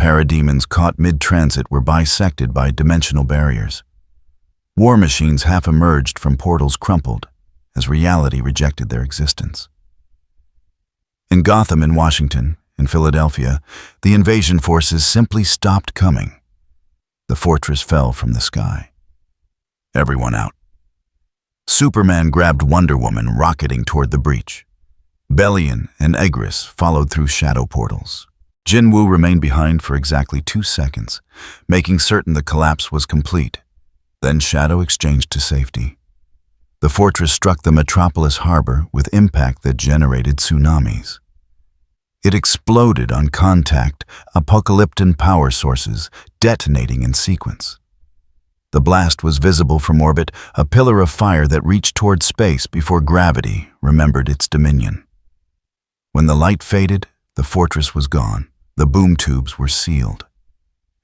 Speaker 1: Parademons caught mid-transit were bisected by dimensional barriers. War machines half emerged from portals crumpled, as reality rejected their existence. In Gotham and Washington, in Philadelphia, the invasion forces simply stopped coming. The fortress fell from the sky. Everyone out. Superman grabbed Wonder Woman, rocketing toward the breach. Bellion and Igris followed through shadow portals. Jinwoo remained behind for exactly 2 seconds, making certain the collapse was complete. Then Shadow exchanged to safety. The fortress struck the metropolis harbor with impact that generated tsunamis. It exploded on contact, apocalyptic power sources detonating in sequence. The blast was visible from orbit, a pillar of fire that reached toward space before gravity remembered its dominion. When the light faded, the fortress was gone. The boom tubes were sealed.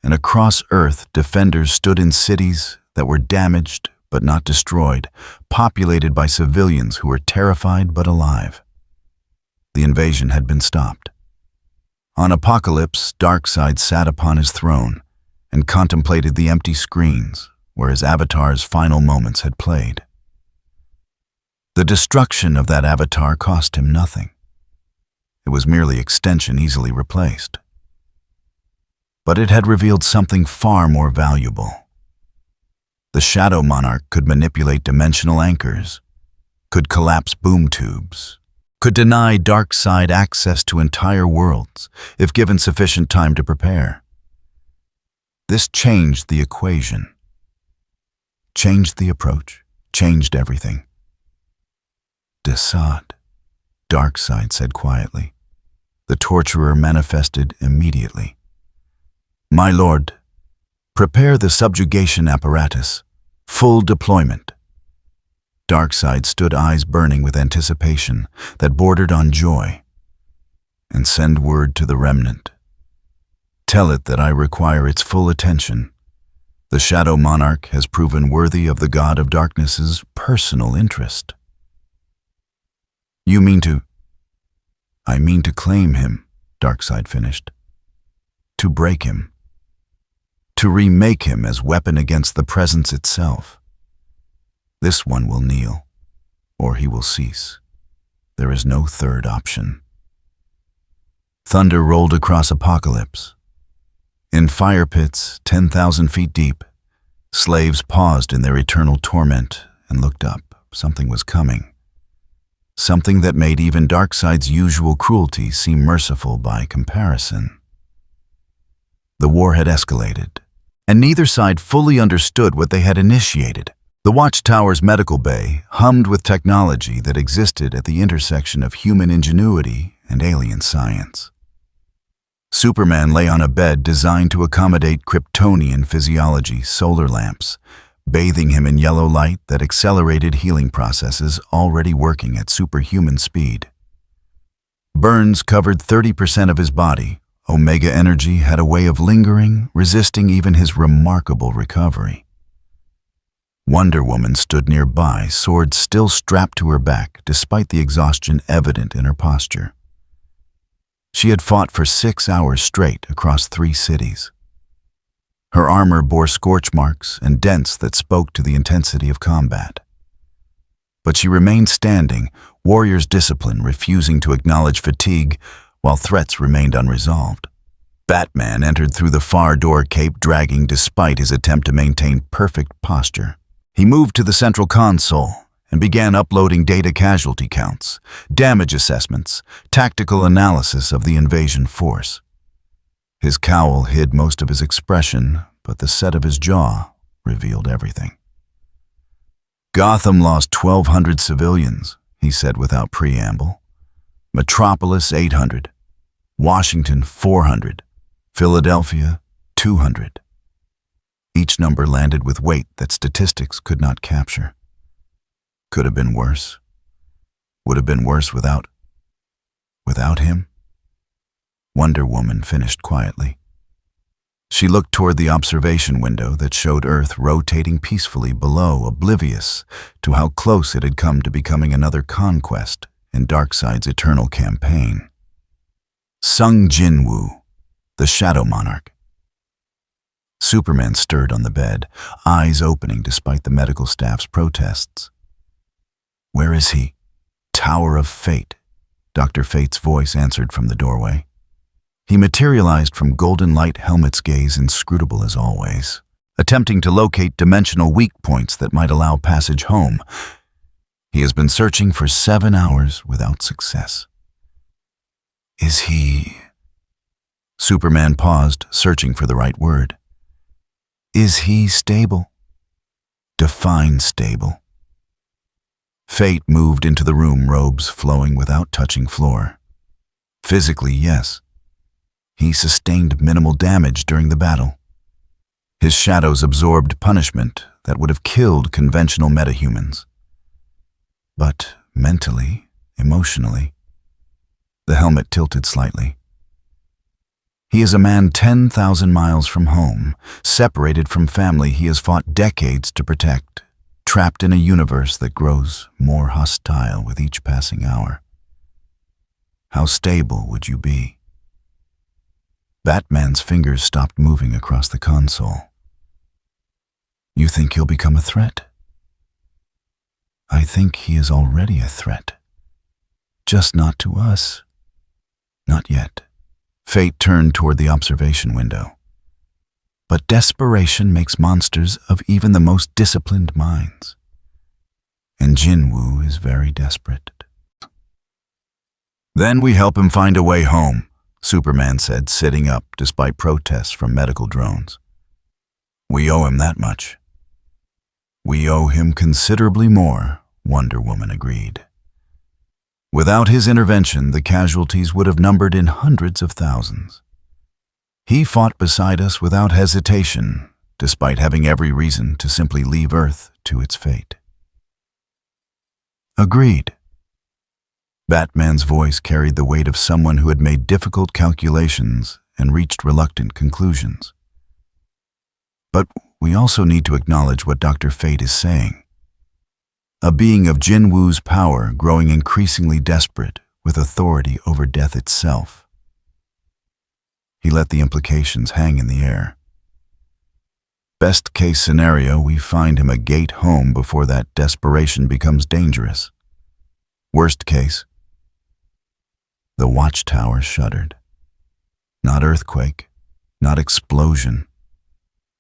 Speaker 1: And across Earth, defenders stood in cities that were damaged but not destroyed, populated by civilians who were terrified but alive. The invasion had been stopped. On Apocalypse, Darkseid sat upon his throne and contemplated the empty screens where his avatar's final moments had played. The destruction of that avatar cost him nothing. It was merely extension easily replaced. But it had revealed something far more valuable. The Shadow Monarch could manipulate dimensional anchors, could collapse boom tubes, could deny Darkseid access to entire worlds if given sufficient time to prepare. This changed the equation, changed the approach, changed everything. Decide, Darkseid said quietly. The torturer manifested immediately. My lord, prepare the subjugation apparatus. Full deployment. Darkseid stood, eyes burning with anticipation that bordered on joy. And send word to the remnant. Tell it that I require its full attention. The Shadow Monarch has proven worthy of the God of Darkness's personal interest. You mean to... I mean to claim him, Darkseid finished. To break him. To remake him as weapon against the presence itself. This one will kneel, or he will cease. There is no third option. Thunder rolled across Apocalypse. In fire pits 10,000 feet deep, slaves paused in their eternal torment and looked up. Something was coming. Something that made even Darkseid's usual cruelty seem merciful by comparison. The war had escalated, and neither side fully understood what they had initiated. The Watchtower's medical bay hummed with technology that existed at the intersection of human ingenuity and alien science. Superman lay on a bed designed to accommodate Kryptonian physiology, solar lamps, bathing him in yellow light that accelerated healing processes already working at superhuman speed. Burns covered 30% of his body. Omega energy had a way of lingering, resisting even his remarkable recovery. Wonder Woman stood nearby, sword still strapped to her back, despite the exhaustion evident in her posture. She had fought for 6 hours straight across 3 cities. Her armor bore scorch marks and dents that spoke to the intensity of combat. But she remained standing, warrior's discipline refusing to acknowledge fatigue while threats remained unresolved. Batman entered through the far door, cape dragging despite his attempt to maintain perfect posture. He moved to the central console and began uploading data: casualty counts, damage assessments, tactical analysis of the invasion force. His cowl hid most of his expression, but the set of his jaw revealed everything. "Gotham lost 1,200 civilians," he said without preamble. "Metropolis 800, Washington 400, Philadelphia 200. Each number landed with weight that statistics could not capture. Could have been worse. Would have been worse without him? Wonder Woman finished quietly. She looked toward the observation window that showed Earth rotating peacefully below, oblivious to how close it had come to becoming another conquest in Darkseid's eternal campaign. Sung Jinwoo, the Shadow Monarch. Superman stirred on the bed, eyes opening despite the medical staff's protests. "Where is he?" "Tower of Fate," Dr. Fate's voice answered from the doorway. He materialized from golden light, helmet's gaze inscrutable as always, attempting to locate dimensional weak points that might allow passage home. He has been searching for 7 hours without success. "Is he—" Superman paused, searching for the right word. "Is he stable?" "Define stable." Fate moved into the room, robes flowing without touching floor. "Physically, yes. He sustained minimal damage during the battle. His shadows absorbed punishment that would have killed conventional metahumans. But mentally, emotionally," the helmet tilted slightly. "He is a man 10,000 miles from home, separated from family he has fought decades to protect, trapped in a universe that grows more hostile with each passing hour. How stable would you be?" Batman's fingers stopped moving across the console. "You think he'll become a threat?" "I think he is already a threat. Just not to us. Not yet." Fate turned toward the observation window. "But desperation makes monsters of even the most disciplined minds. And Jinwoo is very desperate." "Then we help him find a way home," Superman said, sitting up despite protests from medical drones. "We owe him that much." "We owe him considerably more," Wonder Woman agreed. "Without his intervention, the casualties would have numbered in hundreds of thousands. He fought beside us without hesitation, despite having every reason to simply leave Earth to its fate." "Agreed." Batman's voice carried the weight of someone who had made difficult calculations and reached reluctant conclusions. "But we also need to acknowledge what Dr. Fate is saying. A being of Jinwoo's power growing increasingly desperate with authority over death itself." He let the implications hang in the air. "Best case scenario, we find him a gate home before that desperation becomes dangerous. Worst case..." The watchtower shuddered. Not earthquake, not explosion.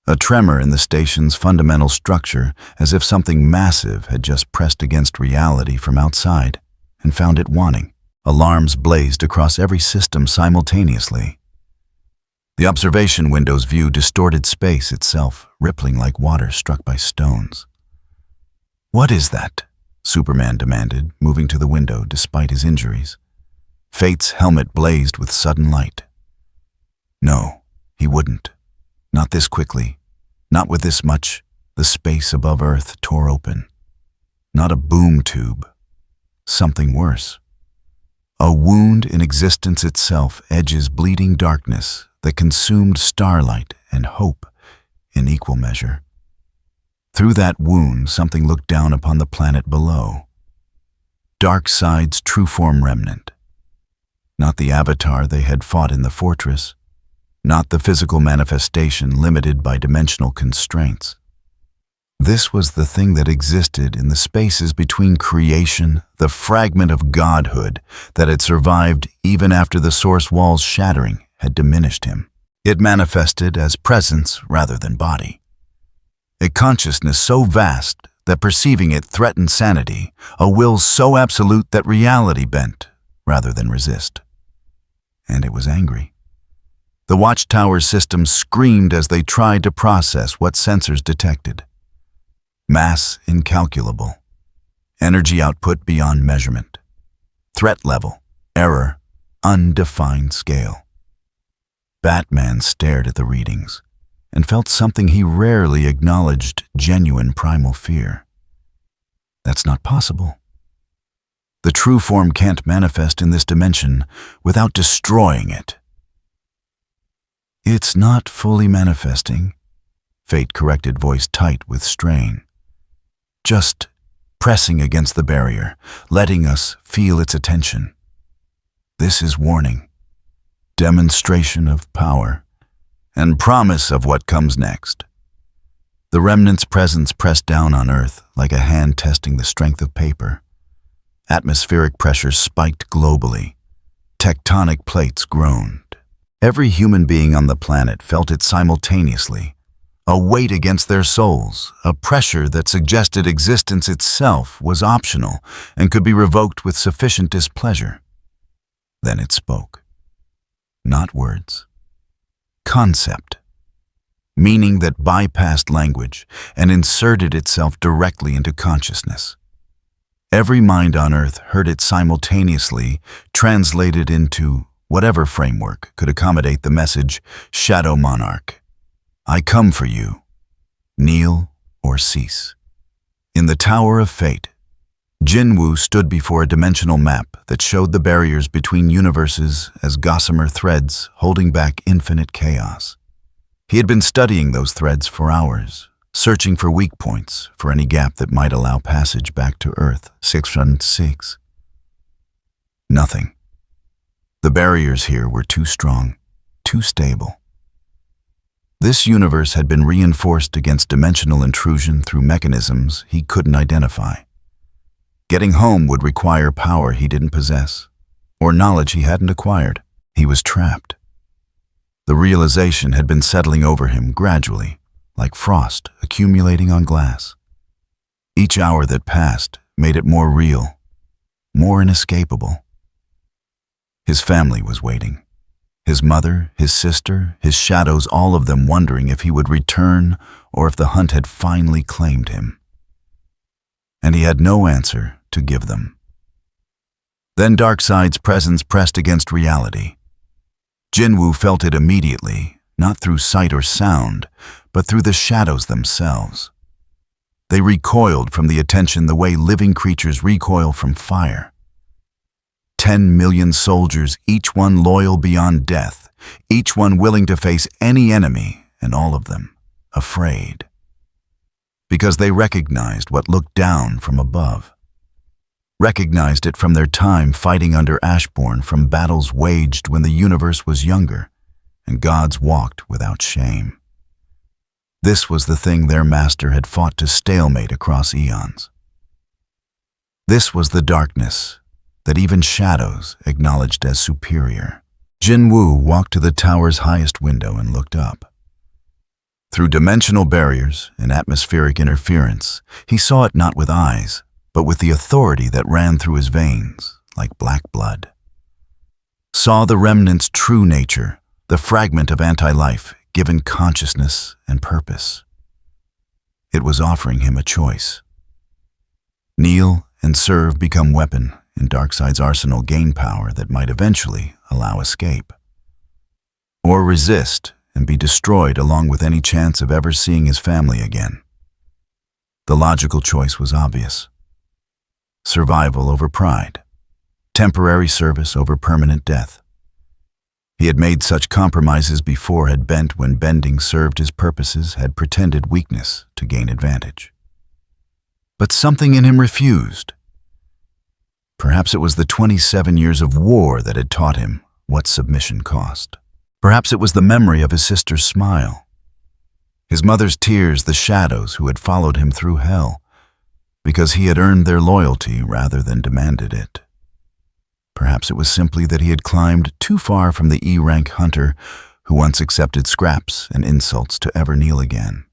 Speaker 1: A tremor in the station's fundamental structure, as if something massive had just pressed against reality from outside and found it wanting. Alarms blazed across every system simultaneously. The observation window's view distorted space itself, rippling like water struck by stones. "What is that?" Superman demanded, moving to the window despite his injuries. Fate's helmet blazed with sudden light. No, he wouldn't. Not this quickly. Not with this much. The space above Earth tore open. Not a boom tube. Something worse. A wound in existence itself edges bleeding darkness that consumed starlight and hope in equal measure. Through that wound, something looked down upon the planet below. Darkseid's true form remnant. Not the avatar they had fought in the fortress, not the physical manifestation limited by dimensional constraints. This was the thing that existed in the spaces between creation, the fragment of godhood that had survived even after the source wall's shattering had diminished him. It manifested as presence rather than body. A consciousness so vast that perceiving it threatened sanity, a will so absolute that reality bent rather than resist. And it was angry. The watchtower's system screamed as they tried to process what sensors detected. Mass incalculable, energy output beyond measurement, threat level, error, undefined scale. Batman stared at the readings and felt something he rarely acknowledged: genuine primal fear. That's not possible. The true form can't manifest in this dimension without destroying it. It's not fully manifesting, Fate corrected, voice tight with strain. Just pressing against the barrier, letting us feel its attention. This is warning, demonstration of power, and promise of what comes next. The remnant's presence pressed down on Earth like a hand testing the strength of paper. Atmospheric pressure spiked globally. Tectonic plates groaned. Every human being on the planet felt it simultaneously. A weight against their souls, a pressure that suggested existence itself was optional and could be revoked with sufficient displeasure. Then it spoke. Not words. Concept. Meaning that bypassed language and inserted itself directly into consciousness. Every mind on Earth heard it simultaneously, translated into whatever framework could accommodate the message: Shadow Monarch, I come for you. Kneel or cease. In the Tower of Fate, Jinwoo stood before a dimensional map that showed the barriers between universes as gossamer threads holding back infinite chaos. He had been studying those threads for hours, searching for weak points, for any gap that might allow passage back to Earth 616. Nothing. The barriers here were too strong, too stable. This universe had been reinforced against dimensional intrusion through mechanisms he couldn't identify. Getting home would require power he didn't possess, or knowledge he hadn't acquired. He was trapped. The realization had been settling over him gradually, like frost accumulating on glass. Each hour that passed made it more real, more inescapable. His family was waiting. His mother, his sister, his shadows, all of them wondering if he would return or if the hunt had finally claimed him. And he had no answer to give them. Then Darkseid's presence pressed against reality. Jinwoo felt it immediately, not through sight or sound, but through the shadows themselves. They recoiled from the attention the way living creatures recoil from fire. 10 million soldiers, each one loyal beyond death, each one willing to face any enemy, and all of them afraid. Because they recognized what looked down from above. Recognized it from their time fighting under Ashbourne, from battles waged when the universe was younger, and gods walked without shame. This was the thing their master had fought to stalemate across eons. This was the darkness that even shadows acknowledged as superior. Jinwoo walked to the tower's highest window and looked up. Through dimensional barriers and atmospheric interference, he saw it not with eyes, but with the authority that ran through his veins like black blood. Saw the remnant's true nature, the fragment of anti-life given consciousness and purpose. It was offering him a choice. Kneel and serve, become weapon, in Darkseid's arsenal gain power that might eventually allow escape. Or resist and be destroyed along with any chance of ever seeing his family again. The logical choice was obvious. Survival over pride. Temporary service over permanent death. He had made such compromises before, had bent when bending served his purposes, had pretended weakness to gain advantage. But something in him refused. Perhaps it was the 27 years of war that had taught him what submission cost. Perhaps it was the memory of his sister's smile, his mother's tears, the shadows who had followed him through hell, because he had earned their loyalty rather than demanded it. Perhaps it was simply that he had climbed too far from the E-rank hunter who once accepted scraps and insults to ever kneel again.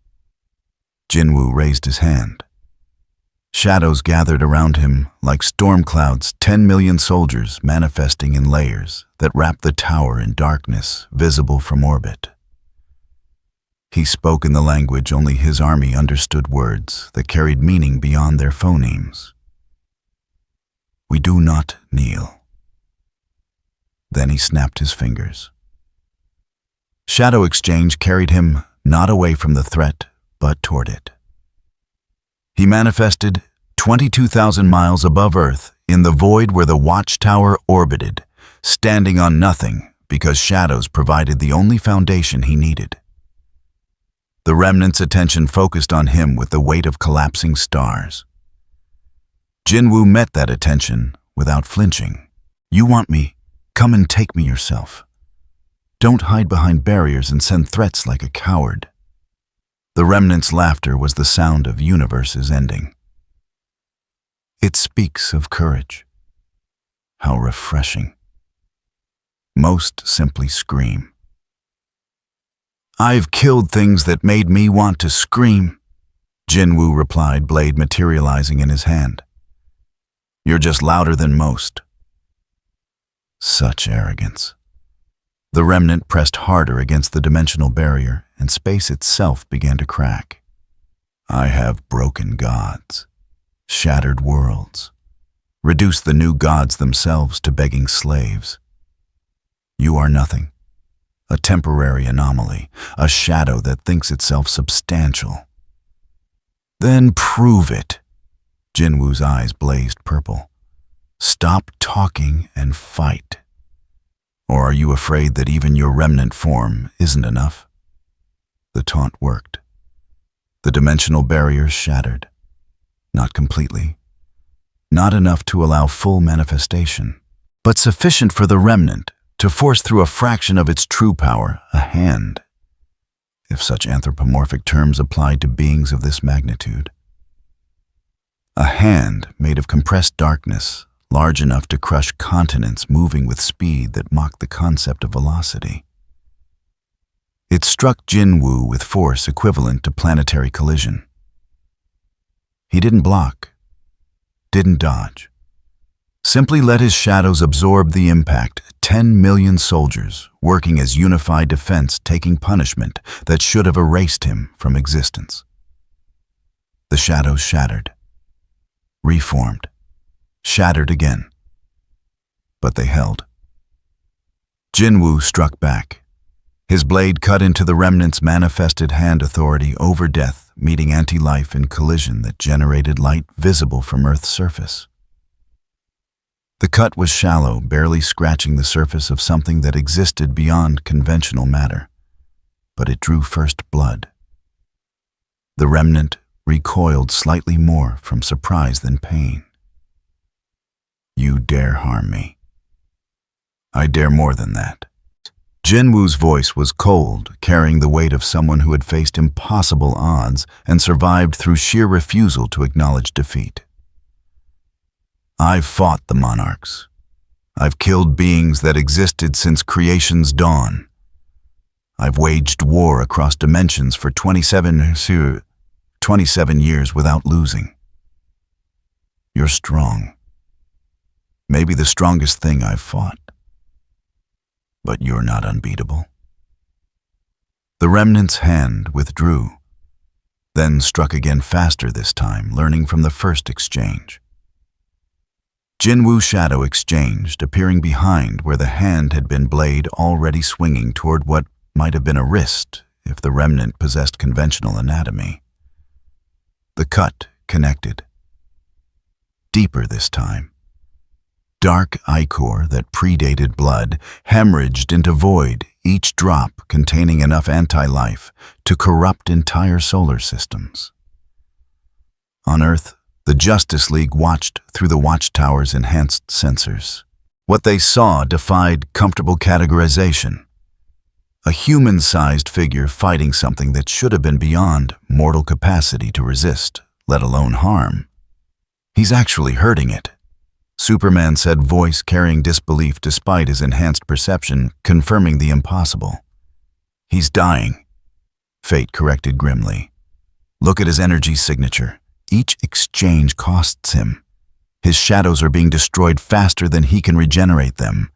Speaker 1: Jinwoo raised his hand. Shadows gathered around him like storm clouds, 10 million soldiers manifesting in layers that wrapped the tower in darkness, visible from orbit. He spoke in the language only his army understood, words that carried meaning beyond their phonemes. "We do not kneel." Then he snapped his fingers. Shadow exchange carried him not away from the threat, but toward it. He manifested 22,000 miles above Earth in the void where the watchtower orbited, standing on nothing because shadows provided the only foundation he needed. The remnant's attention focused on him with the weight of collapsing stars. Jinwoo met that attention without flinching. "You want me? Come and take me yourself. Don't hide behind barriers and send threats like a coward." The remnant's laughter was the sound of universes ending. It speaks of courage. How refreshing. Most simply scream. "I've killed things that made me want to scream," Jinwoo replied, blade materializing in his hand. "You're just louder than most." Such arrogance. The remnant pressed harder against the dimensional barrier, and space itself began to crack. "I have broken gods, shattered worlds, reduced the new gods themselves to begging slaves. You are nothing, a temporary anomaly, a shadow that thinks itself substantial." "Then prove it." Jinwoo's eyes blazed purple. "Stop talking and fight. Or are you afraid that even your remnant form isn't enough?" The taunt worked. The dimensional barriers shattered. Not completely. Not enough to allow full manifestation, but sufficient for the remnant to force through a fraction of its true power, a hand, if such anthropomorphic terms applied to beings of this magnitude. A hand made of compressed darkness, large enough to crush continents moving with speed that mocked the concept of velocity. It struck Jinwoo with force equivalent to planetary collision. He didn't block, didn't dodge. Simply let his shadows absorb the impact. 10 million soldiers working as unified defense, taking punishment that should have erased him from existence. The shadows shattered, reformed, shattered again. But they held. Jinwoo struck back. His blade cut into the remnant's manifested hand, authority over death, meeting anti-life in collision that generated light visible from Earth's surface. The cut was shallow, barely scratching the surface of something that existed beyond conventional matter, but it drew first blood. The remnant recoiled slightly more from surprise than pain. "You dare harm me. I dare more than that." Jinwoo's voice was cold, carrying the weight of someone who had faced impossible odds and survived through sheer refusal to acknowledge defeat. "I've fought the monarchs. I've killed beings that existed since creation's dawn. I've waged war across dimensions for 27 years without losing. You're strong. Maybe the strongest thing I've fought. But you're not unbeatable." The remnant's hand withdrew, then struck again faster this time, learning from the first exchange. Jinwoo shadow exchanged, appearing behind where the hand had been, blade already swinging toward what might have been a wrist if the remnant possessed conventional anatomy. The cut connected. Deeper this time. Dark ichor that predated blood hemorrhaged into void, each drop containing enough anti-life to corrupt entire solar systems. On Earth, the Justice League watched through the Watchtower's enhanced sensors. What they saw defied comfortable categorization. A human-sized figure fighting something that should have been beyond mortal capacity to resist, let alone harm. He's actually hurting it. Superman said, voice carrying disbelief despite his enhanced perception, confirming the impossible. He's dying, Fate corrected grimly. Look at his energy signature. Each exchange costs him. His shadows are being destroyed faster than he can regenerate them.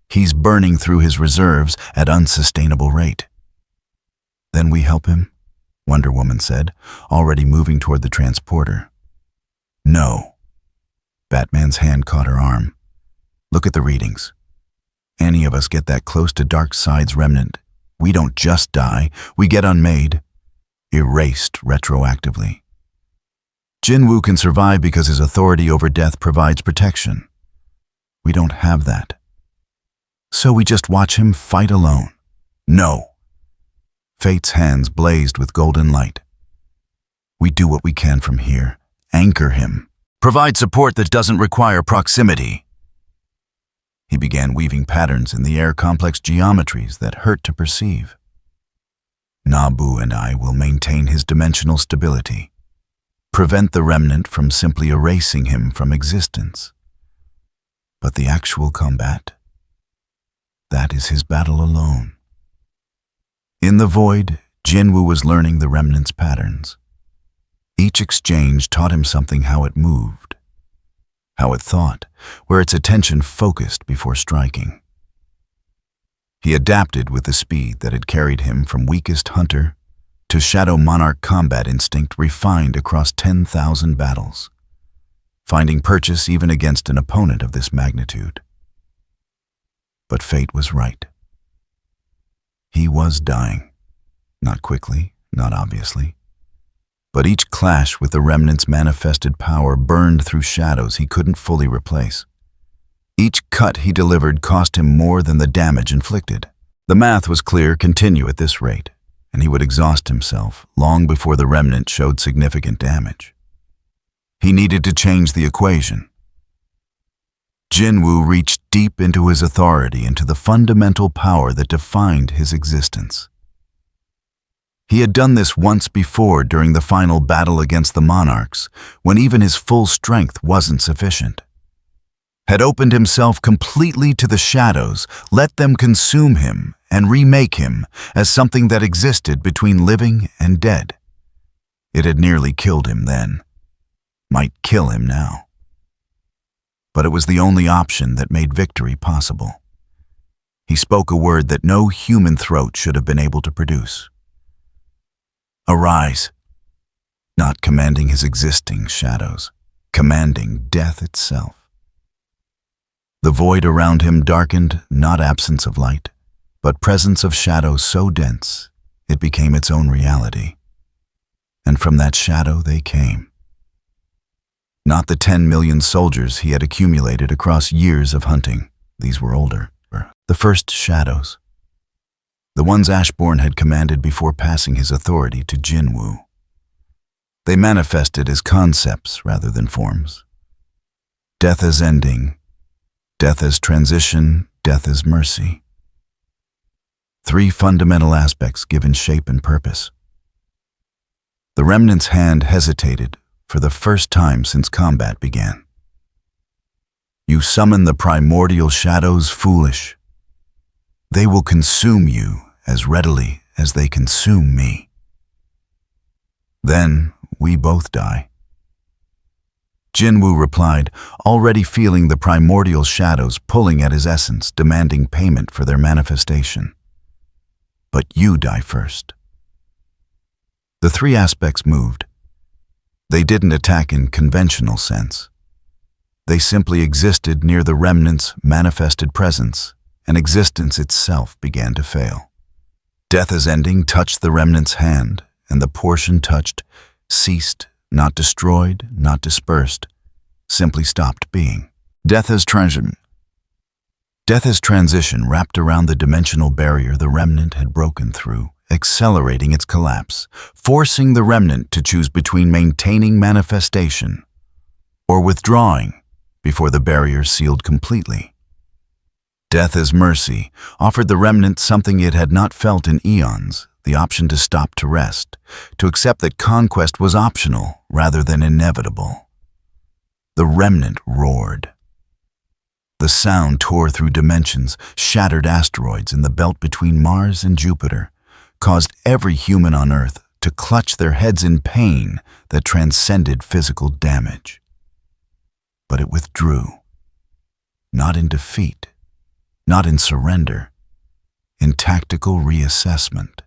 Speaker 1: He's burning through his reserves at unsustainable rate. Then we help him? Wonder Woman said, already moving toward the transporter. No. Batman's hand caught her arm. Look at the readings. Any of us get that close to Darkseid's remnant. We don't just die, we get unmade, erased retroactively. Jinwoo can survive because his authority over death provides protection. We don't have that. So we just watch him fight alone. No. Fate's hands blazed with golden light. We do what we can from here. Anchor him. Provide support that doesn't require proximity. He began weaving patterns in the air, complex geometries that hurt to perceive. Nabu and I will maintain his dimensional stability. Prevent the remnant from simply erasing him from existence. But the actual combat? That is his battle alone. In the void, Jinwoo was learning the remnant's patterns. Each exchange taught him something: how it moved, how it thought, where its attention focused before striking. He adapted with the speed that had carried him from weakest hunter to shadow monarch combat instinct refined across 10,000 battles, finding purchase even against an opponent of this magnitude. But fate was right. He was dying. Not quickly, not obviously. But each clash with the remnant's manifested power burned through shadows he couldn't fully replace. Each cut he delivered cost him more than the damage inflicted. The math was clear: continue at this rate, and he would exhaust himself long before the remnant showed significant damage. He needed to change the equation. Jinwoo reached deep into his authority, into the fundamental power that defined his existence. He had done this once before during the final battle against the monarchs, when even his full strength wasn't sufficient. Had opened himself completely to the shadows, let them consume him and remake him as something that existed between living and dead. It had nearly killed him then. Might kill him now. But it was the only option that made victory possible. He spoke a word that no human throat should have been able to produce. Arise. Not commanding his existing shadows, commanding death itself. The void around him darkened, not absence of light, but presence of shadows so dense it became its own reality. And from that shadow they came. Not the 10 million soldiers he had accumulated across years of hunting. These were older. The first shadows. The ones Ashbourne had commanded before passing his authority to Jinwoo. They manifested as concepts rather than forms. Death as ending, death as transition, death as mercy. Three fundamental aspects given shape and purpose. The remnant's hand hesitated for the first time since combat began. You summon the primordial shadows, foolish. They will consume you as readily as they consume me. Then we both die. Jinwoo replied, already feeling the primordial shadows pulling at his essence, demanding payment for their manifestation. But you die first. The three aspects moved. They didn't attack in conventional sense. They simply existed near the remnant's manifested presence, and existence itself began to fail. Death as ending touched the remnant's hand, and the portion touched ceased, not destroyed, not dispersed, simply stopped being. Death as transition wrapped around the dimensional barrier the remnant had broken through, accelerating its collapse, forcing the remnant to choose between maintaining manifestation or withdrawing before the barrier sealed completely. Death as mercy offered the remnant something it had not felt in eons, the option to stop to rest, to accept that conquest was optional rather than inevitable. The remnant roared. The sound tore through dimensions, shattered asteroids in the belt between Mars and Jupiter, caused every human on Earth to clutch their heads in pain that transcended physical damage. But it withdrew, not in defeat, not in surrender, in tactical reassessment.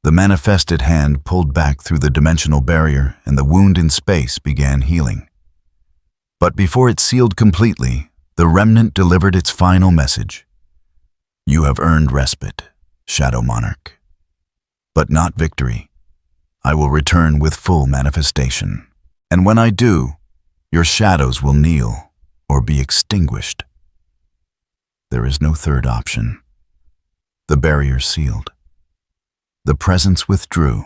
Speaker 1: The manifested hand pulled back through the dimensional barrier, and the wound in space began healing. But before it sealed completely, the remnant delivered its final message. You have earned respite, Shadow Monarch. But not victory. I will return with full manifestation. And when I do, your shadows will kneel or be extinguished. There is no third option. The barrier sealed. The presence withdrew,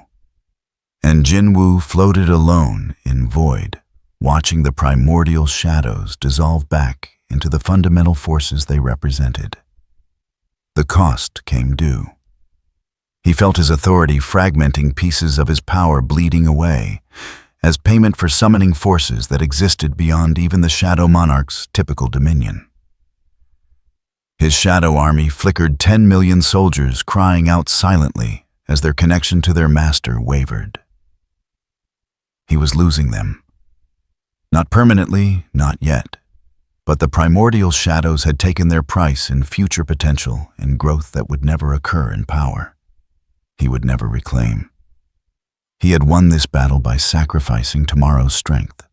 Speaker 1: and Jinwoo floated alone in void, watching the primordial shadows dissolve back into the fundamental forces they represented. The cost came due. He felt his authority fragmenting, pieces of his power bleeding away, as payment for summoning forces that existed beyond even the Shadow Monarch's typical dominion. His shadow army flickered 10 million soldiers crying out silently as their connection to their master wavered. He was losing them. Not permanently, not yet, but the primordial shadows had taken their price in future potential and growth that would never occur in power. He would never reclaim. He had won this battle by sacrificing tomorrow's strength.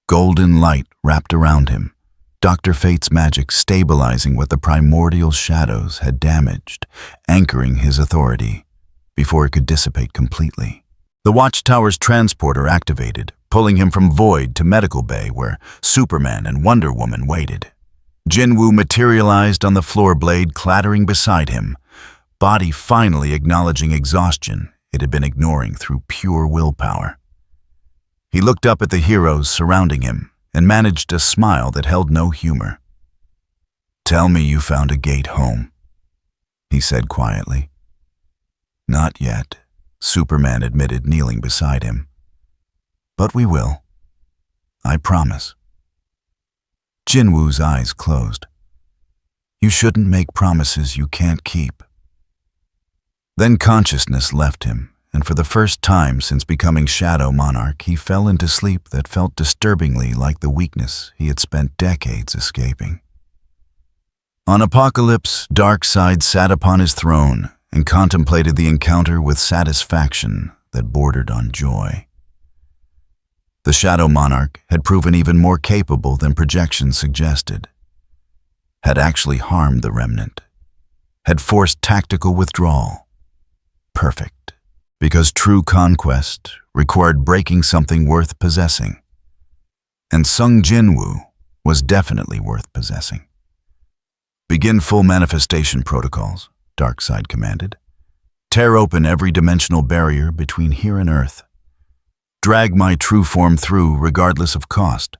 Speaker 1: Golden light wrapped around him, Dr. Fate's magic stabilizing what the primordial shadows had damaged, anchoring his authority before it could dissipate completely. The Watchtower's transporter activated, pulling him from Void to Medical Bay, where Superman and Wonder Woman waited. Jinwoo materialized on the floor blade, clattering beside him, body finally acknowledging exhaustion it had been ignoring through pure willpower. He looked up at the heroes surrounding him and managed a smile that held no humor. "Tell me you found a gate home," he said quietly. "Not yet," Superman admitted, kneeling beside him. "But we will. I promise." Jinwoo's eyes closed. "You shouldn't make promises you can't keep." Then consciousness left him, and for the first time since becoming Shadow Monarch, he fell into sleep that felt disturbingly like the weakness he had spent decades escaping. On Apocalypse, Darkseid sat upon his throne and contemplated the encounter with satisfaction that bordered on joy. The Shadow Monarch had proven even more capable than projections suggested, had actually harmed the remnant, had forced tactical withdrawal. Perfect, because true conquest required breaking something worth possessing. And Sung Jinwoo was definitely worth possessing. "Begin full manifestation protocols," Darkseid commanded. "Tear open every dimensional barrier between here and Earth. Drag my true form through regardless of cost.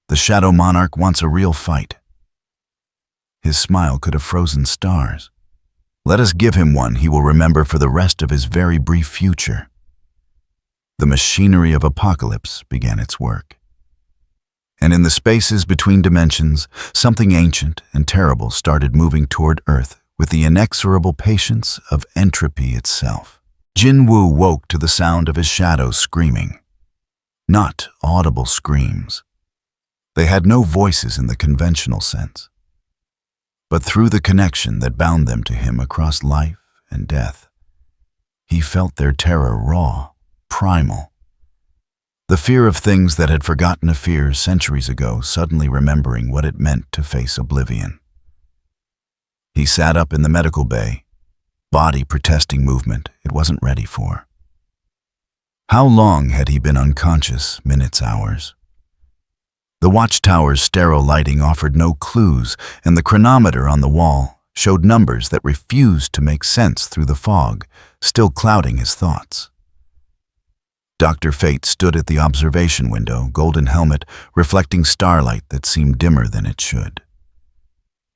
Speaker 1: The Shadow Monarch wants a real fight." His smile could have frozen stars. Let us give him one he will remember for the rest of his very brief future. The machinery of Apocalypse began its work. And in the spaces between dimensions, something ancient and terrible started moving toward Earth with the inexorable patience of entropy itself. Jinwoo woke to the sound of his shadows screaming. Not audible screams. They had no voices in the conventional sense. But through the connection that bound them to him across life and death, he felt their terror raw, primal. The fear of things that had forgotten a fear centuries ago, suddenly remembering what it meant to face oblivion. He sat up in the medical bay, body protesting movement it wasn't ready for. How long had he been unconscious? Minutes, hours? The watchtower's sterile lighting offered no clues, and the chronometer on the wall showed numbers that refused to make sense through the fog, still clouding his thoughts. Dr. Fate stood at the observation window, golden helmet reflecting starlight that seemed dimmer than it should.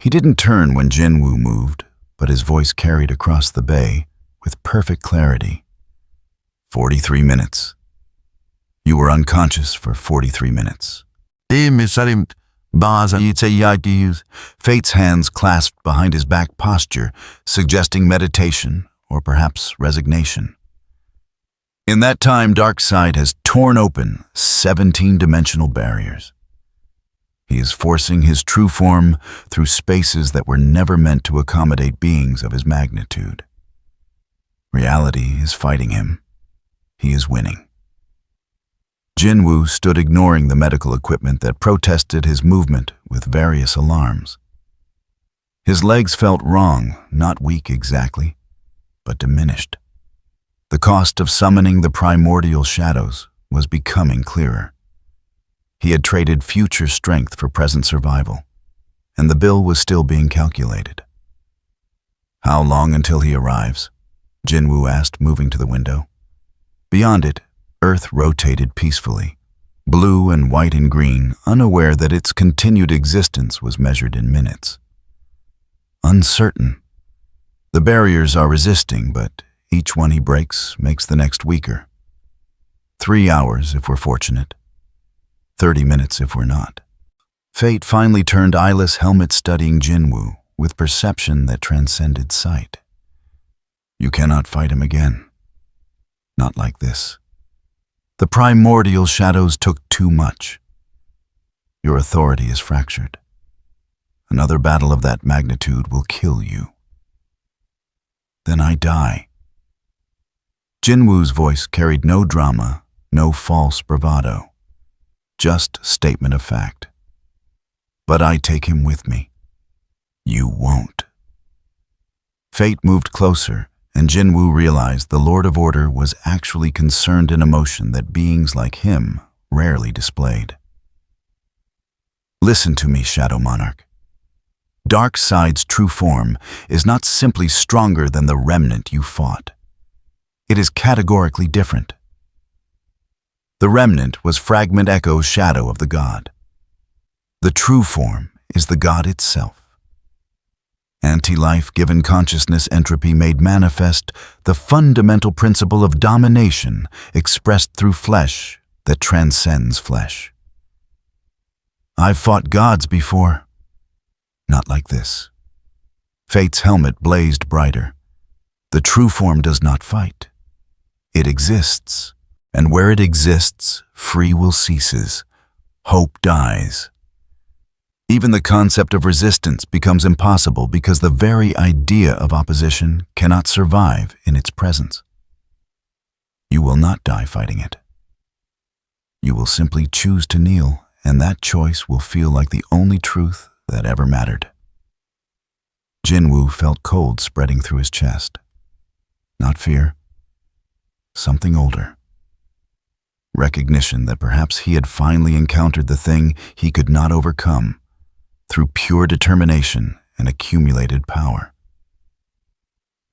Speaker 1: He didn't turn when Jinwoo moved, but his voice carried across the bay with perfect clarity. 43 minutes. You were unconscious for 43 minutes. Fate's hands clasped behind his back posture, suggesting meditation or perhaps resignation. In that time, Darkseid has torn open 17-dimensional barriers. He is forcing his true form through spaces that were never meant to accommodate beings of his magnitude. Reality is fighting him. He is winning. Jinwoo stood ignoring the medical equipment that protested his movement with various alarms. His legs felt wrong, not weak exactly, but diminished. The cost of summoning the primordial shadows was becoming clearer. He had traded future strength for present survival, and the bill was still being calculated. How long until he arrives? Jinwoo asked, moving to the window. Beyond it, Earth rotated peacefully, blue and white and green, unaware that its continued existence was measured in minutes. Uncertain. The barriers are resisting, but each one he breaks makes the next weaker. 3 hours if we're fortunate. 30 minutes if we're not. Fate finally turned eyeless helmet studying Jinwoo with perception that transcended sight. You cannot fight him again. Not like this. The primordial shadows took too much. Your authority is fractured. Another battle of that magnitude will kill you. Then I die. Jinwoo's voice carried no drama, no false bravado, just statement of fact. But I take him with me. You won't. Fate moved closer, and Jinwoo realized the Lord of Order was actually concerned in emotion that beings like him rarely displayed. Listen to me, Shadow Monarch. Darkseid's true form is not simply stronger than the remnant you fought. It is categorically different. The remnant was Fragment Echo's shadow of the god. The true form is the god itself. Anti-life given consciousness entropy made manifest the fundamental principle of domination expressed through flesh that transcends flesh. I've fought gods before. Not like this. Fate's helmet blazed brighter. The true form does not fight. It exists, and where it exists, free will ceases. Hope dies. Even the concept of resistance becomes impossible because the very idea of opposition cannot survive in its presence. You will not die fighting it. You will simply choose to kneel, and that choice will feel like the only truth that ever mattered. Jinwoo felt cold spreading through his chest. Not fear. Something older. Recognition that perhaps he had finally encountered the thing he could not overcome through pure determination and accumulated power.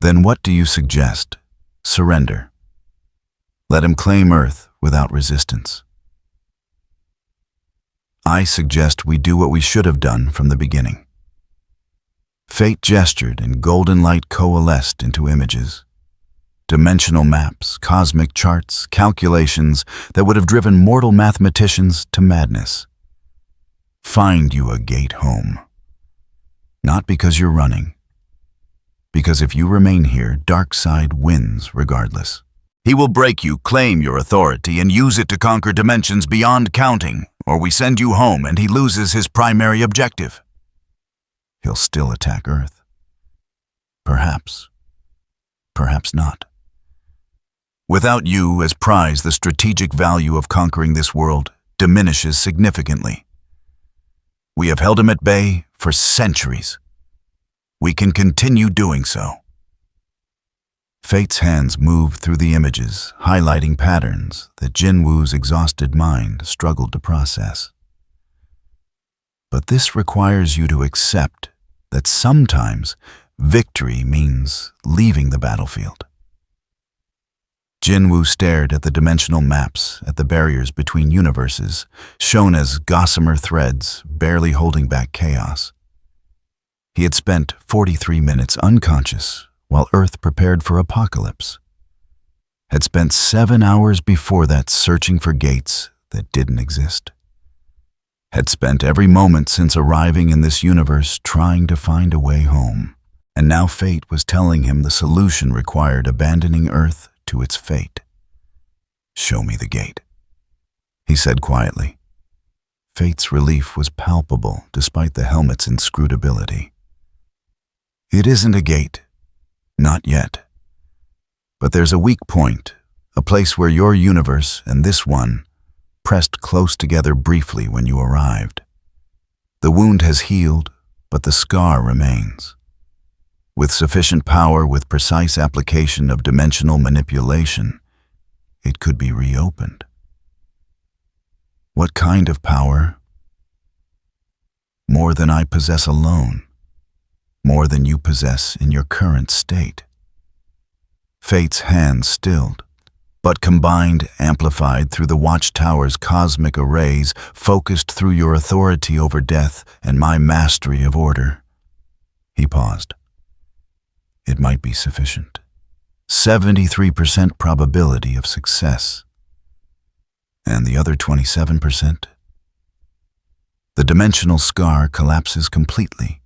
Speaker 1: Then what do you suggest? Surrender. Let him claim Earth without resistance. I suggest we do what we should have done from the beginning. Fate gestured and golden light coalesced into images. Dimensional maps, cosmic charts, calculations that would have driven mortal mathematicians to madness. Find you a gate home. Not because you're running. Because if you remain here, Darkseid wins regardless. He will break you, claim your authority, and use it to conquer dimensions beyond counting, or we send you home and he loses his primary objective. He'll still attack Earth. Perhaps. Perhaps not. Without you as prize, the strategic value of conquering this world diminishes significantly. We have held him at bay for centuries. We can continue doing so. Fate's hands moved through the images, highlighting patterns that Jinwoo's exhausted mind struggled to process. But this requires you to accept that sometimes victory means leaving the battlefield. Jinwoo stared at the dimensional maps, at the barriers between universes, shown as gossamer threads barely holding back chaos. He had spent 43 minutes unconscious while Earth prepared for apocalypse. Had spent 7 hours before that searching for gates that didn't exist. Had spent every moment since arriving in this universe trying to find a way home. And now fate was telling him the solution required abandoning Earth to its fate. "Show me the gate," he said quietly. Fate's relief was palpable despite the helmet's inscrutability. "It isn't a gate. Not yet. But there's a weak point, a place where your universe and this one pressed close together briefly when you arrived. The wound has healed, but the scar remains. With sufficient power, with precise application of dimensional manipulation, it could be reopened." "What kind of power?" "More than I possess alone. More than you possess in your current state." Fate's hand stilled, but combined, amplified through the watchtower's cosmic arrays, focused through your authority over death and my mastery of order. He paused. "It might be sufficient. 73% probability of success. And the other 27%? The dimensional scar collapses completely.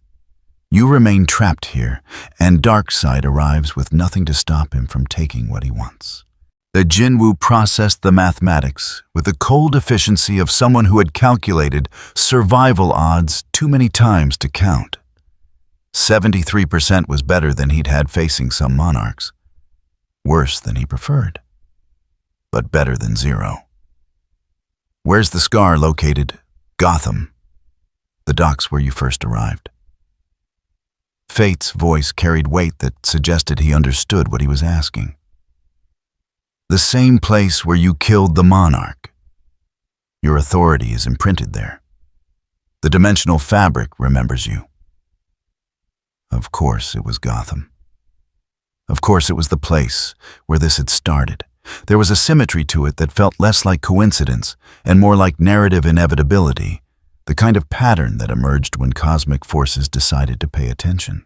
Speaker 1: You remain trapped here, and Darkseid arrives with nothing to stop him from taking what he wants." The Jinwoo processed the mathematics with the cold efficiency of someone who had calculated survival odds too many times to count. 73% was better than he'd had facing some monarchs. Worse than he preferred, but better than 0. "Where's the scar located?" "Gotham. The docks where you first arrived." Fate's voice carried weight that suggested he understood what he was asking. "The same place where you killed the monarch. Your authority is imprinted there. The dimensional fabric remembers you." Of course it was Gotham. Of course it was the place where this had started. There was a symmetry to it that felt less like coincidence and more like narrative inevitability, the kind of pattern that emerged when cosmic forces decided to pay attention.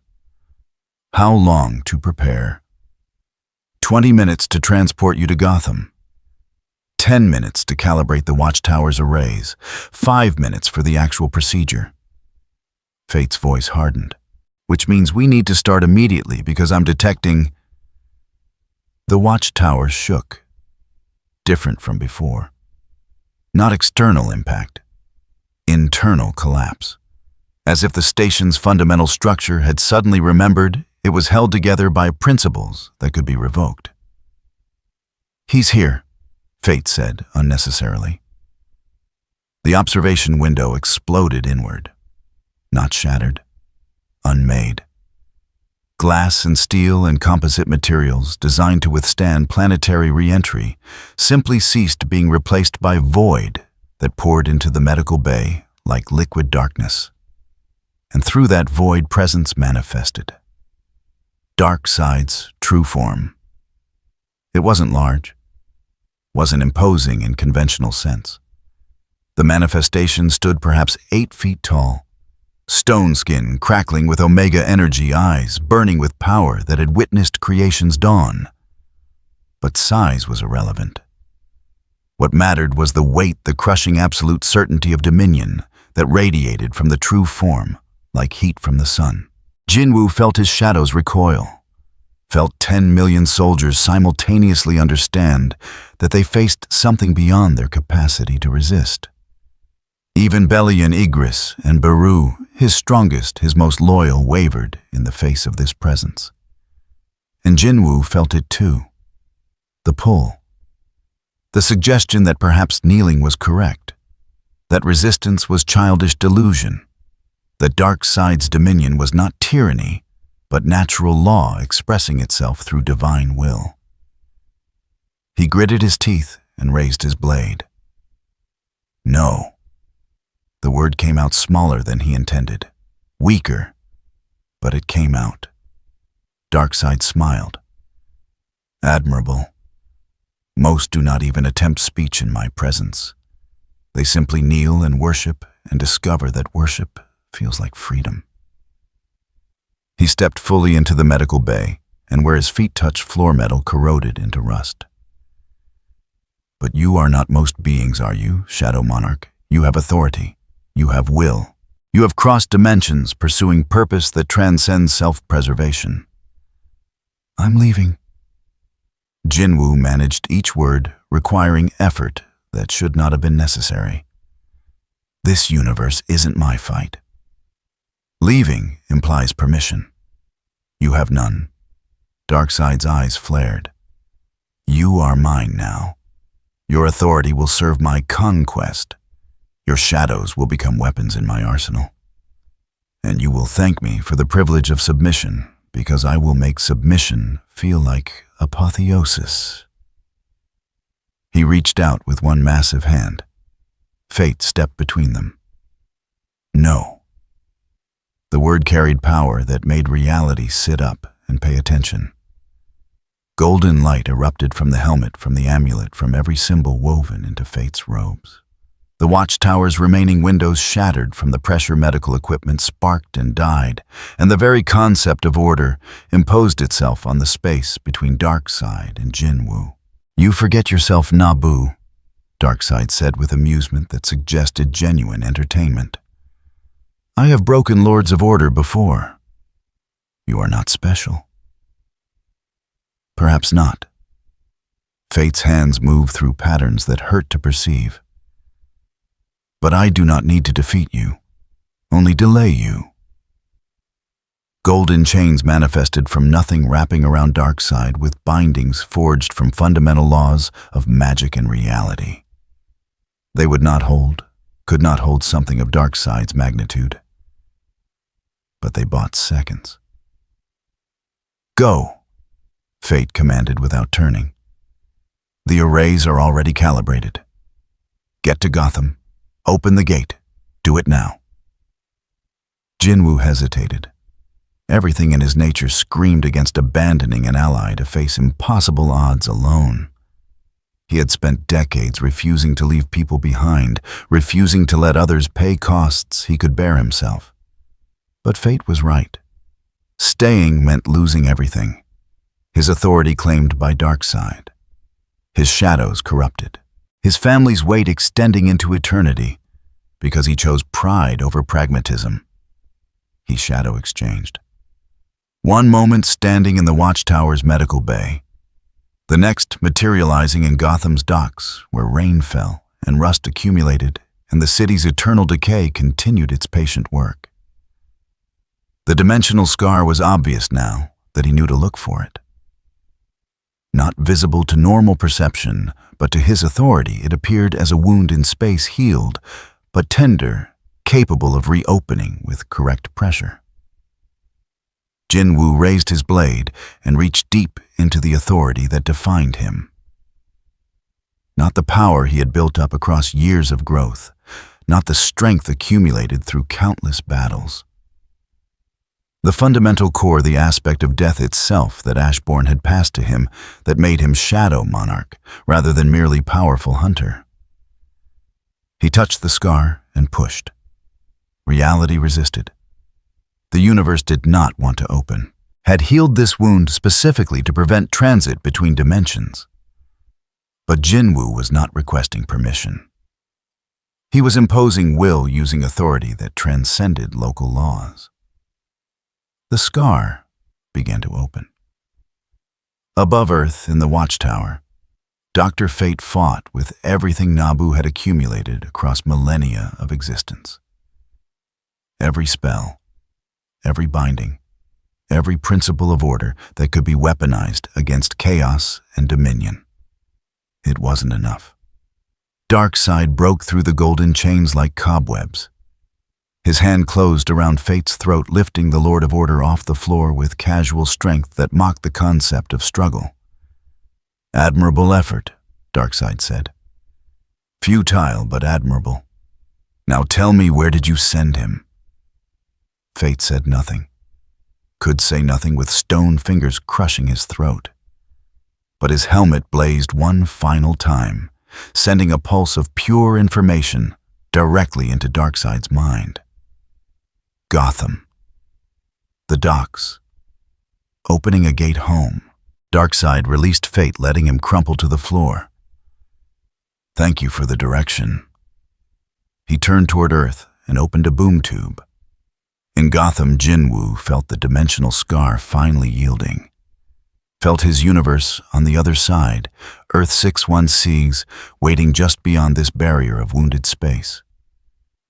Speaker 1: "How long to prepare?" 20 minutes to transport you to Gotham. 10 minutes to calibrate the watchtower's arrays. 5 minutes for the actual procedure. Fate's voice hardened. "Which means we need to start immediately because I'm detecting..." The watchtower shook. Different from before. Not external impact. Internal collapse. As if the station's fundamental structure had suddenly remembered it was held together by principles that could be revoked. "He's here," Fate said unnecessarily. The observation window exploded inward. Not shattered. Unmade. Glass and steel and composite materials designed to withstand planetary re-entry simply ceased being replaced by void that poured into the medical bay like liquid darkness. And through that void, presence manifested. Darkseid's true form. It wasn't large, wasn't imposing in conventional sense. The manifestation stood perhaps 8 feet tall, stone skin crackling with omega energy, eyes burning with power that had witnessed creation's dawn. But size was irrelevant. What mattered was the weight, the crushing absolute certainty of dominion that radiated from the true form like heat from the sun. Jinwoo felt his shadows recoil, felt 10 million soldiers simultaneously understand that they faced something beyond their capacity to resist. Even Belian Igris and Baru, his strongest, his most loyal, wavered in the face of this presence. And Jinwoo felt it too. The pull. The suggestion that perhaps kneeling was correct, that resistance was childish delusion, that Darkseid's dominion was not tyranny, but natural law expressing itself through divine will. He gritted his teeth and raised his blade. No. The word came out smaller than he intended, weaker, but it came out. Darkseid smiled. Admirable. Most do not even attempt speech in my presence. They simply kneel and worship and discover that worship feels like freedom. He stepped fully into the medical bay, and where his feet touched floor metal corroded into rust. But you are not most beings, are you, Shadow Monarch? You have authority. You have will. You have crossed dimensions, pursuing purpose that transcends self-preservation. I'm leaving. Jinwoo managed each word, requiring effort that should not have been necessary. This universe isn't my fight. Leaving implies permission. You have none. Darkseid's eyes flared. You are mine now. Your authority will serve my conquest. Your shadows will become weapons in my arsenal. And you will thank me for the privilege of submission, because I will make submission feel like apotheosis. He reached out with one massive hand. Fate stepped between them. No. The word carried power that made reality sit up and pay attention. Golden light erupted from the helmet, from the amulet, from every symbol woven into Fate's robes. The watchtower's remaining windows shattered from the pressure medical equipment sparked and died, and the very concept of order imposed itself on the space between Darkseid and Jinwoo. You forget yourself, Nabu, Darkseid said with amusement that suggested genuine entertainment. I have broken Lords of Order before. You are not special. Perhaps not. Fate's hands move through patterns that hurt to perceive. But I do not need to defeat you, only delay you. Golden chains manifested from nothing, wrapping around Darkseid with bindings forged from fundamental laws of magic and reality. They would not hold, could not hold something of Darkseid's magnitude. But they bought seconds. Go, Fate commanded without turning. The arrays are already calibrated. Get to Gotham. Open the gate. Do it now. Jinwoo hesitated. Everything in his nature screamed against abandoning an ally to face impossible odds alone. He had spent decades refusing to leave people behind, refusing to let others pay costs he could bear himself. But fate was right. Staying meant losing everything. His authority claimed by Darkseid. His shadows corrupted. His family's weight extending into eternity because he chose pride over pragmatism. He shadow exchanged. One moment standing in the watchtower's medical bay, the next materializing in Gotham's docks where rain fell and rust accumulated and the city's eternal decay continued its patient work. The dimensional scar was obvious now that he knew to look for it. Not visible to normal perception, but to his authority it appeared as a wound in space healed, but tender, capable of reopening with correct pressure. Jinwoo raised his blade and reached deep into the authority that defined him. Not the power he had built up across years of growth, not the strength accumulated through countless battles. The fundamental core, the aspect of death itself that Ashbourne had passed to him that made him Shadow Monarch rather than merely powerful hunter. He touched the scar and pushed. Reality resisted. The universe did not want to open, had healed this wound specifically to prevent transit between dimensions. But Jinwoo was not requesting permission. He was imposing will using authority that transcended local laws. The scar began to open. Above Earth in the watchtower, Dr. Fate fought with everything Nabu had accumulated across millennia of existence. Every spell, every binding, every principle of order that could be weaponized against chaos and dominion. It wasn't enough. Darkseid broke through the golden chains like cobwebs. His hand closed around Fate's throat, lifting the Lord of Order off the floor with casual strength that mocked the concept of struggle. Admirable effort, Darkseid said. Futile, but admirable. Now tell me, where did you send him? Fate said nothing. Could say nothing with stone fingers crushing his throat. But his helmet blazed one final time, sending a pulse of pure information directly into Darkseid's mind. Gotham. The docks. Opening a gate home. Darkseid released fate, letting him crumple to the floor. Thank you for the direction. He turned toward Earth and opened a boom tube. In Gotham, Jinwoo felt the dimensional scar finally yielding. Felt his universe on the other side, Earth 616, waiting just beyond this barrier of wounded space.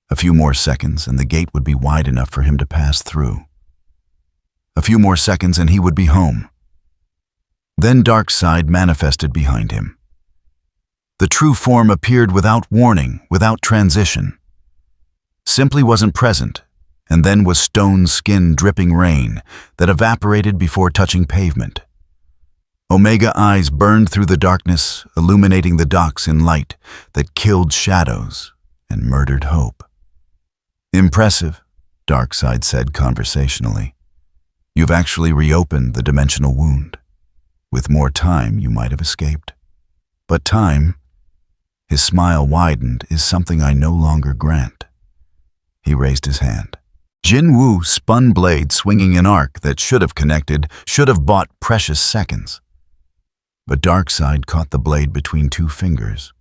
Speaker 1: A few more seconds and the gate would be wide enough for him to pass through. A few more seconds and he would be home. Then Darkseid manifested behind him. The true form appeared without warning, without transition. Simply wasn't present, and then was stone skin dripping rain that evaporated before touching pavement. Omega eyes burned through the darkness, illuminating the docks in light that killed shadows and murdered hope. Impressive, Darkseid said conversationally. You've actually reopened the dimensional wound. With more time, you might have escaped. But time, his smile widened, is something I no longer grant. He raised his hand. Jinwoo spun blade, swinging an arc that should have connected, should have bought precious seconds. But Darkseid caught the blade between two fingers.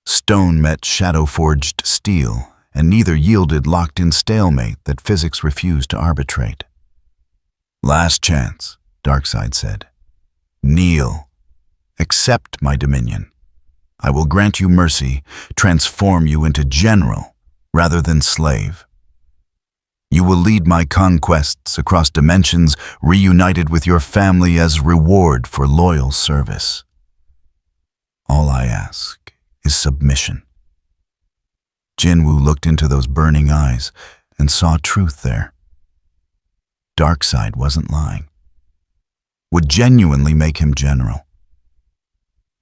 Speaker 1: Stone met shadow-forged steel, and neither yielded, locked in stalemate that physics refused to arbitrate. Last chance, Darkseid said. Kneel. Accept my dominion. I will grant you mercy, transform you into general rather than slave. You will lead my conquests across dimensions, reunited with your family as reward for loyal service. All I ask is submission. Jinwoo looked into those burning eyes and saw truth there. Darkseid wasn't lying. Would genuinely make him general.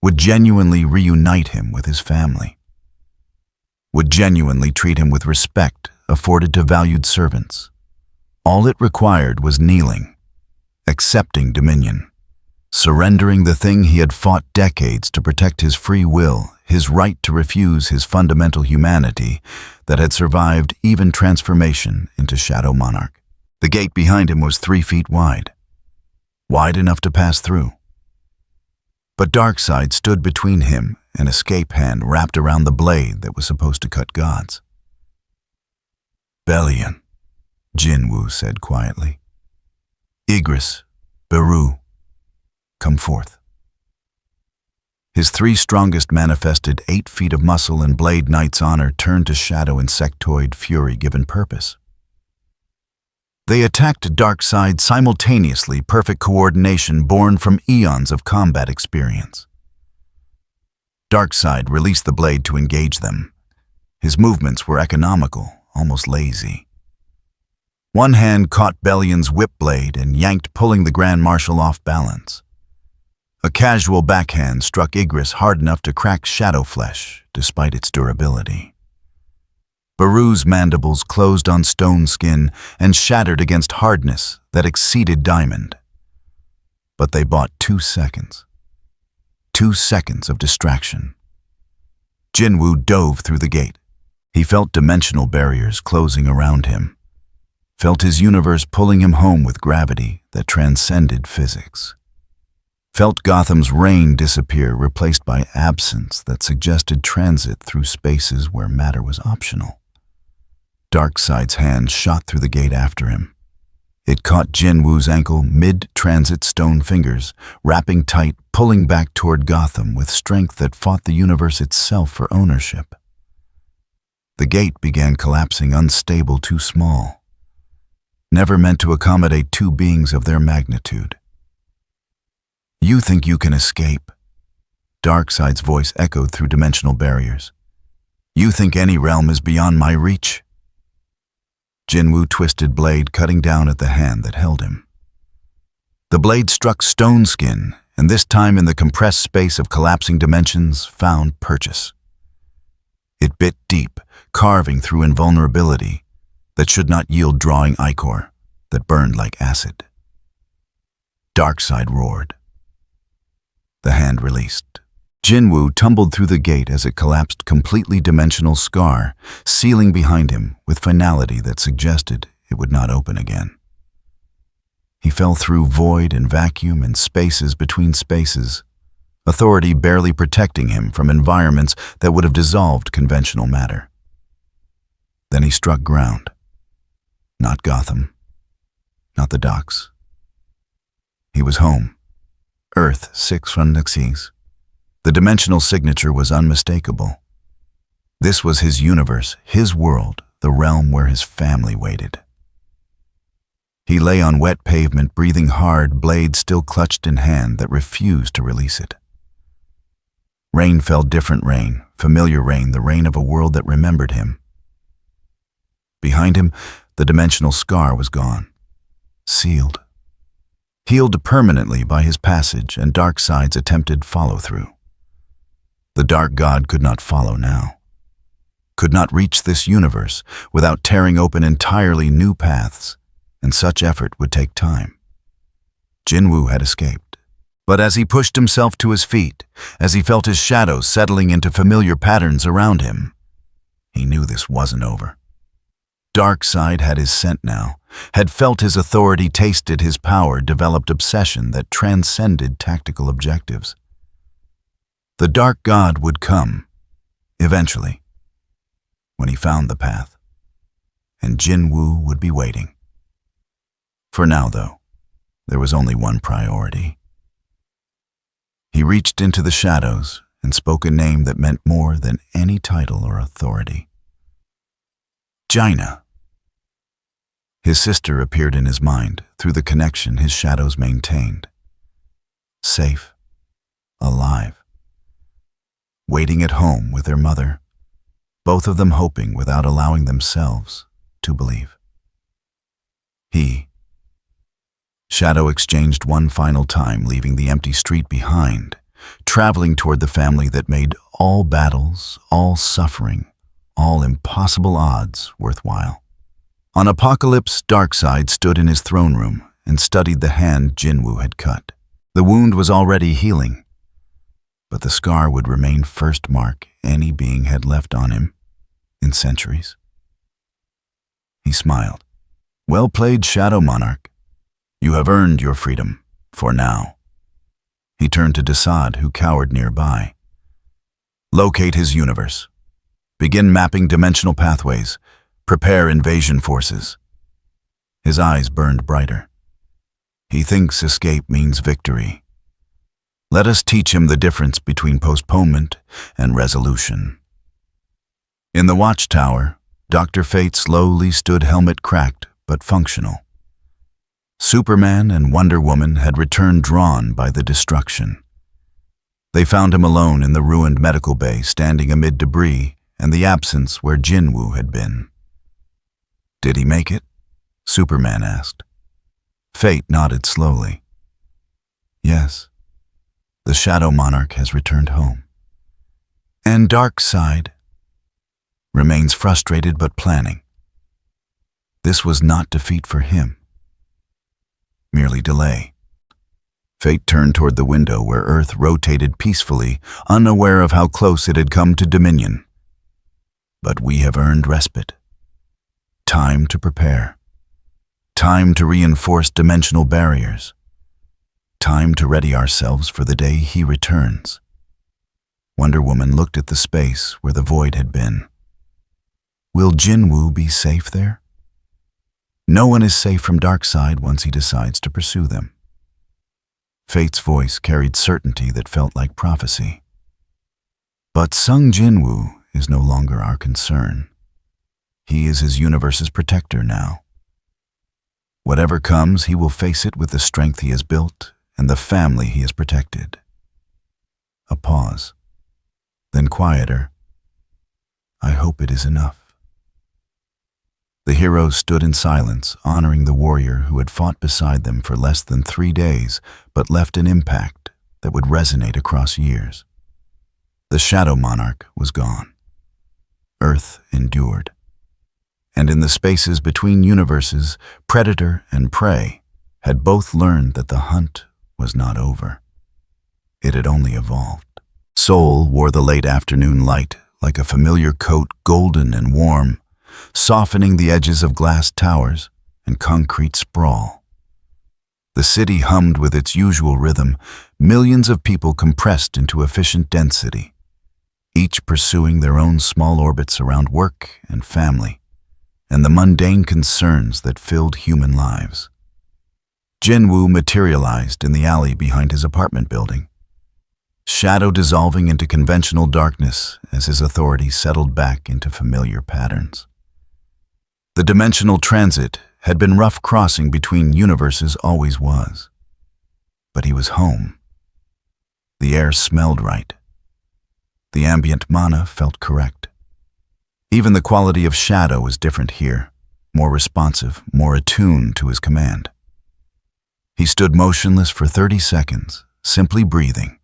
Speaker 1: Would genuinely reunite him with his family. Would genuinely treat him with respect afforded to valued servants. All it required was kneeling, accepting dominion, surrendering the thing he had fought decades to protect, his free will, his right to refuse, his fundamental humanity that had survived even transformation into Shadow Monarch. The gate behind him was 3 feet wide enough to pass through. But Darkseid stood between him, an escape hand wrapped around the blade that was supposed to cut gods. Bellion, Jinwoo said quietly. Igris, Beru, come forth. His 3 strongest manifested 8 feet of muscle and Blade Knight's honor turned to shadow insectoid fury given purpose. They attacked Darkseid simultaneously, perfect coordination born from eons of combat experience. Darkseid released the blade to engage them. His movements were economical, almost lazy. One hand caught Bellion's whip blade and yanked, pulling the Grand Marshal off balance. A casual backhand struck Igris hard enough to crack shadow flesh, despite its durability. Beru's mandibles closed on stone skin and shattered against hardness that exceeded diamond. But they bought 2 seconds. 2 seconds of distraction. Jinwoo dove through the gate. He felt dimensional barriers closing around him. Felt his universe pulling him home with gravity that transcended physics. Felt Gotham's reign disappear, replaced by absence that suggested transit through spaces where matter was optional. Darkseid's hand shot through the gate after him. It caught Jinwoo's ankle mid-transit, stone fingers, wrapping tight, pulling back toward Gotham with strength that fought the universe itself for ownership. The gate began collapsing, unstable, too small. Never meant to accommodate 2 beings of their magnitude. You think you can escape? Darkseid's voice echoed through dimensional barriers. You think any realm is beyond my reach? Jinwoo twisted blade, cutting down at the hand that held him. The blade struck stone skin, and this time in the compressed space of collapsing dimensions, found purchase. It bit deep, carving through invulnerability that should not yield, drawing ichor that burned like acid. Darkseid roared. The hand released. Jinwoo tumbled through the gate as it collapsed, completely dimensional scar, sealing behind him with finality that suggested it would not open again. He fell through void and vacuum and spaces between spaces, authority barely protecting him from environments that would have dissolved conventional matter. Then he struck ground. Not Gotham, not the docks. He was home. Earth 616. The dimensional signature was unmistakable. This was his universe, his world, the realm where his family waited. He lay on wet pavement, breathing hard, blade still clutched in hand that refused to release it. Rain fell, different rain, familiar rain, the rain of a world that remembered him. Behind him, the dimensional scar was gone, sealed, healed permanently by his passage and Darkseid's attempted follow-through. The Dark God could not follow now, could not reach this universe without tearing open entirely new paths, and such effort would take time. Jinwoo had escaped, but as he pushed himself to his feet, as he felt his shadows settling into familiar patterns around him, he knew this wasn't over. Darkseid had his scent now, had felt his authority, tasted his power, developed obsession that transcended tactical objectives. The Dark God would come, eventually, when he found the path, and Jinwoo would be waiting. For now, though, there was only one priority. He reached into the shadows and spoke a name that meant more than any title or authority. Jaina. His sister appeared in his mind through the connection his shadows maintained. Safe, alive, waiting at home with their mother, both of them hoping without allowing themselves to believe. Shadow exchanged one final time, leaving the empty street behind, traveling toward the family that made all battles, all suffering, all impossible odds worthwhile. On Apocalypse, Darkseid stood in his throne room and studied the hand Jinwoo had cut. The wound was already healing, but the scar would remain first mark any being had left on him in centuries. He smiled. Well played, Shadow Monarch. You have earned your freedom, for now. He turned to Desaad, who cowered nearby. Locate his universe. Begin mapping dimensional pathways. Prepare invasion forces. His eyes burned brighter. He thinks escape means victory. Let us teach him the difference between postponement and resolution. In the watchtower, Dr. Fate slowly stood, helmet cracked but functional. Superman and Wonder Woman had returned, drawn by the destruction. They found him alone in the ruined medical bay, standing amid debris and the absence where Jinwoo had been. Did he make it? Superman asked. Fate nodded slowly. Yes, the Shadow Monarch has returned home. And Darkseid remains frustrated but planning. This was not defeat for him, merely delay. Fate turned toward the window where Earth rotated peacefully, unaware of how close it had come to dominion. But we have earned respite. Time to prepare. Time to reinforce dimensional barriers. Time to ready ourselves for the day he returns. Wonder Woman looked at the space where the void had been. Will Jinwoo be safe there? No one is safe from Darkseid once he decides to pursue them. Fate's voice carried certainty that felt like prophecy. But Sung Jinwoo is no longer our concern. He is his universe's protector now. Whatever comes, he will face it with the strength he has built and the family he has protected. A pause, then quieter. I hope it is enough. The heroes stood in silence, honoring the warrior who had fought beside them for less than 3 days, but left an impact that would resonate across years. The Shadow Monarch was gone. Earth endured. And in the spaces between universes, predator and prey had both learned that the hunt was not over. It had only evolved. Sol wore the late afternoon light like a familiar coat, golden and warm, softening the edges of glass towers and concrete sprawl. The city hummed with its usual rhythm, millions of people compressed into efficient density, each pursuing their own small orbits around work and family, and the mundane concerns that filled human lives. Jinwoo materialized in the alley behind his apartment building, shadow dissolving into conventional darkness as his authority settled back into familiar patterns. The dimensional transit had been rough crossing between universes always was. But he was home. The air smelled right. The ambient mana felt correct. Even the quality of shadow was different here, more responsive, more attuned to his command. He stood motionless for 30 seconds, simply breathing,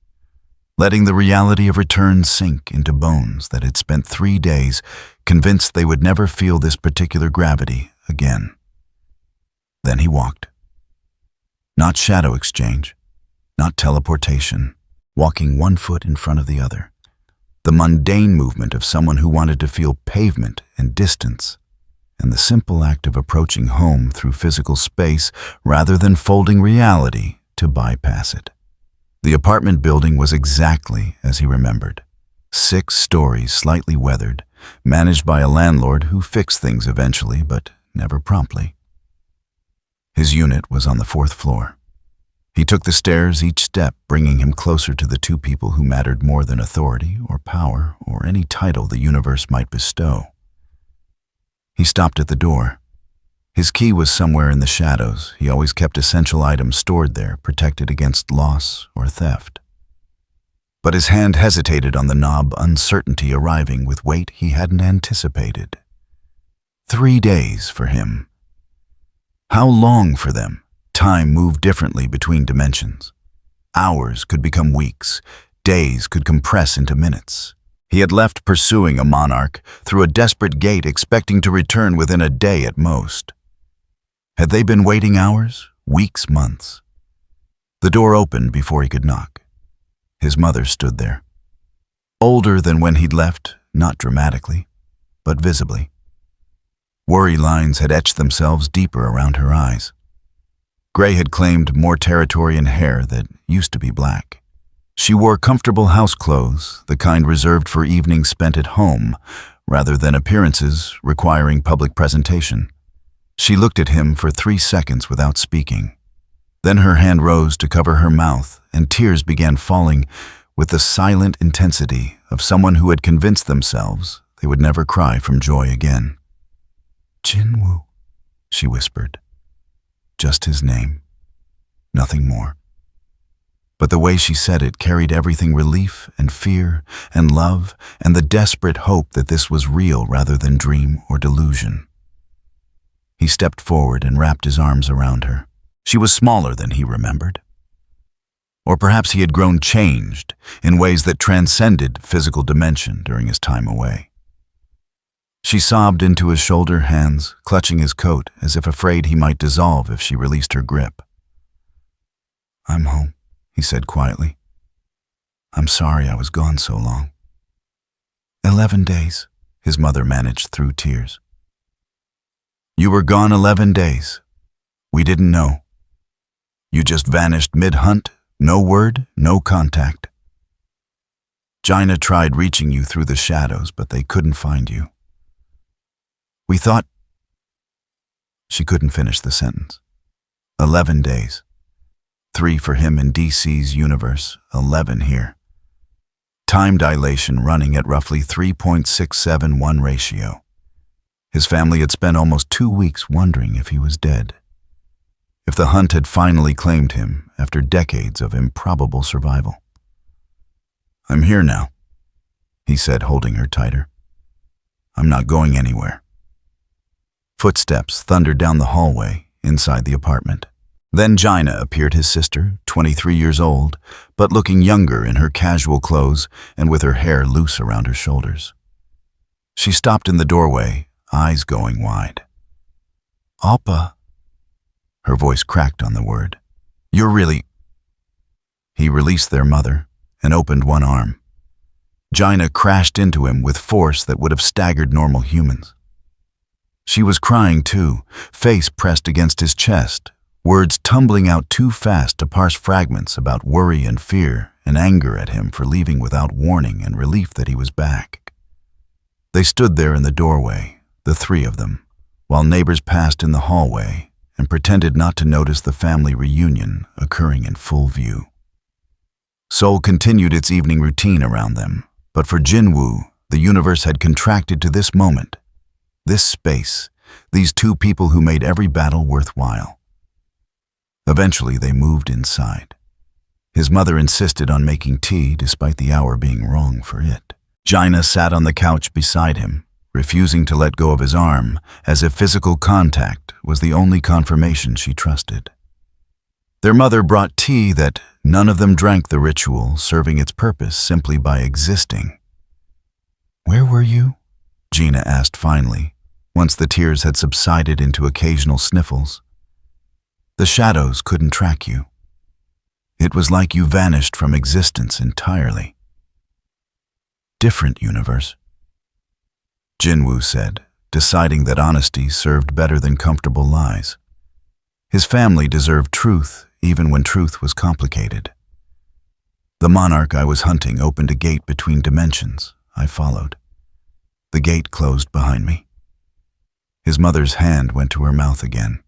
Speaker 1: letting the reality of return sink into bones that had spent 3 days convinced they would never feel this particular gravity again. Then he walked. Not shadow exchange, not teleportation, walking one foot in front of the other. The mundane movement of someone who wanted to feel pavement and distance, and the simple act of approaching home through physical space rather than folding reality to bypass it. The apartment building was exactly as he remembered. 6 stories, slightly weathered, managed by a landlord who fixed things eventually, but never promptly. His unit was on the 4th floor. He took the stairs, each step bringing him closer to the 2 people who mattered more than authority or power or any title the universe might bestow. He stopped at the door. His key was somewhere in the shadows. He always kept essential items stored there, protected against loss or theft. But his hand hesitated on the knob, uncertainty arriving with weight he hadn't anticipated. 3 days for him. How long for them? Time moved differently between dimensions. Hours could become weeks. Days could compress into minutes. He had left pursuing a monarch through a desperate gate, expecting to return within a day at most. Had they been waiting hours, weeks, months? The door opened before he could knock. His mother stood there. Older than when he'd left, not dramatically, but visibly. Worry lines had etched themselves deeper around her eyes. Gray had claimed more territory and hair that used to be black. She wore comfortable house clothes, the kind reserved for evenings spent at home, rather than appearances requiring public presentation. She looked at him for 3 seconds without speaking. Then her hand rose to cover her mouth, and tears began falling with the silent intensity of someone who had convinced themselves they would never cry from joy again. "Jinwoo," she whispered. Just his name, nothing more. But the way she said it carried everything: relief and fear and love and the desperate hope that this was real rather than dream or delusion. He stepped forward and wrapped his arms around her. She was smaller than he remembered. Or perhaps he had grown changed in ways that transcended physical dimension during his time away. She sobbed into his shoulder, hands clutching his coat as if afraid he might dissolve if she released her grip. "I'm home," he said quietly. "I'm sorry I was gone so long." 11 days, his mother managed through tears. "You were gone 11 days. We didn't know. You just vanished mid-hunt, no word, no contact. Jaina tried reaching you through the shadows, but they couldn't find you. We thought..." She couldn't finish the sentence. 11 days. 3 for him in DC's universe, 11 here. Time dilation running at roughly 3.671 ratio. His family had spent almost 2 weeks wondering if he was dead. If the hunt had finally claimed him after decades of improbable survival. "I'm here now," he said, holding her tighter. "I'm not going anywhere." Footsteps thundered down the hallway inside the apartment. Then Jaina appeared, his sister, 23 years old, but looking younger in her casual clothes and with her hair loose around her shoulders. She stopped in the doorway, eyes going wide. "Appa." Her voice cracked on the word. "You're really..." He released their mother and opened one arm. Jaina crashed into him with force that would have staggered normal humans. She was crying too, face pressed against his chest, words tumbling out too fast to parse fragments about worry and fear and anger at him for leaving without warning and relief that he was back. They stood there in the doorway, the three of them, while neighbors passed in the hallway and pretended not to notice the family reunion occurring in full view. Seoul continued its evening routine around them, but for Jinwoo, the universe had contracted to this moment, this space, these two people who made every battle worthwhile. Eventually, they moved inside. His mother insisted on making tea despite the hour being wrong for it. Jaina sat on the couch beside him, refusing to let go of his arm, as if physical contact was the only confirmation she trusted. Their mother brought tea that none of them drank, the ritual serving its purpose simply by existing. "Where were you?" Gina asked finally, once the tears had subsided into occasional sniffles. "The shadows couldn't track you. It was like you vanished from existence entirely." "Different universe," Jinwoo said, deciding that honesty served better than comfortable lies. His family deserved truth, even when truth was complicated. "The monarch I was hunting opened a gate between dimensions. I followed. The gate closed behind me." His mother's hand went to her mouth again.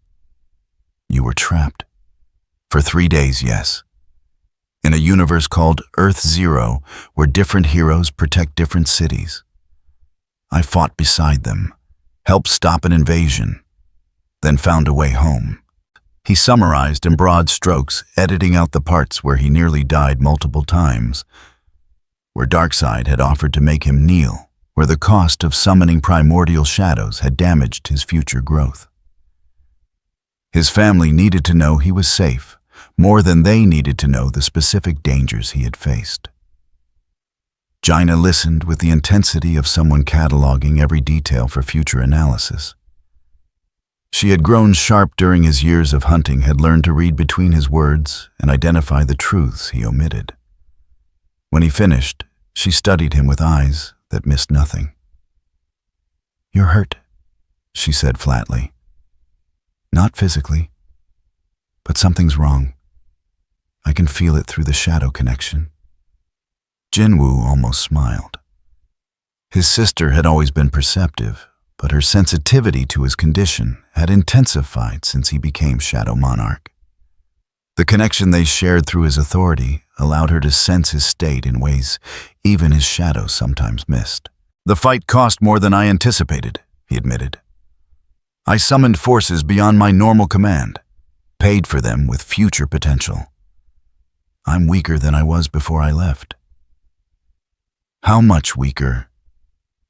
Speaker 1: "You were trapped." "For 3 days, yes. In a universe called Earth Zero, where different heroes protect different cities. I fought beside them, helped stop an invasion, then found a way home." He summarized in broad strokes, editing out the parts where he nearly died multiple times, where Darkseid had offered to make him kneel, where the cost of summoning primordial shadows had damaged his future growth. His family needed to know he was safe, more than they needed to know the specific dangers he had faced. Jaina listened with the intensity of someone cataloging every detail for future analysis. She had grown sharp during his years of hunting, had learned to read between his words and identify the truths he omitted. When he finished, she studied him with eyes that missed nothing. "You're hurt," she said flatly. "Not physically, but something's wrong. I can feel it through the shadow connection." Jinwoo almost smiled. His sister had always been perceptive, but her sensitivity to his condition had intensified since he became Shadow Monarch. The connection they shared through his authority allowed her to sense his state in ways even his shadow sometimes missed. "The fight cost more than I anticipated," he admitted. "I summoned forces beyond my normal command, paid for them with future potential. I'm weaker than I was before I left." "How much weaker?"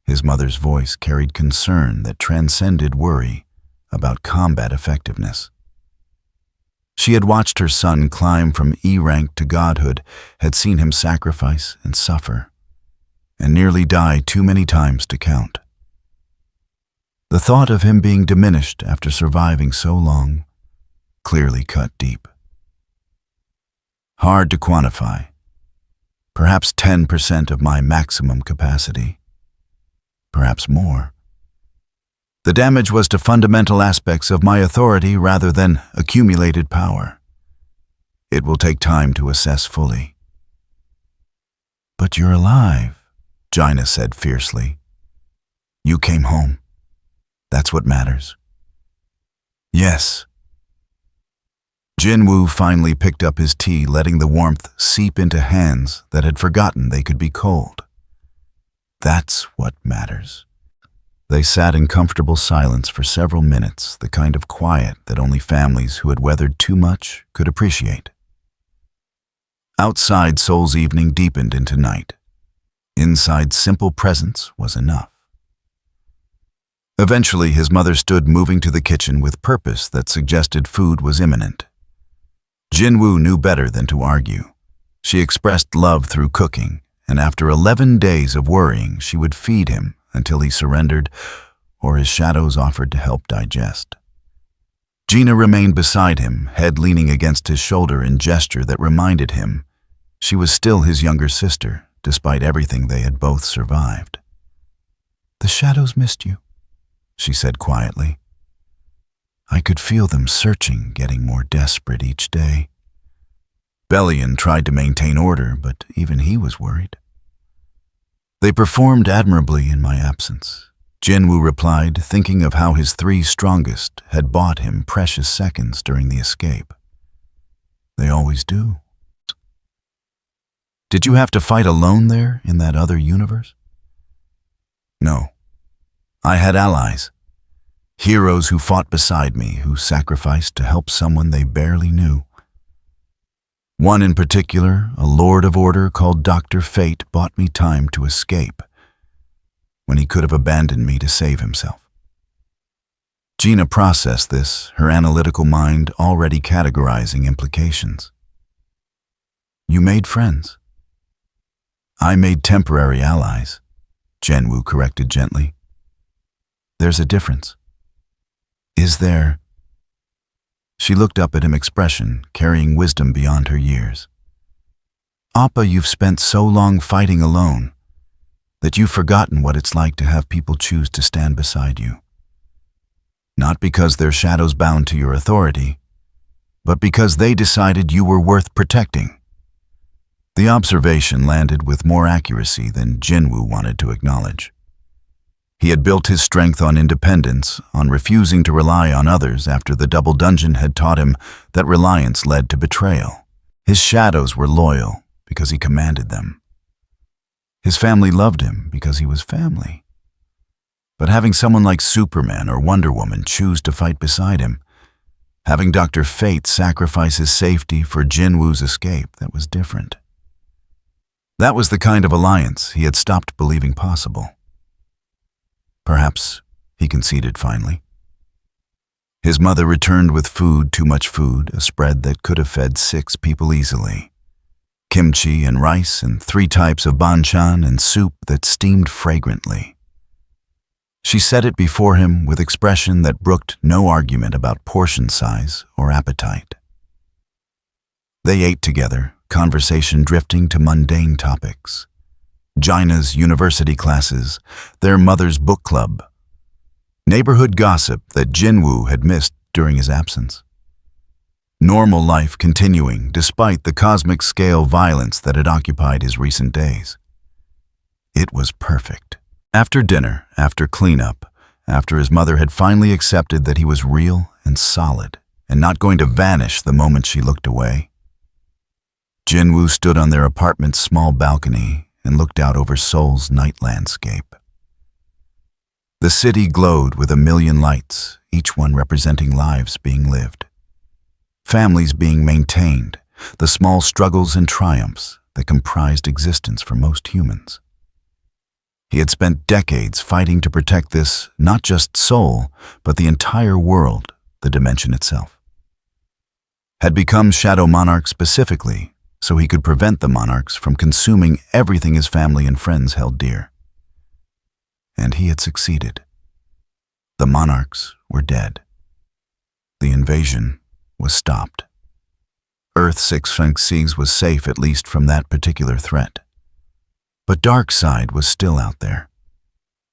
Speaker 1: His mother's voice carried concern that transcended worry about combat effectiveness. She had watched her son climb from E rank to godhood, had seen him sacrifice and suffer, and nearly die too many times to count. The thought of him being diminished after surviving so long clearly cut deep. "Hard to quantify. Perhaps 10% of my maximum capacity. Perhaps more. The damage was to fundamental aspects of my authority rather than accumulated power. It will take time to assess fully." "But you're alive," Jaina said fiercely. "You came home. That's what matters." "Yes." Jinwoo finally picked up his tea, letting the warmth seep into hands that had forgotten they could be cold. "That's what matters." They sat in comfortable silence for several minutes, the kind of quiet that only families who had weathered too much could appreciate. Outside, Seoul's evening deepened into night. Inside, simple presence was enough. Eventually, his mother stood moving to the kitchen with purpose that suggested food was imminent. Jinwoo knew better than to argue. She expressed love through cooking, and after 11 days of worrying, she would feed him until he surrendered or his shadows offered to help digest. Gina remained beside him, head leaning against his shoulder in gesture that reminded him she was still his younger sister, despite everything they had both survived. "The shadows missed you," she said quietly. I could feel them searching, getting more desperate each day. Bellion tried to maintain order, but even he was worried. They performed admirably in my absence, Jinwoo replied, thinking of how his 3 strongest had bought him precious seconds during the escape. They always do. Did you have to fight alone there in that other universe? No. I had allies. Heroes who fought beside me, who sacrificed to help someone they barely knew. One in particular, a Lord of Order called Dr. Fate, bought me time to escape, when he could have abandoned me to save himself. Gina processed this, her analytical mind already categorizing implications. You made friends. I made temporary allies, Jinwoo corrected gently. There's a difference. Is there? She looked up at him, expression carrying wisdom beyond her years. Appa, you've spent so long fighting alone that you've forgotten what it's like to have people choose to stand beside you. Not because they're shadows bound to your authority, but because they decided you were worth protecting. The observation landed with more accuracy than Jinwoo wanted to acknowledge. He had built his strength on independence, on refusing to rely on others after the double dungeon had taught him that reliance led to betrayal. His shadows were loyal because he commanded them. His family loved him because he was family. But having someone like Superman or Wonder Woman choose to fight beside him, having Dr. Fate sacrifice his safety for Jinwoo's escape, that was different. That was the kind of alliance he had stopped believing possible. Perhaps, he conceded finally. His mother returned with food, too much food, a spread that could have fed 6 people easily. Kimchi and rice and 3 types of banchan and soup that steamed fragrantly. She set it before him with expression that brooked no argument about portion size or appetite. They ate together, conversation drifting to mundane topics. Gina's university classes, their mother's book club, neighborhood gossip that Jinwoo had missed during his absence. Normal life continuing despite the cosmic scale violence that had occupied his recent days. It was perfect. After dinner, after cleanup, after his mother had finally accepted that he was real and solid and not going to vanish the moment she looked away, Jinwoo stood on their apartment's small balcony and looked out over Seoul's night landscape. The city glowed with a million lights, each one representing lives being lived. Families being maintained, the small struggles and triumphs that comprised existence for most humans. He had spent decades fighting to protect this, not just Seoul, but the entire world, the dimension itself. Had become Shadow Monarch specifically, so he could prevent the monarchs from consuming everything his family and friends held dear. And he had succeeded. The monarchs were dead. The invasion was stopped. Earth 656 was safe, at least from that particular threat. But Darkseid was still out there.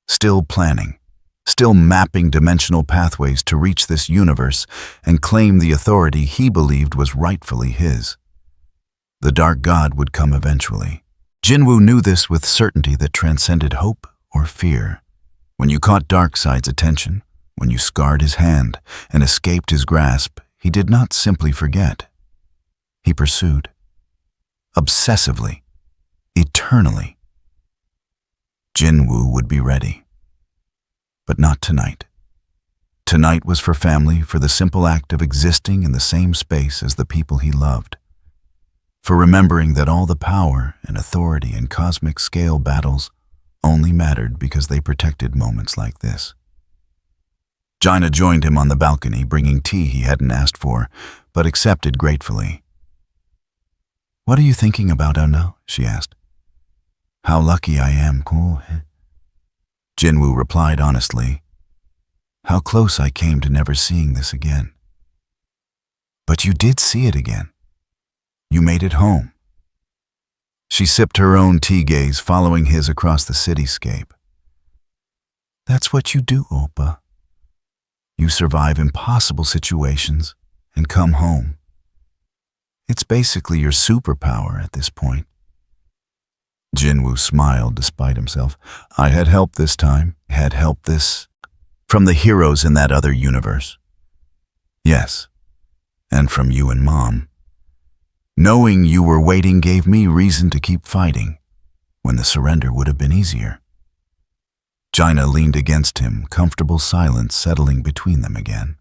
Speaker 1: Still planning. Still mapping dimensional pathways to reach this universe and claim the authority he believed was rightfully his. The Dark God would come eventually. Jinwoo knew this with certainty that transcended hope or fear. When you caught Darkseid's attention, when you scarred his hand and escaped his grasp, he did not simply forget. He pursued. Obsessively. Eternally. Jinwoo would be ready. But not tonight. Tonight was for family, for the simple act of existing in the same space as the people he loved. For remembering that all the power and authority in cosmic scale battles only mattered because they protected moments like this. Gina joined him on the balcony, bringing tea he hadn't asked for, but accepted gratefully. "What are you thinking about, Anna?" she asked. "How lucky I am." Jinwoo replied honestly. "How close I came to never seeing this again." "But you did see it again. You made it home." She sipped her own tea, gaze following his across the cityscape. "That's what you do, Oppa. You survive impossible situations and come home. It's basically your superpower at this point. Jinwoo smiled despite himself. I had help this time. Had help this from the heroes in that other universe. Yes, and from you and Mom. Knowing you were waiting gave me reason to keep fighting, when the surrender would have been easier. China leaned against him, comfortable silence settling between them again.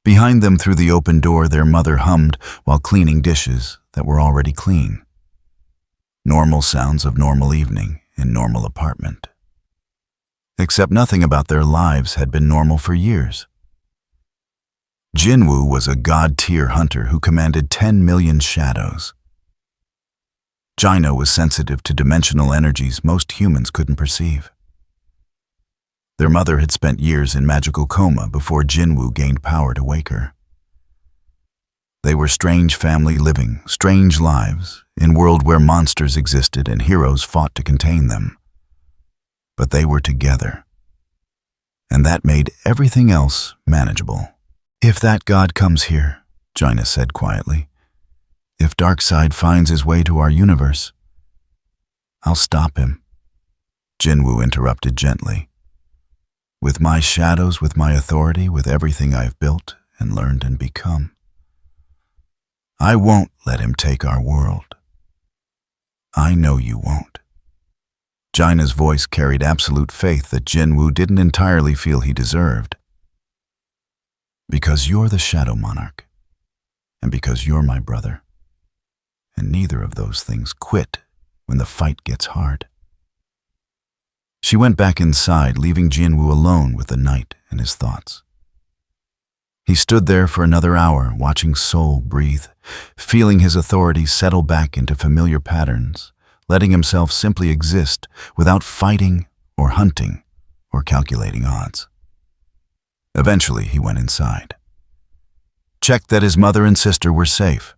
Speaker 1: Behind them through the open door, their mother hummed while cleaning dishes that were already clean. Normal sounds of normal evening in normal apartment. Except nothing about their lives had been normal for years. Jinwoo was a god-tier hunter who commanded 10 million shadows. China was sensitive to dimensional energies most humans couldn't perceive. Their mother had spent years in magical coma before Jinwoo gained power to wake her. They were strange family living strange lives in a world where monsters existed and heroes fought to contain them. But they were together, and that made everything else manageable. If that god comes here, China said quietly, if Darkseid finds his way to our universe, I'll stop him. Jinwoo interrupted gently. With my shadows, with my authority, with everything I've built and learned and become, I won't let him take our world. I know you won't. China's voice carried absolute faith that Jinwoo didn't entirely feel he deserved. Because you're the Shadow Monarch, and because you're my brother, and neither of those things quit when the fight gets hard. She went back inside, leaving Jinwoo alone with the night and his thoughts. He stood there for another hour, watching Soul breathe, feeling his authority settle back into familiar patterns, letting himself simply exist without fighting or hunting or calculating odds. Eventually, he went inside. Checked that his mother and sister were safe.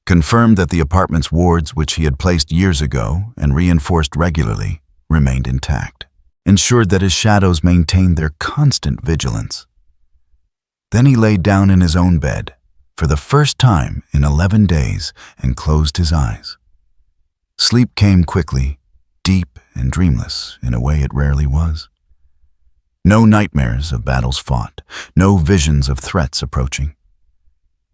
Speaker 1: Confirmed that the apartment's wards, which he had placed years ago and reinforced regularly, remained intact. Ensured that his shadows maintained their constant vigilance. Then he lay down in his own bed, for the first time in 11 days, and closed his eyes. Sleep came quickly, deep and dreamless in a way it rarely was. No nightmares of battles fought, no visions of threats approaching.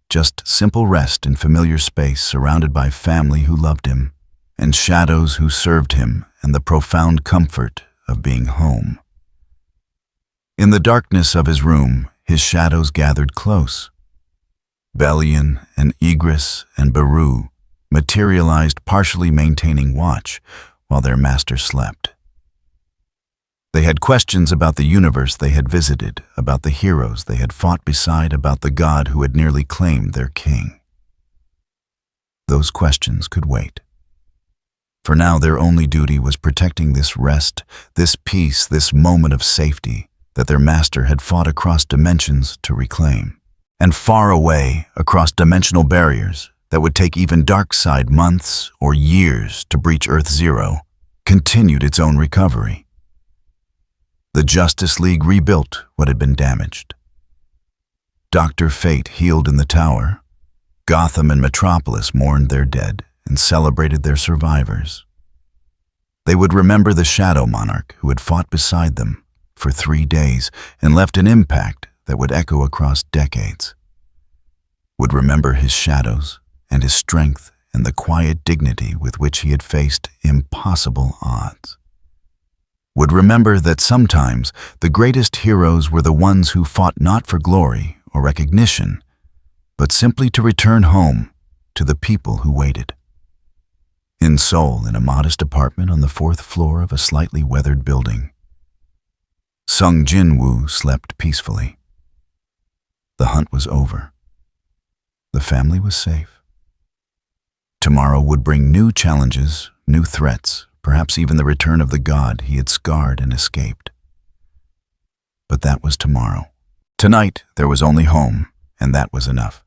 Speaker 1: Just simple rest in familiar space surrounded by family who loved him, and shadows who served him, and the profound comfort of being home. In the darkness of his room, his shadows gathered close. Bellion and Igris and Baru materialized, partially maintaining watch while their master slept. They had questions about the universe they had visited, about the heroes they had fought beside, about the god who had nearly claimed their king. Those questions could wait. For now, their only duty was protecting this rest, this peace, this moment of safety that their master had fought across dimensions to reclaim. And far away, across dimensional barriers that would take even Darkseid months or years to breach Earth Zero, continued its own recovery. The Justice League rebuilt what had been damaged. Dr. Fate healed in the tower. Gotham and Metropolis mourned their dead and celebrated their survivors. They would remember the Shadow Monarch who had fought beside them for 3 days and left an impact that would echo across decades. Would remember his shadows and his strength and the quiet dignity with which he had faced impossible odds. Would remember that sometimes the greatest heroes were the ones who fought not for glory or recognition, but simply to return home to the people who waited. In Seoul, in a modest apartment on the 4th floor of a slightly weathered building, Sung Jinwoo slept peacefully. The hunt was over. The family was safe. Tomorrow would bring new challenges, new threats, perhaps even the return of the god he had scarred and escaped. But that was tomorrow. Tonight, there was only home, and that was enough.